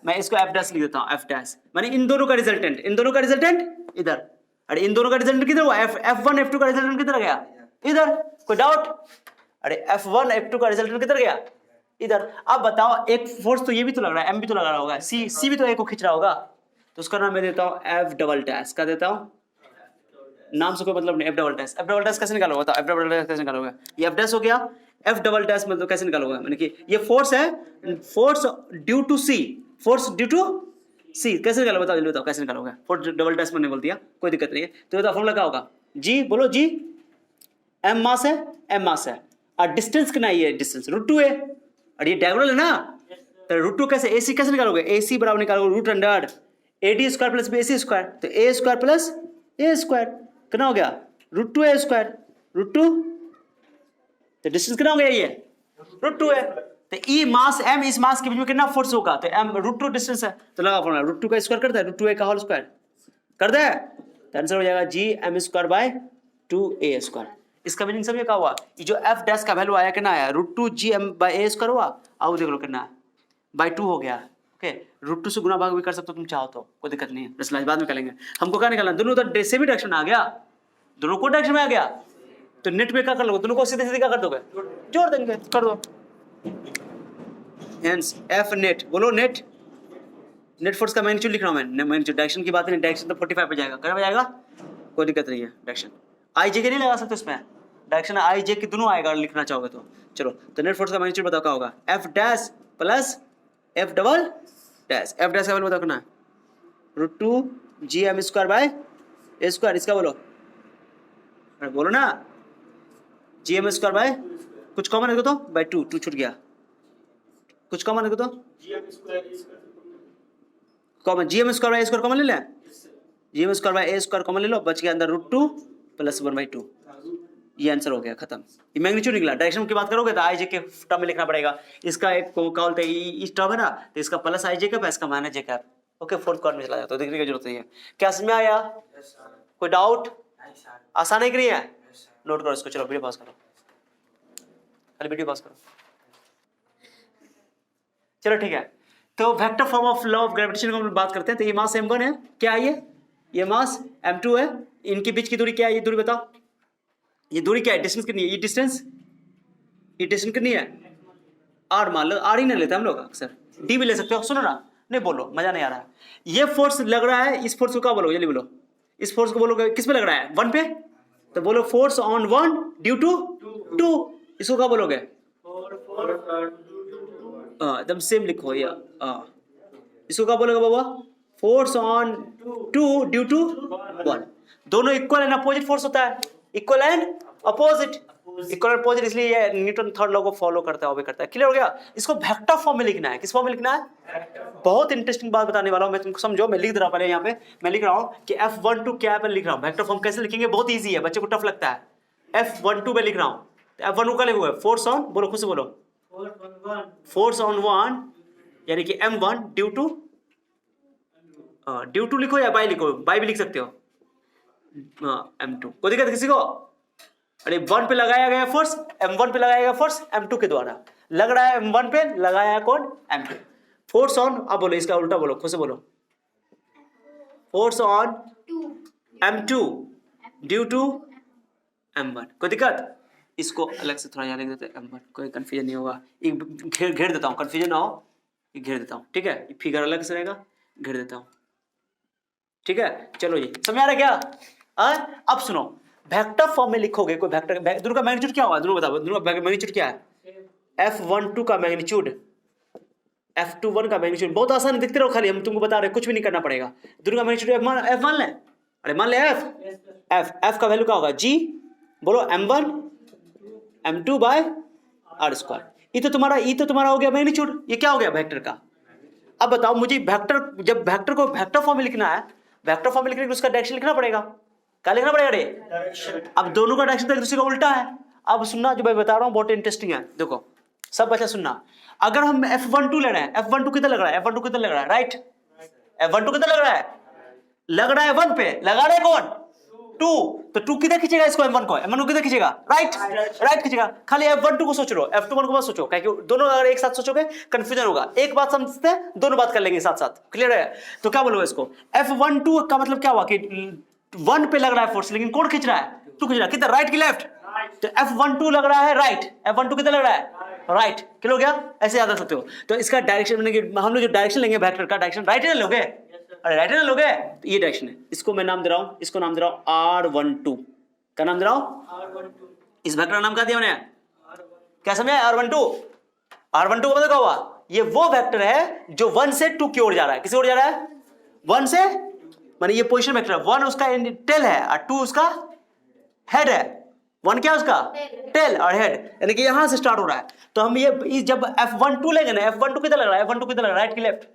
मैं इसको F डैश लिख देता हूँ, F डैश माने इन दोनों का रिजल्टेंट, इन दोनों का रिजल्टेंट इधर, अरे इन दोनों का रिजल्टेंट किधर हुआ, F1 F2 का रिजल्टेंट किधर गया, इधर, कोई डाउट, अरे F1 F2 का रिजल्टेंट किधर गया, इधर। अब बताओ एक फोर्स तो ये भी तो लग रहा है, M भी तो लगा रहा होगा, C भी तो A को खींच रहा होगा, तो उसका नाम मैं देता हूँ F डबल डैश, का देता हूँ, नाम से कोई मतलब नहीं, F double dash, F double dash कैसे निकालोगे बताओ, F डबल डैश कैसे निकालोगे, ये F डैश हो गया, F डबल डैश मतलब कैसे निकालोगे, मैंने कि ये फोर्स है, force due to C, force due to C, कैसे निकालोगे बताओ, जल्दी बताओ कैसे निकालोगे, फोर्स डबल डैश मैंने बोल दिया, कोई दिक्कत नहीं है, तो बताओ फॉर्मूला क्या होगा, G बोलो, G M मास है, M मास है, और डिस्टेंस कितना है, ये डिस्टेंस √2 है, और ये डायगोनल है ना, तो √2 कैसे, AC कैसे निकालोगे, AC बराबर निकालोगे √100 AD square plus BC square, तो A square plus A square कितना हो गया, √2 A स्क्वायर, √2, तो डिस्टेंस कितना हो गया, ये √2 है, तो E मास M, इस मास के बीच में कितना फोर्स होगा, तो M √2 डिस्टेंस है, तो लगा फॉर्मूला, √2 का स्क्वायर करता है, √2A का होल स्क्वायर कर दे, तो आंसर हो जाएगा G M square by 2A square. इसका मीनिंग समझे क्या हुआ, ये जो F डैश का वैल्यू आया कितना आया, √2 G M by A square हुआ, आओ देख लो कितना बाय 2 हो गया, ओके, √2 से गुना भाग भी कर सकते हो तुम चाहो तो, कोई दिक्कत नहीं है, रिजल्ट बाद में करेंगे, हमको क्या निकालना, दोनों तो सेम ही डायरेक्शन आ गया, दोनों को डायरेक्शन में आ गया, तो नेट में क्या कर लोगे, दोनों को सीधे सीधे क्या कर दोगे, जोड़ देंगे, कर दो, हेंस F नेट बोलो, नेट फोर्स का मैग्नीट्यूड लिख रहा हूं मैं, मैग्नीट्यूड डायरेक्शन की बात नहीं, डायरेक्शन तो 45 पे जाएगा, कर जाएगा, कोई दिक्कत नहीं है, डायरेक्शन IJ के नहीं लगा सकते उसमें, डायरेक्शन IJ के दोनों आएगा लिखना चाहोगे तो, चलो तो नेट फोर्स का मैग्नीट्यूड बताओ क्या होगा, F dash plus F double dash, F dash का वैल्यू बताओ कितना है, √2 G M square by A square, इसका बोलो, अरे बोलो ना, जी एम स्क्वायर बाय, कुछ कॉमन है तो बाय 2, 2 छूट गया, कुछ कॉमन है तो common, G M square by A square common ले लें, G M square by A square common ले लो, बच गया अंदर √2 प्लस 1/2, ये आंसर हो गया, खत्म। ये मैग्नीट्यूड निकला। डायरेक्शन की बात करोगे तो आई जे के टर्म में लिखना पड़ेगा, इसका एक क्या बोलते हैं, इस टर्म है ना, तो इसका प्लस आई जे कैप, इसका minus J cap. Okay, fourth quadrant में चला जाता है, तो देखने की जरूरत नहीं है। क्या समझ में आया? कोई डाउट? आसान है कि नहीं है? नोट करो इसको, चलो वीडियो पॉज करो, खाली वीडियो पॉज करो। चलो ठीक है, तो vector form of law of gravitation को हम बात करते हैं। तो ये मास m1 है, क्या है ये मास m2 है, इनके बीच की दूरी क्या है, ये दूरी बताओ, ये दूरी क्या है, डिस्टेंस कितनी है, ये डिस्टेंस कितनी है, r मान लो, r ही नहीं लेते हम लोग अक्सर, d भी ले सकते हो। सुनो ना, नहीं बोलो, मजा नहीं आ रहा है। ये फोर्स लग रहा है, इस फोर्स को क्या बोलोगे, जल्दी बोलो, इस फोर्स को बोलोगे किस पे लग रहा है, 1 पे, तो बोलो फोर्स ऑन 1 ड्यू टू 2, इसको क्या बोलोगे, एकदम सेम लिखो ये, इसको क्या बोलोगे बाबा, फोर्स ऑन 2 ड्यू टू 1। दोनों इक्वल एंड अपोजिट फोर्स होता है, equal and opposite, equal and opposite, इसलिए ये न्यूटन थर्ड लॉ को फॉलो करता है, वो भी करता है। क्लियर हो गया? इसको वेक्टर फॉर्म में लिखना है। किस फॉर्म में लिखना है? बहुत इंटरेस्टिंग बात बताने वाला हूं मैं तुमको, समझो। मैं लिख दे रहा हूं, पहले यहाँ पे मैं लिख रहा हूं कि F12 क्या है, लिख रहा हूं वेक्टर फॉर्म कैसे लिखेंगे, बहुत ईजी है, बच्चे को टफ लगता है। F12 में लिख रहा हूं, F12 का लिखोगे फोर्स ऑन, बोलो खुद से बोलो, फोर्स ऑन 1 यानी कि m1 ड्यू टू लिखो या बाय लिखो, बाय भी लिख सकते हो, m2, कोई दिक्कत किसी को? अरे 1 पे लगाया गया फोर्स, m1 पे लगाया गया फोर्स m2 के द्वारा, लग रहा है m1 पे, लगाया कौन, m2, फोर्स ऑन, अब बोलो इसका उल्टा बोलो, खुद से बोलो, force on m2 due to m1, कोई दिक्कत? इसको अलग से थोड़ा यहाँ लिख देते हैं m1, कोई कंफ्यूजन नहीं होगा, घेर देता हूँ, कंफ्यूजन ना हो, घेर देता हूँ, ठीक है, फिगर अलग से रहेगा, घेर देता हूँ, ठीक है। चलो जी, समझ आ रहा है क्या? अब सुनो, वेक्टर फॉर्म में लिखोगे कोई वेक्टर, दोनों का मैग्नीट्यूड क्या होगा, दोनों बताओ, दोनों का मैग्नीट्यूड क्या है? F12 का मैग्नीट्यूड, F21 का मैग्नीट्यूड, बहुत आसान है, दिखते रहो खाली, हम तुमको बता रहे हैं, कुछ भी नहीं करना पड़ेगा। दोनों का मैग्नीट्यूड F मान ले, अरे मान ले F का वैल्यू क्या होगा, G, बोलो m1 m2 by r square, ये तो तुम्हारा हो गया मैग्नीट्यूड, ये क्या हो गया, वेक्टर का। अब बताओ मुझे वेक्टर, जब वेक्टर को वेक्टर फॉर्म में लिखना है, वेक्टर फॉर्म में लिखने के लिए उसका डायरेक्शन लिखना पड़ेगा, क्या लिखना पड़ेगा रे? अब दोनों का डायरेक्शन तो एक दूसरे का उल्टा है। अब सुनना, जो मैं बता रहा हूं बहुत इंटरेस्टिंग है, देखो सब बच्चा सुनना। अगर हम F12 ले रहे हैं, F12 कितना लग रहा है, F12 कितना लग रहा है, राइट, F12 कितना लग रहा है, 1 पे, लगा रहे कौन, 2, तो 2 किधर खींचेगा इसको, m1 को किधर खींचेगा, राइट खींचेगा। खाली F12 को सोच लो, F21 को मत सोचो, क्योंकि दोनों अगर एक साथ सोचोगे कंफ्यूजन होगा। एक बात समझते हैं, दोनों बात कर लेंगे साथ साथ, क्लियर है? तो क्या बोलोगे इसको, F12 का मतलब क्या हुआ कि 1 पे लग रहा है फोर्स, लेकिन कौन खींच रहा है, 2 खींच रहा है, किधर, राइट की लेफ्ट, तो F12 लग रहा है राइट, F12 किधर लग रहा है, राइट, क्लियर हो गया? ऐसे याद रख सकते हो। तो इसका डायरेक्शन, हम लोग जो डायरेक्शन लेंगे वेक्टर का, डायरेक्शन राइट है लोगे, अरे राइट है ना लोगे, तो ये डायरेक्शन है, इसको मैं नाम दे रहा हूं, इसको नाम दे रहा हूं R12, क्या नाम दे रहा हूं, इस वेक्टर का नाम क्या दिया मैंने, क्या समझा, R12 का मतलब क्या हुआ, ये वो वेक्टर है जो 1 से 2 की ओर जा रहा है, किसी ओर जा रहा है, 1 से, माने ये पोजीशन वेक्टर है, 1 उसका टेल है और 2 उसका हेड है, 1 क्या उसका टेल और हेड, यानी कि यहां से स्टार्ट हो रहा है। तो हम ये जब F12 लेंगे ना, F12 किधर लग रहा है, F12 किधर लग रहा है, राइट की लेफ्ट,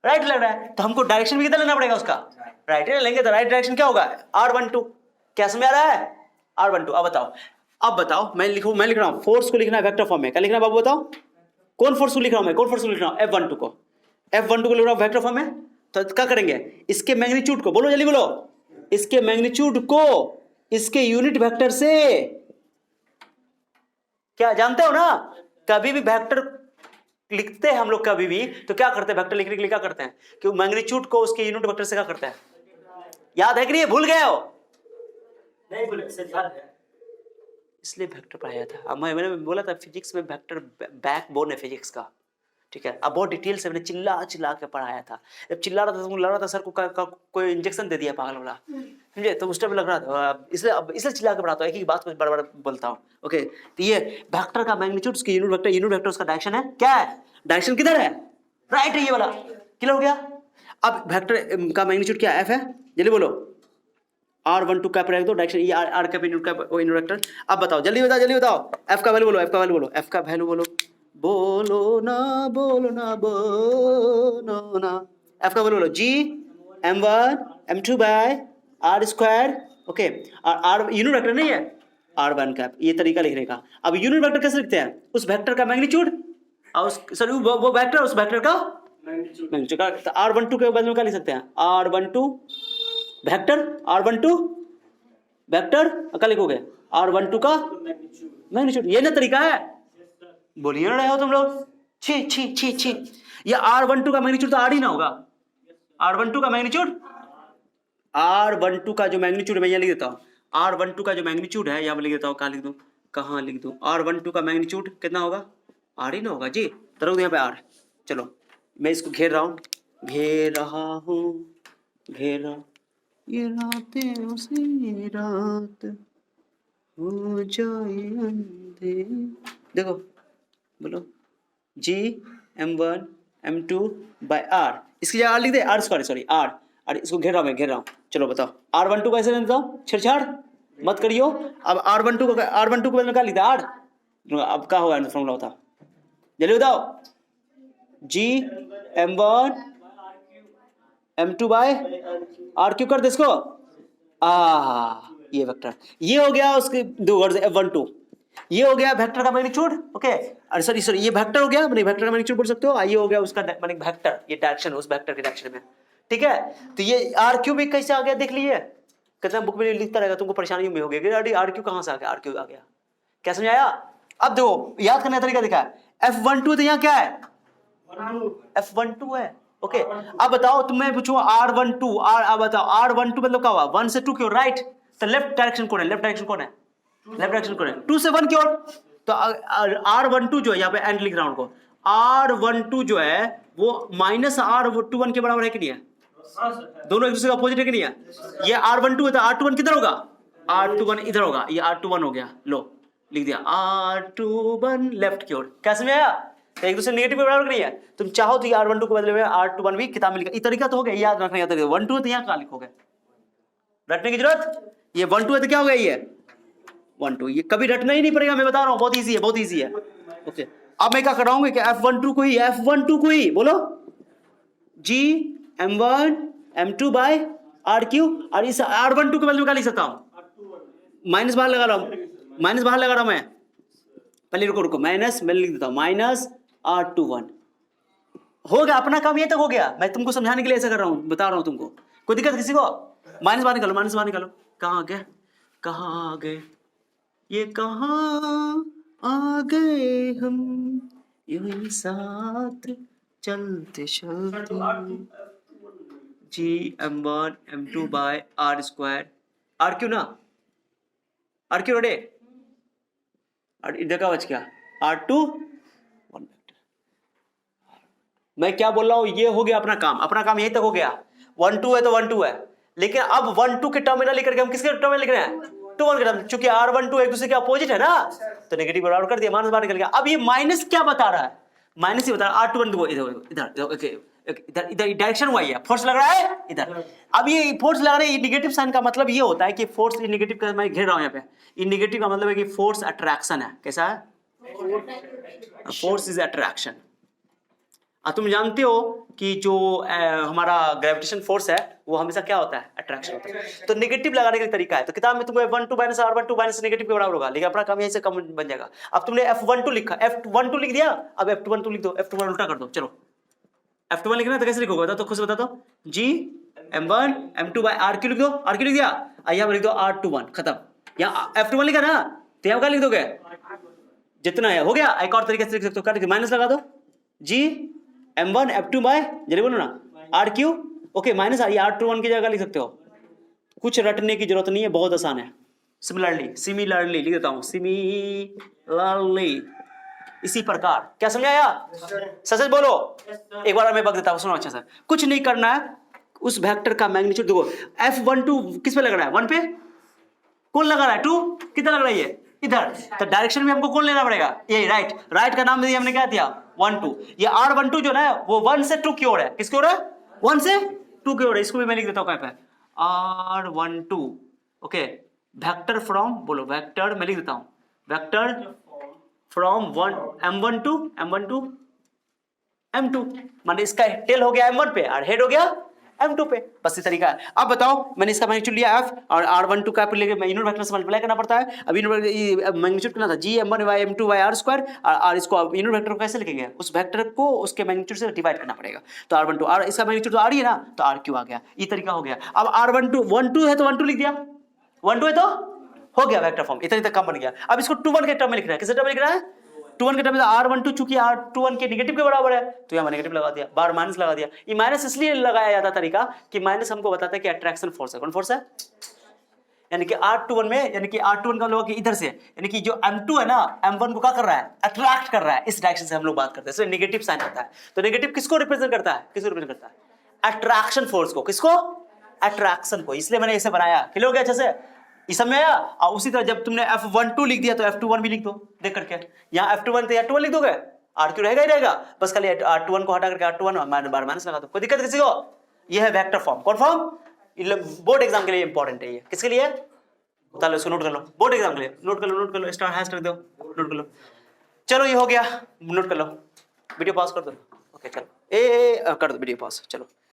राइट लग रहा है, तो हमको डायरेक्शन भी कितना लेना पड़ेगा उसका, राइट लेंगे, तो राइट डायरेक्शन क्या होगा, R12, क्या समझ आ रहा है, R12। अब बताओ मैं लिख रहा हूं, फोर्स को लिखना है वेक्टर फॉर्म में, क्या लिखना है बाबू बताओ, कौन फोर्स को लिख रहा हूं मैं, कौन फोर्स को लिख रहा हूं, F12 को लिख रहा हूं वेक्टर फॉर्म में। तो क्या करेंगे, इसके मैग्नीट्यूड को, बोलो जल्दी बोलो, इसके मैग्नीट्यूड को इसके यूनिट वेक्टर से, क्या जानते हो ना, कभी भी वेक्टर लिखते हैं हम लोग, कभी भी तो क्या करते हैं, वेक्टर लिखने के लिए क्या करते हैं कि मैग्नीट्यूड को उसके यूनिट वेक्टर से क्या करते हैं, याद है कि नहीं, भूल गए हो, नहीं भूले, याद है, इसलिए वेक्टर पढ़ाया था। अब मैंने बोला था फिजिक्स में वेक्टर बैकबोन है फिजिक्स का, ठीक है। अब बहुत डिटेल से मैंने चिल्ला के पढ़ाया था, जब चिल्ला रहा था तो लग रहा था सर को कोई इंजेक्शन दे दिया पागल वाला, समझे, तो उस टाइम लग रहा था, इसलिए चिल्ला के पढ़ाता हूँ, एक ही बात को बार बार बोलता हूँ। ओके, तो ये वेक्टर का मैग्नीट्यूड, उसकी यूनिट वेक्टर उसका डायरेक्शन है, क्या है, डायरेक्शन किधर है, राइट है, ये वाला, क्लियर हो गया। अब वेक्टर का मैग्नीट्यूड क्या है, F है, जल्दी बोलो, R12 कैप रख दो डायरेक्शन, ये R कैप इनडक्टर। अब बताओ जल्दी बताओ जल्दी बताओ, F का वैल्यू बोलो, F का वैल्यू बोलो, F का वैल्यू बोलो, बोलो ना बोलो ना बोलो ना, F का वैल्यू बोलो, G M1 M2 by R square, okay. और R यूनिट वेक्टर नहीं है, R1 कैप, ये तरीका लिखने का। अब यूनिट वेक्टर कैसे लिखते हैं, उस वेक्टर का मैग्नीट्यूड और सॉरी वो वेक्टर उस वेक्टर का मैग्नीट्यूड का। तो R12 के बदले में क्या लिख सकते हैं, R12 वेक्टर, R12 वेक्टर, क्या लिखोगे, R12 का मैग्नीट्यूड। ये ना तरीका है, बोलिए ना रहे हो तुम लोग, छी छी छी छी। ये R12 का मैग्नीट्यूड तो R ही ना होगा, R12 का मैग्नीट्यूड, R12 का जो मैग्नीट्यूड मैं यहाँ लिख देता हूँ, R12 का जो मैग्नीट्यूड है यहाँ पे लिख देता हूँ, कहाँ लिख दूँ, कहाँ लिख दूँ, R12 का मैग्नीट्यूड कितना होगा, R ही ना होगा जी। तो रख दो यहाँ पे R। चलो मैं इसको घेर रहा हूँ, घेर रहा हूँ, घेरा, ये रातें उसी रात हो जाए अंधे, देखो बोलो, G M1 M2 by R, इसकी जगह R लिख दे, R स्क्वायर, सॉरी R, और इसको घेर रहा हूँ मैं, घेर रहा हूँ। चलो बताओ R12 कैसे लिखता हूँ, छेड़छाड़ मत करियो। अब R12 को बदले में क्या लिखता है, R, अब क्या होगा फॉर्मूला, बताओ जल्दी बताओ, G M1 M2 by R Q कर दे इसको, ये वेक्टर, ये हो गया उसके दो वर्ड F12, ये हो गया वेक्टर का मैग्नीट्यूड, ओके। अरे सॉरी ये वेक्टर हो गया, मैंने वेक्टर का मैग्नीट्यूड बोल सकते हो, ये हो गया उसका माने वेक्टर, ये डायरेक्शन उस वेक्टर के डायरेक्शन में, ठीक है। तो ये R क्यू भी कैसे आ गया देख लीजिए, कितना बुक में लिखता रहेगा तुमको परेशानी में होगी, R क्यू कहाँ से आ गया, R क्यू आ गया, क्या समझाया। अब देखो याद करने का तरीका दिखा है, F12 तो यहाँ क्या है, F12 है, ओके। अब बताओ तुम्हें पूछो R12, अब बताओ R12 मतलब क्या हुआ, 1 से 2 की ओर, राइट। तो लेफ्ट डायरेक्शन कौन है, लेफ्ट डायरेक्शन कौन है, लेफ्ट डायरेक्शन कौन है, 2 से 1 की ओर। तो R12 जो है, यहाँ पे एंड लिख रहा हूं उनको, R12 जो है वो माइनस R21 के बराबर है कि नहीं है, दोनों एक दूसरे का अपोजिट है कि नहीं है। ये R12 है तो R21 किधर होगा, R21 इधर होगा, ये R21 हो गया, लो लिख दिया R21 लेफ्ट की ओर, क्या समझ आया, एक दूसरे नेगेटिव के बराबर नहीं है। तुम चाहो तो ये R12 के बदले में R21 भी किताब में लिखा, ये तरीका तो हो गया, याद रखने का तरीका। 1 2 तो यहाँ कहाँ लिखोगे, रटने की जरूरत, ये 1 2 है तो क्या हो गया, ये 1 2, ये कभी रटना ही नहीं पड़ेगा, मैं बता रहा हूँ, बहुत इजी है, बहुत इजी है, ओके। अब मैं क्या कर रहा हूँ कि F12 को ही बोलो, G M1 M2 by R Q, और इस R12 के बदले में क्या लिख सकता हूँ, माइनस बाहर लगा रहा हूँ, माइनस बाहर लगा रहा हूँ मैं, पहले रुको माइनस, मैं लिख देता हूँ माइनस R21, हो गया अपना काम, ये तक हो गया। मैं तुमको समझाने के लिए ऐसा कर रहा हूँ, बता रहा हूँ तुमको, कोई दिक्कत किसी को, माइनस बाहर निकालो, माइनस बाहर निकालो, कहाँ आ गए, कहाँ आ गए, ये कहाँ आ गए हम, यूं साथ चलते चलते, G M1 M2 by R square, R क्यों ना, R क्यों रेडे, और इधर का बच गया R2, मैं क्या बोल रहा हूं, ये हो गया अपना काम यहीं तक हो गया। 1 2 है तो 1 2 है, लेकिन अब 1 2 के टर्म में ना लिख करके हम किसके टर्म में लिख रहे हैं, 2 1 के टर्म, चूंकि R12 एक दूसरे के अपोजिट है ना, तो नेगेटिव बराबर कर दिया, माइनस बाहर निकल गया। अब ये माइनस क्या बता रहा है, माइनस ही बता रहा है, R21 इधर इधर डायरेक्शन हुआ है, फोर्स लग रहा है इधर। अब ये फोर्स लग रहा है, निगेटिव साइन का मतलब ये होता है कि फोर्स, निगेटिव का मैं घेर रहा हूं यहाँ पे, ये निगेटिव का मतलब है कि फोर्स अट्रैक्शन है, कैसा है, फोर्स इज अट्रैक्शन। तुम जानते हो कि जो हमारा ग्रेविटेशन फोर्स है वो हमेशा क्या होता है, अट्रैक्शन होता है। तो नेगेटिव लगाने का तरीका है, तो किताब में तुमको F12 minus R12 minus negative के बराबर होगा, लेकिन अपना काम यहीं से कम बन जाएगा। अब तुमने F12 लिखा, F12 लिख दिया, अब F12 लिख दो, F21 उल्टा कर दो, चलो F21 लिखना तो कैसे लिखोगे बता, तो खुद बता दो, G M1 M2 by R क्यों लिख दो, R क्यों लिख दिया, यहाँ लिख दो R21, खत्म। यहाँ F21 लिखा ना, तो यहाँ क्या लिख दोगे, जितना है हो गया। एक और तरीके से लिख सकते हो, क्या माइनस लगा दो, G M1 F2 बाय, जल्दी बोलो ना, R Q, okay, minus R21 की जगह लिख सकते हो, कुछ रटने की जरूरत नहीं है, बहुत आसान है। सिमिलरली लिख देता हूं, सिमिलरली, इसी प्रकार, क्या समझाया, सच बोलो, एक बार मैं बक देता हूं, सुनो अच्छा सर, कुछ नहीं करना है, उस वेक्टर का मैग्नीट्यूड देखो, F12 किस पे लग रहा है, 1 पे, कौन लगा रहा है, 2 कितना लग रहा है, ये इधर, तो डायरेक्शन में हमको कौन लेना पड़ेगा, ये राइट का नाम दिया हमने, क्या दिया, 1 2, ये R12 जो ना वो 1 से 2 की ओर है, किसकी ओर है, 1 से 2 की ओर है, इसको भी मैं लिख देता हूं कहां पे, R12 ओके, वेक्टर फ्रॉम, बोलो वेक्टर, मैं लिख देता हूं, vector from m1 to m2, माने इसका टेल हो गया m1 पे और हेड हो गया m2 पे, बस ये तरीका है। अब बताओ, मैंने इसका मैग्नीट्यूड लिया f और r12 का लेके मैं यूनिट वेक्टर से मल्टीप्लाई करना पड़ता है। अब यूनिट मैग्नीट्यूड कितना था, g(m1 y m2 y r²), और इसको यूनिट वेक्टर को कैसे लिखेंगे, उस वेक्टर को उसके मैग्नीट्यूड से डिवाइड करना पड़ेगा। तो r12, r इसका मैग्नीट्यूड तो r ही है ना, तो r3 आ गया, ये तरीका हो गया। अब r12 है तो 12 लिख दिया, 12 है तो हो गया वेक्टर फॉर्म, इतना तक काम बन गया। अब इसको 2 1 के टर्म में लिखना है, किस टर्म में लिखना है, 2 1 के टर्म में। r12 चूंकि r21 के नेगेटिव के बराबर है, तो यहाँ नेगेटिव लगा दिया, बार माइनस लगा दिया। ये माइनस इसलिए लगाया जाता तरीका कि माइनस हमको बताता है कि अट्रैक्शन फोर्स है। कौन फोर्स है, यानी कि r21 में, यानी कि r21 का लोग इधर से, यानी कि जो m2 है ना, m1 को क्या कर रहा है, अट्रैक्ट कर रहा है, इस डायरेक्शन से हम लोग बात करते हैं, इसलिए नेगेटिव साइन आता है। तो नेगेटिव किसको रिप्रेजेंट करता है, किसको रिप्रेजेंट करता है, अट्रैक्शन फोर्स को, किसको, अट्रैक्शन को, इसलिए मैंने इसे बनाया। क्लियर हो गया अच्छे से, इस समय आया। और उसी तरह जब तुमने f12 लिख दिया तो f21 भी लिख दो, देख करके, यहाँ f21 तो r21 लिख दोगे, r2 रहेगा ही रहेगा, बस खाली r21 को हटा करके r21 बार माइनस लगा दो, कोई दिक्कत किसी को। यह है वेक्टर फॉर्म। कौन फॉर्म, बोर्ड एग्जाम के लिए इंपॉर्टेंट है ये, किसके लिए, बता लो, इसको नोट कर लो, बोर्ड एग्जाम के लिए नोट कर लो, स्टार हैश रख दो, नोट कर लो। चलो ये हो गया, नोट कर लो, वीडियो पॉज कर दो, ओके चलो, कर दो वीडियो पॉज, चलो।